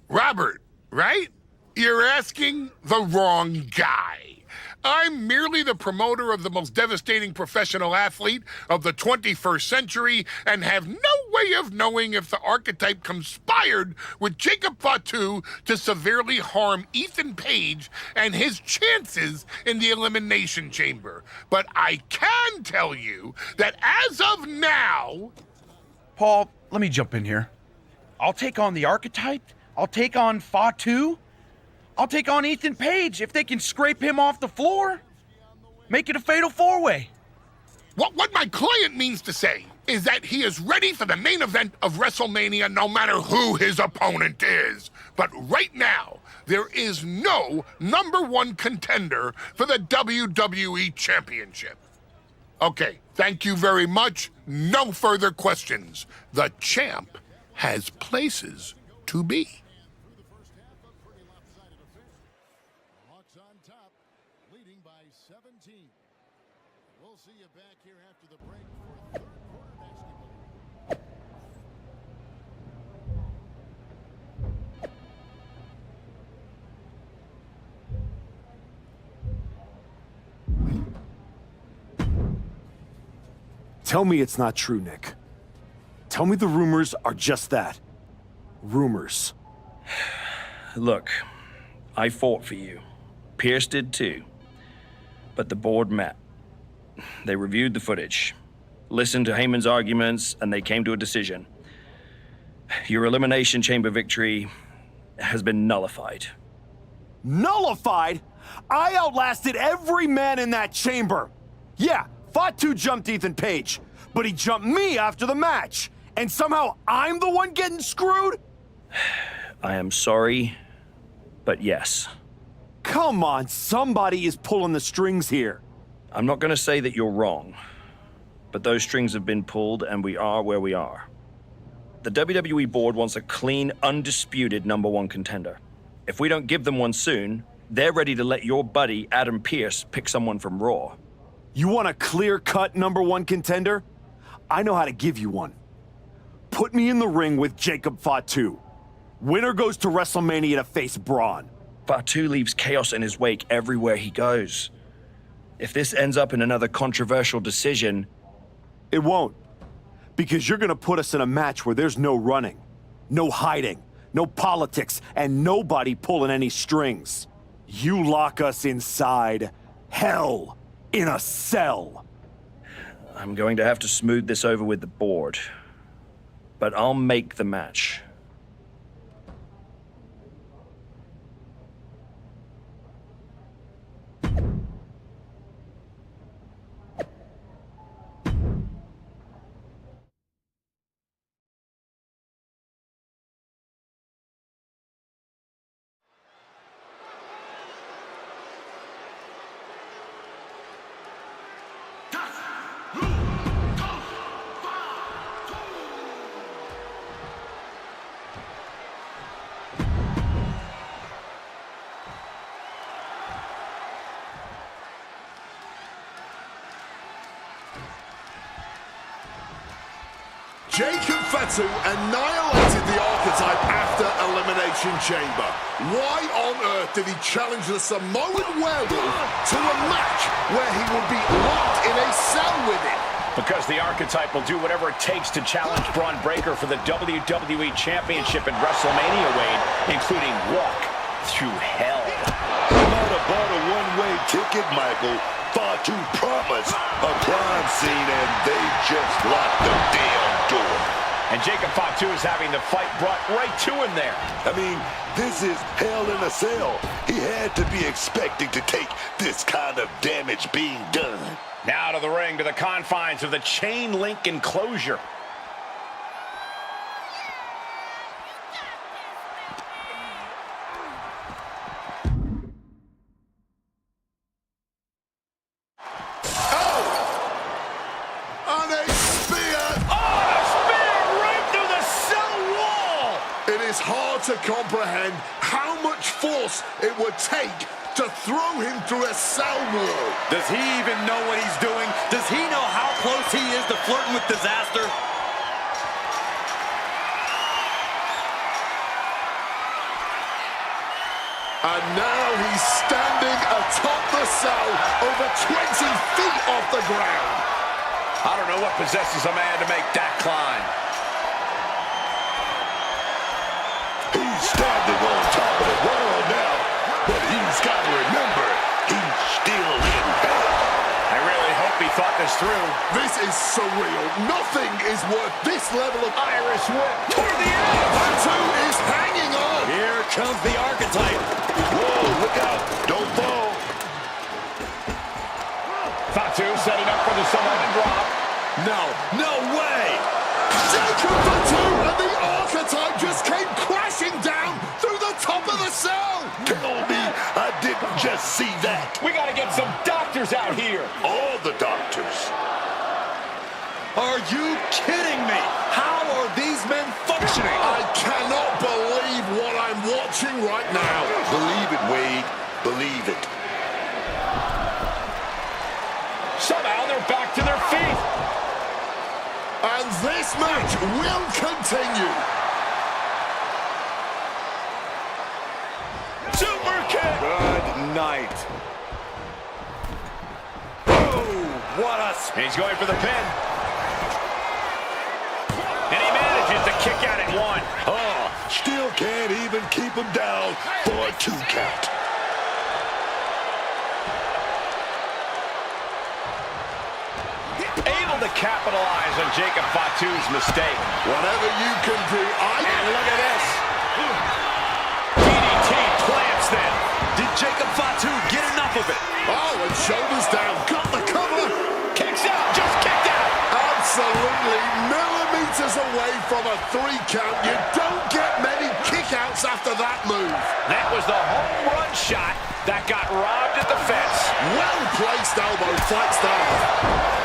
Robert, right? You're asking the wrong guy. I'm merely the promoter of the most devastating professional athlete of the 21st century and have no way of knowing if the Archetype conspired with Jacob Fatu to severely harm Ethan Page and his chances in the Elimination Chamber. But I can tell you that as of now... Paul, let me jump in here. I'll take on the Archetype. I'll take on Fatu. I'll take on Ethan Page if they can scrape him off the floor. Make it a fatal four-way. What my client means to say is that he is ready for the main event of WrestleMania no matter who his opponent is. But right now, there is no #1 contender for the WWE Championship. Okay, thank you very much. No further questions. The champ has places to be. Tell me it's not true, Nick. Tell me the rumors are just that. Rumors. Look, I fought for you. Pierce did too. But the board met. They reviewed the footage. listened to Heyman's arguments, and they came to a decision. Your Elimination Chamber victory has been nullified. Nullified? I outlasted every man in that chamber. Yeah, Fatu jumped Ethan Page, but he jumped me after the match. And somehow I'm the one getting screwed? I am sorry, but yes. Come on, somebody is pulling the strings here. I'm not going to say that you're wrong, but those strings have been pulled and we are where we are. The WWE board wants a clean, undisputed #1 contender. If we don't give them one soon, they're ready to let your buddy Adam Pearce pick someone from Raw. You want a clear-cut #1 contender? I know how to give you one. Put me in the ring with Jacob Fatu. Winner goes to WrestleMania to face Braun. Fatu leaves chaos in his wake everywhere he goes. If this ends up in another controversial decision... It won't. Because you're gonna put us in a match where there's no running, no hiding, no politics, and nobody pulling any strings. You lock us inside hell in a cell. I'm going to have to smooth this over with the board. But I'll make the match. Jacob Fatu annihilated the Archetype after Elimination Chamber. Why on earth did he challenge the Samoan Werewolf to a match where he would be locked in a cell with him? Because the Archetype will do whatever it takes to challenge Braun Breaker for the WWE Championship at WrestleMania, Wade, including walk through hell. You might have bought a one-way ticket, Michael. Fatu promised a crime scene, and they just locked the damn door. And Jacob Fatu is having the fight brought right to him there. I mean, this is hell in a cell. He had to be expecting to take this kind of damage being done. Now to the ring, to the confines of the chain link enclosure. It's hard to comprehend how much force it would take to throw him through a cell wall. Does he even know what he's doing? Does he know how close he is to flirting with disaster? And now he's standing atop the cell over 20 feet off the ground. I don't know what possesses a man to make that climb. He's standing on top of the world now, but he's got to remember, he's still in hell. I really hope he thought this through. This is surreal. Nothing is worth this level of Irish whip toward the end. Fatu is hanging on. Here comes the Archetype. Whoa, look out. Don't fall. Fatu setting up for the Samoan drop. No way. Jacob Fatu and the Archetype just came crashing down through the top of the cell. Tell me I didn't just see that. We got to get some doctors out here. All the doctors. Are you kidding me? How are these men functioning? I cannot believe what I'm watching right now. Believe it, Wade. Believe it. Somehow they're back to their feet. And this match will continue. Super kick. Good night. Oh, what a... He's going for the pin. And he manages to kick out at one. Oh, still can't even keep him down for a 2 count. Able to to capitalize on Jacob Fatu's mistake. Whatever you can do, And look at this. DDT plants them. Did Jacob Fatu get enough of it? Oh, and shoulders down. Got the cover. Kicks out. Just kicked out. Absolutely millimeters away from a 3 count. You don't get many kickouts after that move. That was the home run shot that got robbed at the fence. Well-placed elbow fights that off.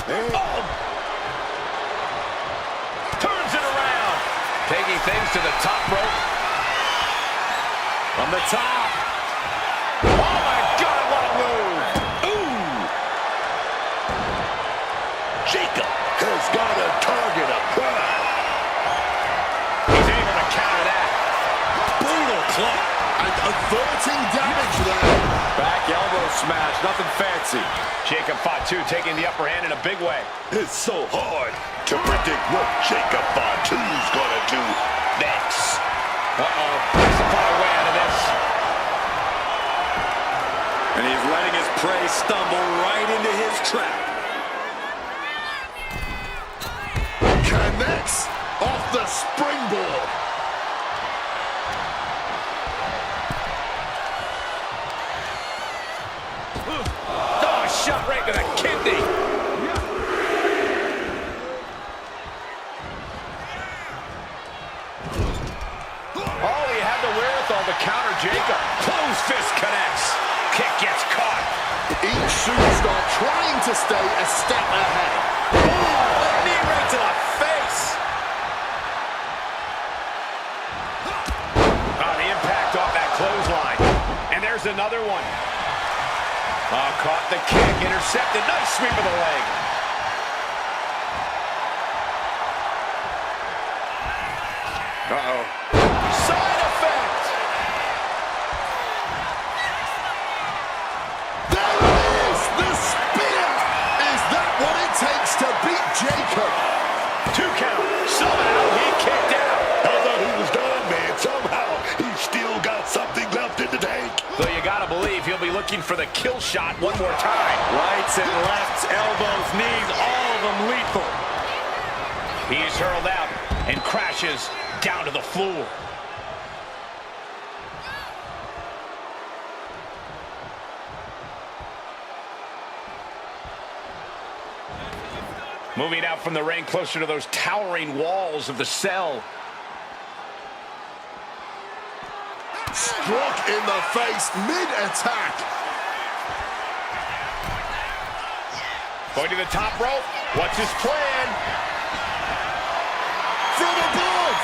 Oh. Turns it around. Taking things to the top rope. From the top. Oh my God, what a move. Ooh. Jacob has got a target up. He's able to counter that. Brutal club. And averting damage there. Back elbow smash, nothing fancy. Jacob Fatu taking the upper hand in a big way. It's so hard to predict what Jacob Fatu's gonna do next. Uh-oh, has to find a way out of this. And he's letting his prey stumble right into his trap. Connects off the springboard. Oh, shot right to the kidney. Oh, he had the wherewithal to counter Jacob. Close fist connects. Kick gets caught. Each superstar trying to stay a step ahead. Oh, knee right to the face. Oh, the impact off that clothesline. And there's another one. Oh, caught the kick, intercepted. Nice sweep of the leg. Uh-oh. Side effect. There it is, the spear. Is that what it takes to beat Jacob? 2 count. Somehow he kicked out. I thought he was done, man. Somehow he's still got something left in the tank. Though you gotta believe he'll be looking for the kill shot one more time. Rights and lefts, elbows, knees, all of them lethal. He's hurled out and crashes down to the floor. Moving out from the ring closer to those towering walls of the cell. Struck in the face mid-attack. Going to the top rope. What's his plan? From above.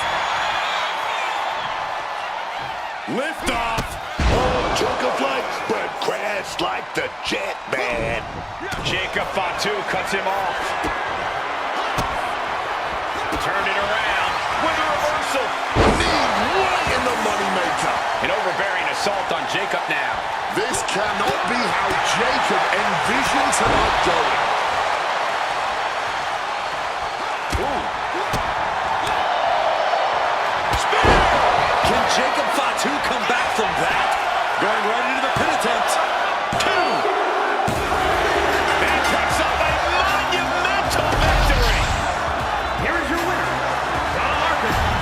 Lift off. Oh, took a flight, but crashed like the jet, man. Jacob Fatu cuts him off. Turned it around with a reversal. Knee right in the moneymaker. An overbearing assault on Jacob now. This cannot be how Jacob envisioned tonight going. Can Jacob Fatu come back from that? Going right into the pin attempt. 2. And picks up a monumental victory. Here is your winner, the Architect.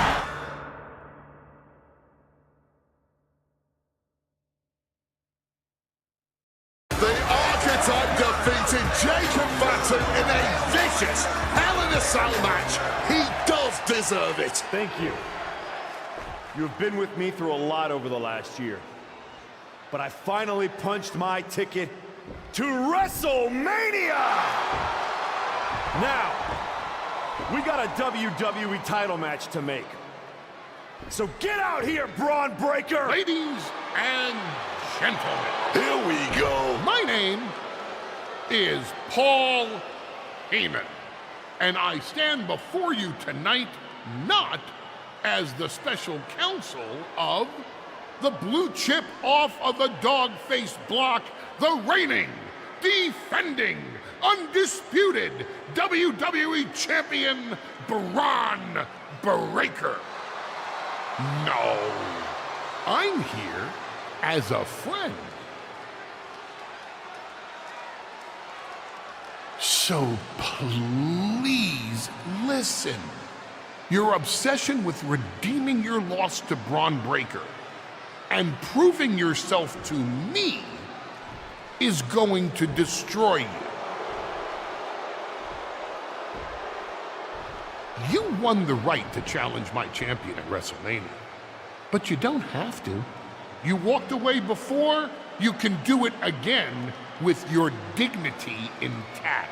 The Archetype defeated Jacob Fatu in a vicious Hell in a Cell match. He does deserve it. Thank you. You have been with me through a lot over the last year. But I finally punched my ticket to WrestleMania! Now, we got a WWE title match to make. So get out here, Braun Breaker! Ladies and gentlemen, Here we go. my name is Paul Heyman, and I stand before you tonight not as the special counsel of the blue chip off of the dog-faced block, the reigning, defending, undisputed WWE champion, Braun Breaker. No, I'm here as a friend. So please listen. Your obsession with redeeming your loss to Braun Breaker and proving yourself to me is going to destroy you. You won the right to challenge my champion at WrestleMania, but you don't have to. You walked away before, you can do it again with your dignity intact.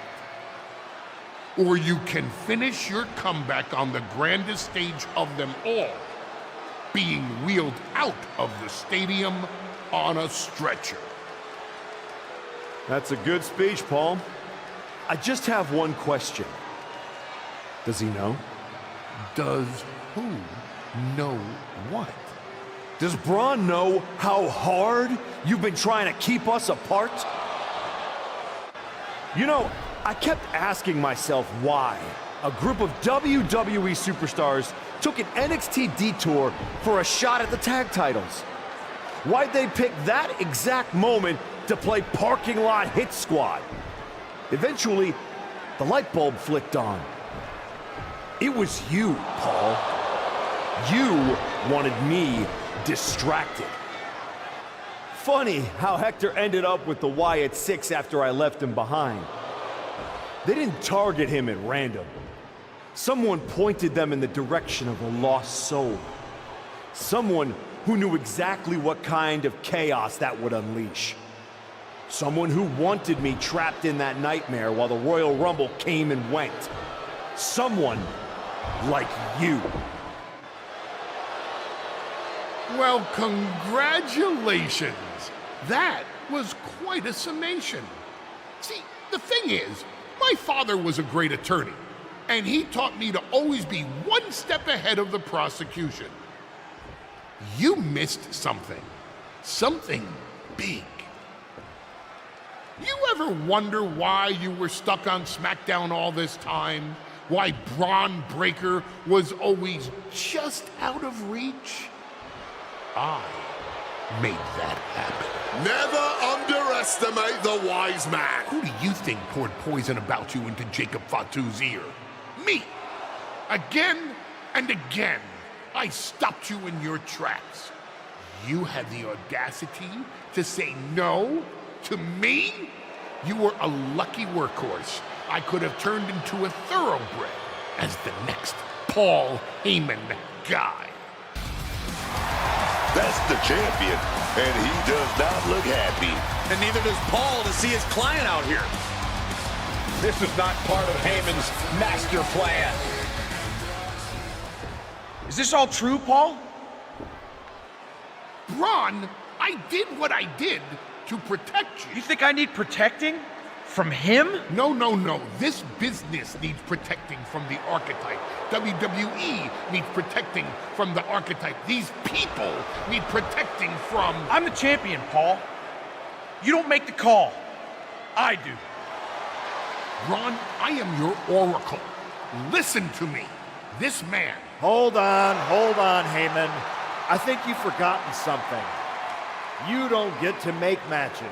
Or you can finish your comeback on the grandest stage of them all, being wheeled out of the stadium on a stretcher. That's a good speech, Paul. I just have one question. Does he know? Does who know what? Does Braun know how hard you've been trying to keep us apart? You know, I kept asking myself why a group of WWE superstars took an NXT detour for a shot at the tag titles. Why'd they pick that exact moment to play parking lot hit squad? Eventually, the light bulb flicked on. It was you, Paul. You wanted me distracted. Funny how Hector ended up with the Wyatt Six after I left him behind. They didn't target him at random. Someone pointed them in the direction of a lost soul. Someone who knew exactly what kind of chaos that would unleash. Someone who wanted me trapped in that nightmare while the Royal Rumble came and went. Someone like you. Well, congratulations. That was quite a summation. See, the thing is, my father was a great attorney, and he taught me to always be one step ahead of the prosecution. You missed something. Something big. You ever wonder why you were stuck on SmackDown all this time? Why Braun Breaker was always just out of reach? I made that happen. Never underestimate the wise man. Who do you think poured poison about you into Jacob Fatu's ear? Me. Again and again, I stopped you in your tracks. You had the audacity to say no to me? You were a lucky workhorse I could have turned into a thoroughbred as the next Paul Heyman guy. That's the champion, and he does not look happy. And neither does Paul to see his client out here. This is not part of Heyman's master plan. Is this all true, Paul? Braun, I did what I did to protect you. You think I need protecting? From him? No, no, no. This business needs protecting from the archetype. WWE needs protecting from the archetype. These people need protecting from... I'm the champion, Paul. You don't make the call. I do. Braun, I am your oracle. Listen to me. This man... Hold on, Heyman. I think you've forgotten something. You don't get to make matches.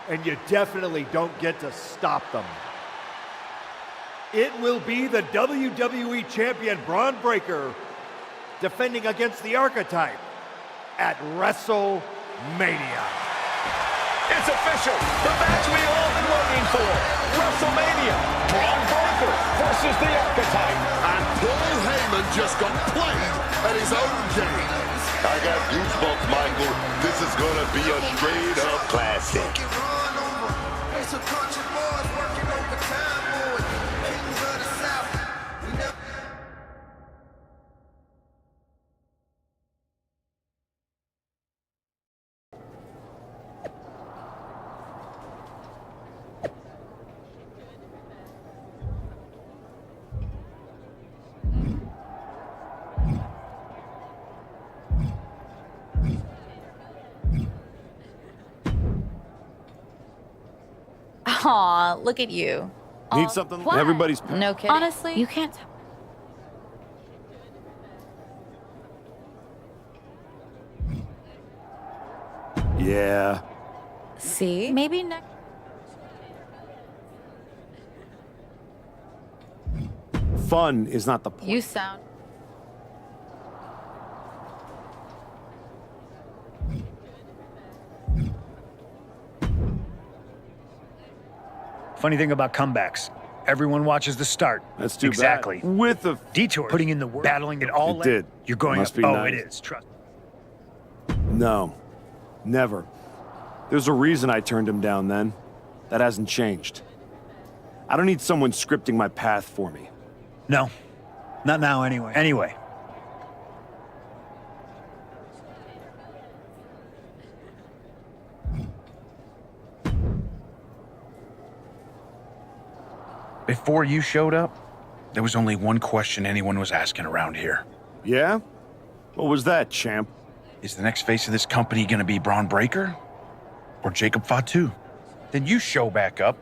And you definitely don't get to stop them. It will be the WWE Champion Braun Breaker defending against the Archetype at WrestleMania. It's official. The match we've all been waiting for. WrestleMania. Braun Breaker versus the Archetype. And Paul Heyman just got played at his own game. I got goosebumps, Michael. This is gonna be a straight-up classic. Aw, look at you. Need something? What? Everybody's... No kidding. Honestly, you can't. Yeah. See? Maybe next. Fun is not the point. You sound. Funny thing about comebacks, everyone watches the start. That's too exactly. bad. With a detour, putting in the work, battling it all. It did. You're going Must up. be Oh, nice. it is. Trust. No. Never. There's a reason I turned him down then. That hasn't changed. I don't need someone scripting my path for me. No. Not now, anyway. Anyway. Before you showed up, there was only one question anyone was asking around here. Yeah? What was that, champ? Is the next face of this company gonna be Braun Breaker or Jacob Fatu? Then you show back up,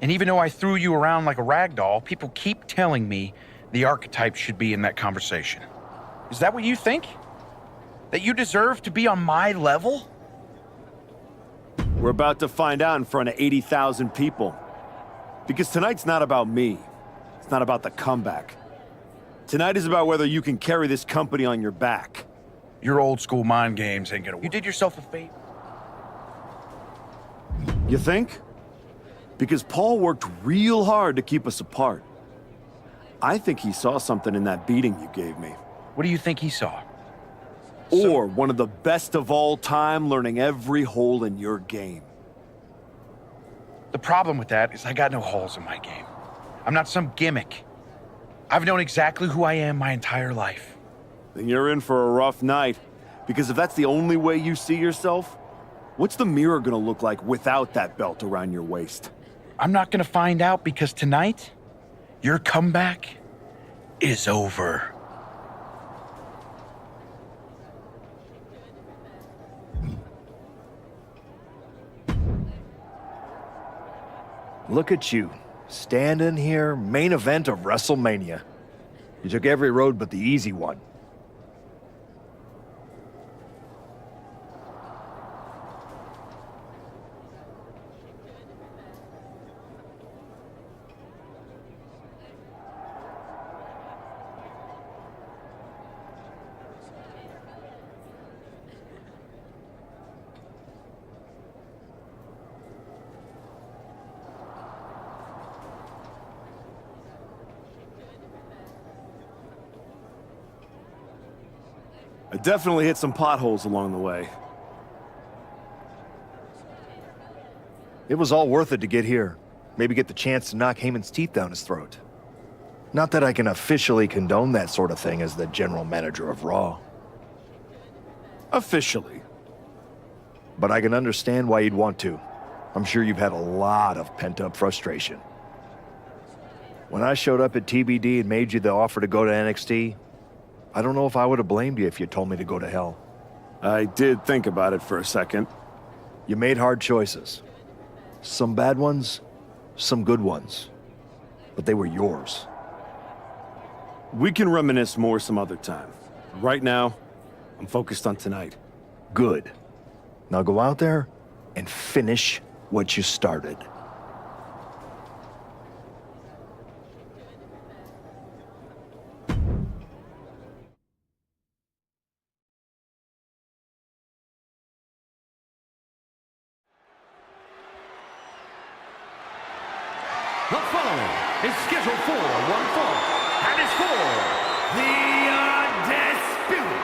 and even though I threw you around like a rag doll, people keep telling me the archetype should be in that conversation. Is that what you think? That you deserve to be on my level? We're about to find out in front of 80,000 people. Because tonight's not about me. It's not about the comeback. Tonight is about whether you can carry this company on your back. Your old school mind games ain't gonna work. You did yourself a favor. You think? Because Paul worked real hard to keep us apart. I think he saw something in that beating you gave me. What do you think he saw? Or one of the best of all time learning every hole in your game. The problem with that is I got no holes in my game. I'm not some gimmick. I've known exactly who I am my entire life. Then you're in for a rough night. Because if that's the only way you see yourself, what's the mirror gonna look like without that belt around your waist? I'm not gonna find out because tonight, your comeback is over. Look at you, standing here, main event of WrestleMania. You took every road but the easy one. I definitely hit some potholes along the way. It was all worth it to get here. Maybe get the chance to knock Heyman's teeth down his throat. Not that I can officially condone that sort of thing as the general manager of Raw. Officially. But I can understand why you'd want to. I'm sure you've had a lot of pent-up frustration. When I showed up at TBD and made you the offer to go to NXT, I don't know if I would have blamed you if you told me to go to hell. I did think about it for a second. You made hard choices. Some bad ones, some good ones. But they were yours. We can reminisce more some other time. Right now, I'm focused on tonight. Good. Now go out there and finish what you started. The following is scheduled for one fall, and is for the undisputed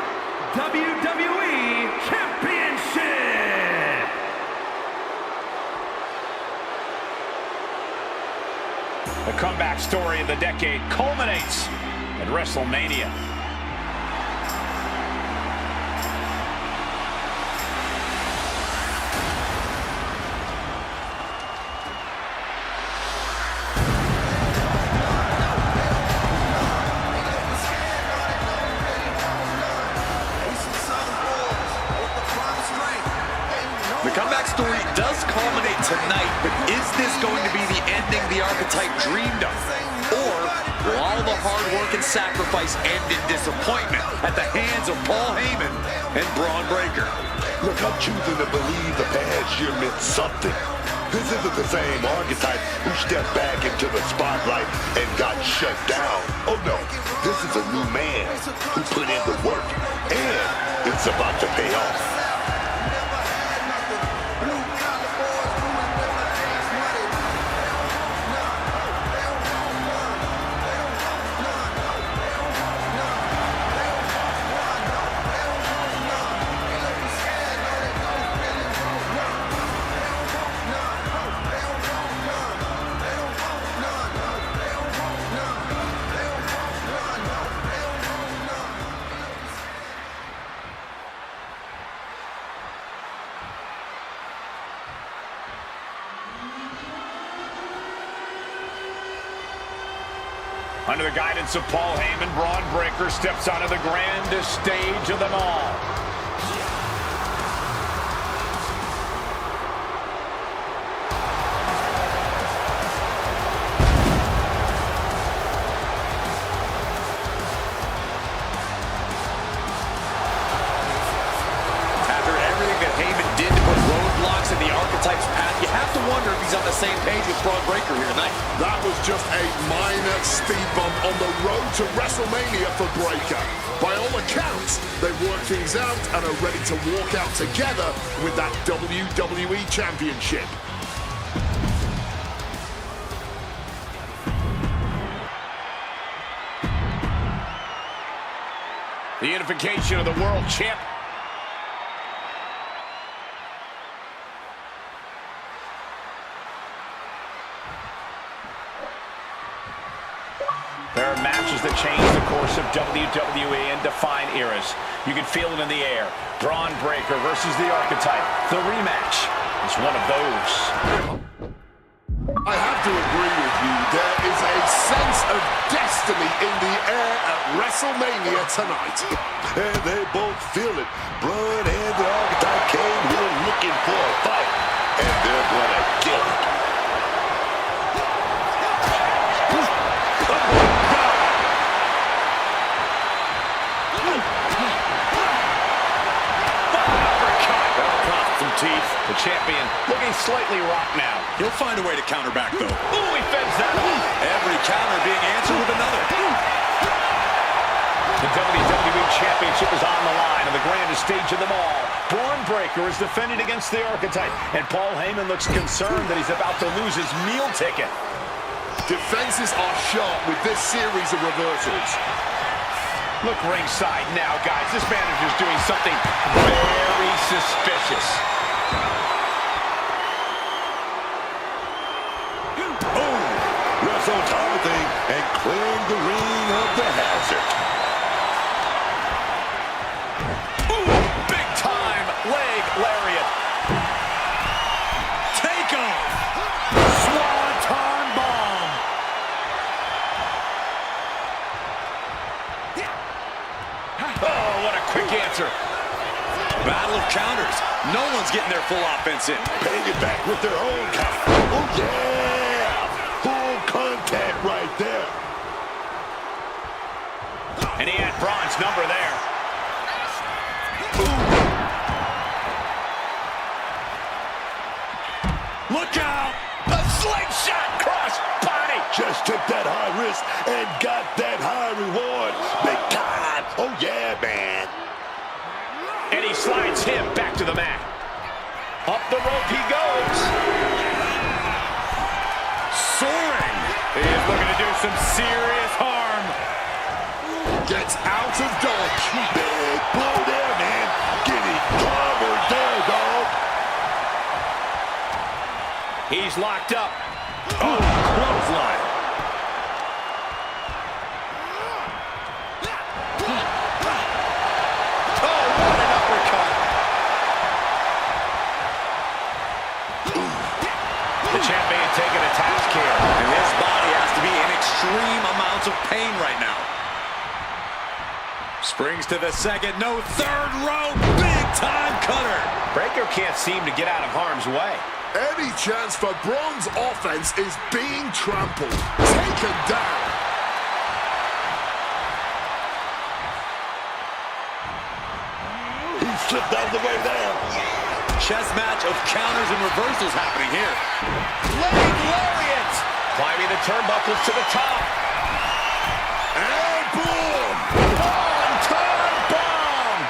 WWE Championship. The comeback story of the decade culminates at WrestleMania. The comeback story does culminate tonight, but Is this going to be the ending the Archetype dreamed of? Or will all the hard work and sacrifice end in disappointment at the hands of Paul Heyman and Braun Breaker? Look, I'm choosing to believe the past year meant something. This isn't the same Archetype who stepped back into the spotlight and got shut down. Oh no, this is a new man who put in the work, and it's about to pay off. Under the guidance of Paul Heyman, Braun Breaker steps onto the grandest stage of them all. After everything that Heyman did to put roadblocks in the Archetype's path, you have to wonder if he's on the same page with Braun Breaker here tonight. That was just a minor speed bump on the road to WrestleMania for Breaker. By all accounts, they worked things out and are ready to walk out together with that WWE Championship. The unification of the world champ. There are matches that change the course of WWE and define eras. You can feel it in the air. Braun Breaker versus the Archetype. The rematch is one of those. I have to agree with you. There is a sense of destiny in the air at WrestleMania tonight. And they both feel it. Braun and the Archetype came here looking for a fight, and they're gonna get it. Teeth. The champion looking slightly rocked now. He'll find a way to counter back, though. Ooh, he fends that off. Every counter being answered with another. The WWE Championship is on the line on the grandest stage of them all. Braun Breaker is defending against the Archetype, and Paul Heyman looks concerned that he's about to lose his meal ticket. Defenses are sharp with this series of reversals. Look ringside now, guys. This manager's doing something very suspicious. Russ on top of thing and clearing the ring of the hazard. Ooh, big time leg lariat. Take off. Swanton bomb. Oh, what a quick answer. Battle of counters. No one's getting their full offense in. Paying it back with their own counter. Oh, yeah! Full contact right there. And he had Braun's number there. Look out! A slingshot cross body! Just took that high risk and got that high reward. Big time. Oh, yeah, man. And he slides him back to the mat. Up the rope he goes. Soaring. He is looking to do some serious harm. Gets out of dodge. Big blow there, man. Getting clobbered there, dog. He's locked up. Oh, clothesline. Oh, what an uppercut. The champion taking a task here. And his body has to be in extreme amounts of pain right now. Springs to the second, no third rope, big time cutter. Breaker can't seem to get out of harm's way. Any chance for Braun's offense is being trampled. Taken down. He slipped out of the way there. Chess match of counters and reversals happening here. Leg lariat! Climbing the turnbuckles to the top. And boom! One-time bomb!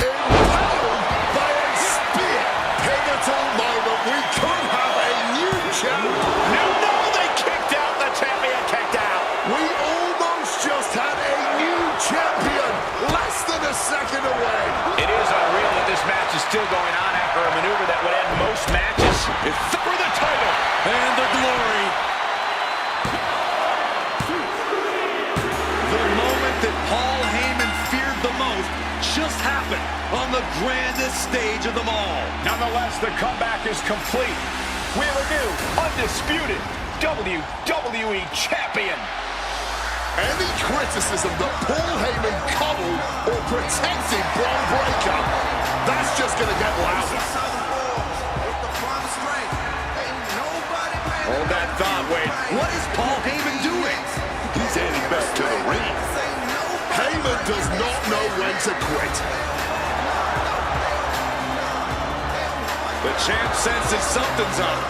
Impaled by a spear. Pivotal moment. We could have a new champion. No, they kicked out. The champion kicked out. We almost just had a new champion. Less than a second away. It is unreal that this match is still going on after a maneuver that would end most matches. For the title And the glory. The moment that Paul Heyman feared the most just happened on the grandest stage of them all. Nonetheless, the comeback is complete. We have a new, undisputed WWE Champion. Any criticism that Paul Heyman coddled or protected Braun Breaker, that's just going to get louder. Hold that thought, Wade. What is Paul Heyman doing? He's heading back to the ring. Heyman does not know when to quit. The champ senses something's up.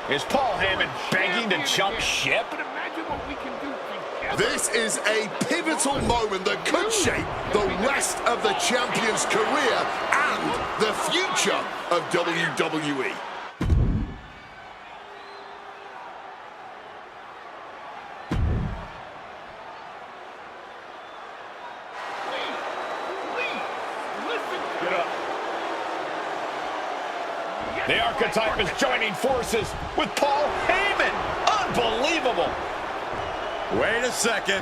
Is Paul Heyman begging to jump ship? This is a pivotal moment that could shape the rest of the champion's career and the future of WWE. The Archetype is joining forces with Paul Heyman. Unbelievable. Wait a second.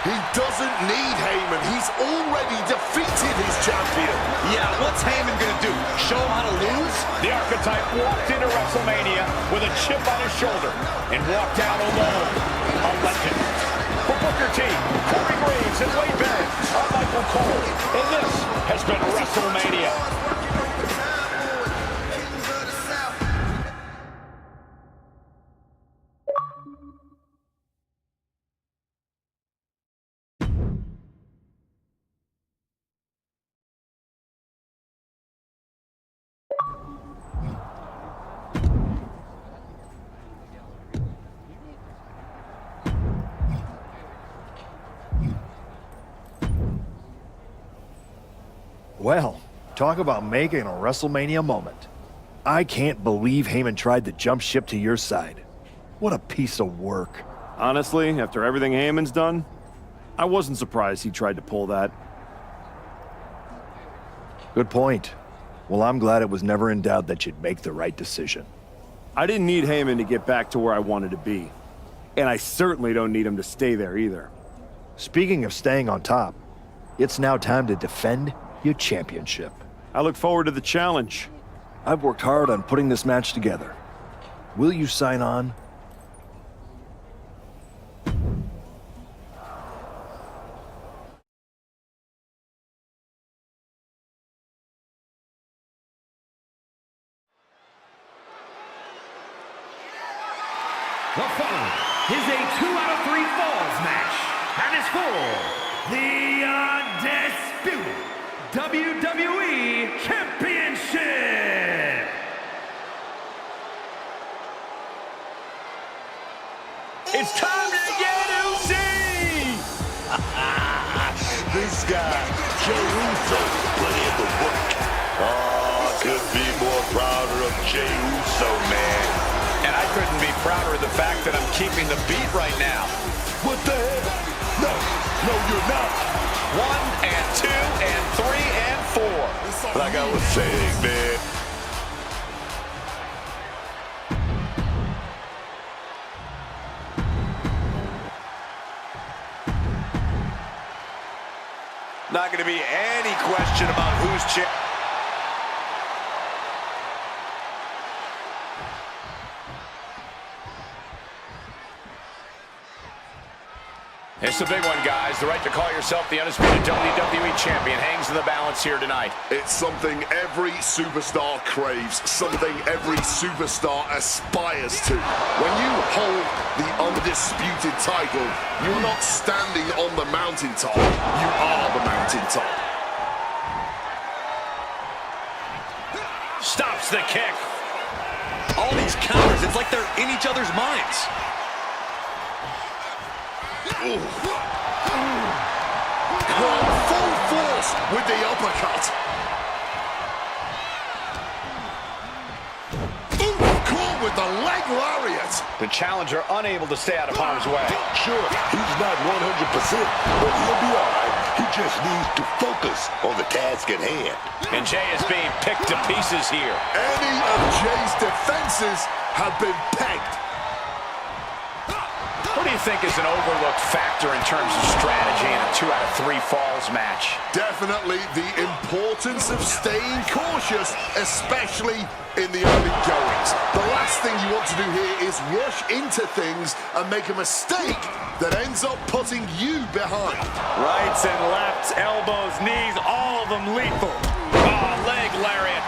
He doesn't need Heyman. He's already defeated his champion. Yeah, what's Heyman gonna do? Show him how to lose? The Archetype walked into WrestleMania with a chip on his shoulder and walked out alone. A legend. For Booker T, Corey Graves, and Wade Barrett, I'm Michael Cole, and this has been WrestleMania. Well, talk about making a WrestleMania moment. I can't believe Heyman tried to jump ship to your side. What a piece of work. Honestly, after everything Heyman's done, I wasn't surprised he tried to pull that. Good point. Well, I'm glad it was never in doubt that you'd make the right decision. I didn't need Heyman to get back to where I wanted to be. And I certainly don't need him to stay there either. Speaking of staying on top, it's now time to defend your championship. I look forward to the challenge. I've worked hard on putting this match together. Will you sign on? The following is a 2-out-of-3 falls match and is for the undisputed WWE Championship. It's time to get Uzi! This guy, Jey Uso, put in the work. Oh, could be more prouder of Jey Uso, man. And I couldn't be prouder of the fact that I'm keeping the beat right now. What the hell? No, you're not. 1 and 2 and 3 and 4. Like I was saying, man. Not going to be any question about who's champ. This is a big one, guys. The right to call yourself the undisputed WWE Champion hangs in the balance here tonight. It's something every superstar craves, something every superstar aspires to. When you hold the undisputed title, you're not standing on the mountaintop, you are the mountaintop. Stops the kick. All these counters, it's like they're in each other's minds. Going full force with the uppercut. Caught with the leg lariat. The challenger unable to stay out of harm's way. Sure, he's not 100%, but he'll be all right. He just needs to focus on the task at hand. And Jay is being picked to pieces here. Any of Jay's defenses have been pegged. What do you think is an overlooked factor in terms of strategy in a 2 out of 3 falls match? Definitely the importance of staying cautious, especially in the early goings. The last thing you want to do here is rush into things and make a mistake that ends up putting you behind. Rights and lefts, elbows, knees, all of them lethal. Oh, leg lariat.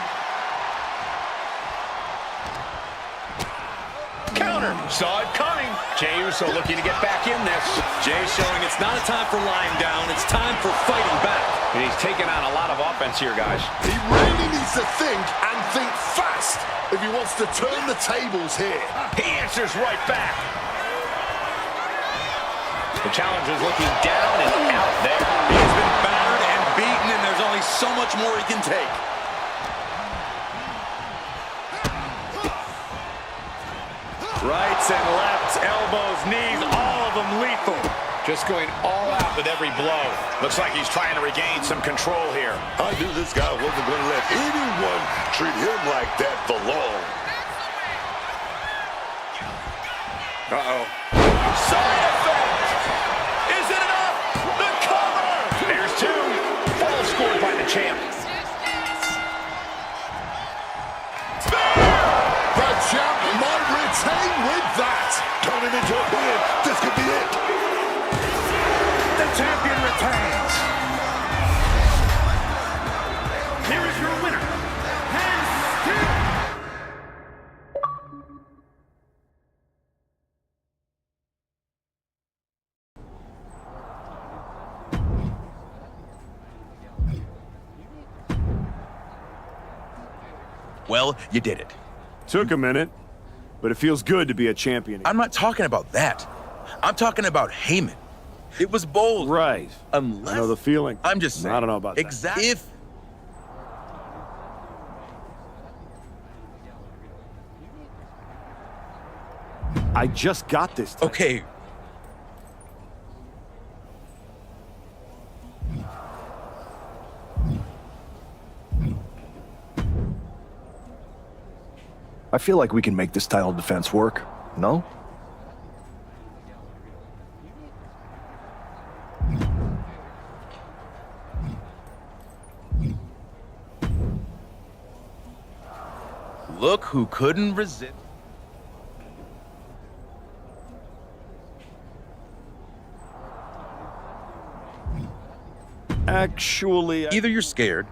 Counter. Saw it coming. Jey Uso looking to get back in this. Jay showing it's not a time for lying down, it's time for fighting back. And he's taking on a lot of offense here, guys. He really needs to think and think fast if he wants to turn the tables here. He answers right back. The challenger's looking down and out there. He's been battered and beaten, and there's only so much more he can take. Rights and lefts, elbows, knees, all of them lethal. Just going all out with every blow. Looks like he's trying to regain some control here. I knew this guy wasn't going to let anyone treat him like that for long. Uh-oh. Side effect! Is it enough? The cover! There's 2. Fall scored by the champ. The champ might retain with that. Turning into a pin. This could be it. The champion retains. Here is your winner, and still... Well, you did it. Took a minute, but it feels good to be a champion. I'm not talking about that. I'm talking about Heyman. It was bold. Right. Unless... I know the feeling. I'm just saying. I don't know about that. Exactly. If... I just got this time. Okay. I feel like we can make this title defense work, no? Look who couldn't resist. Actually, Either you're scared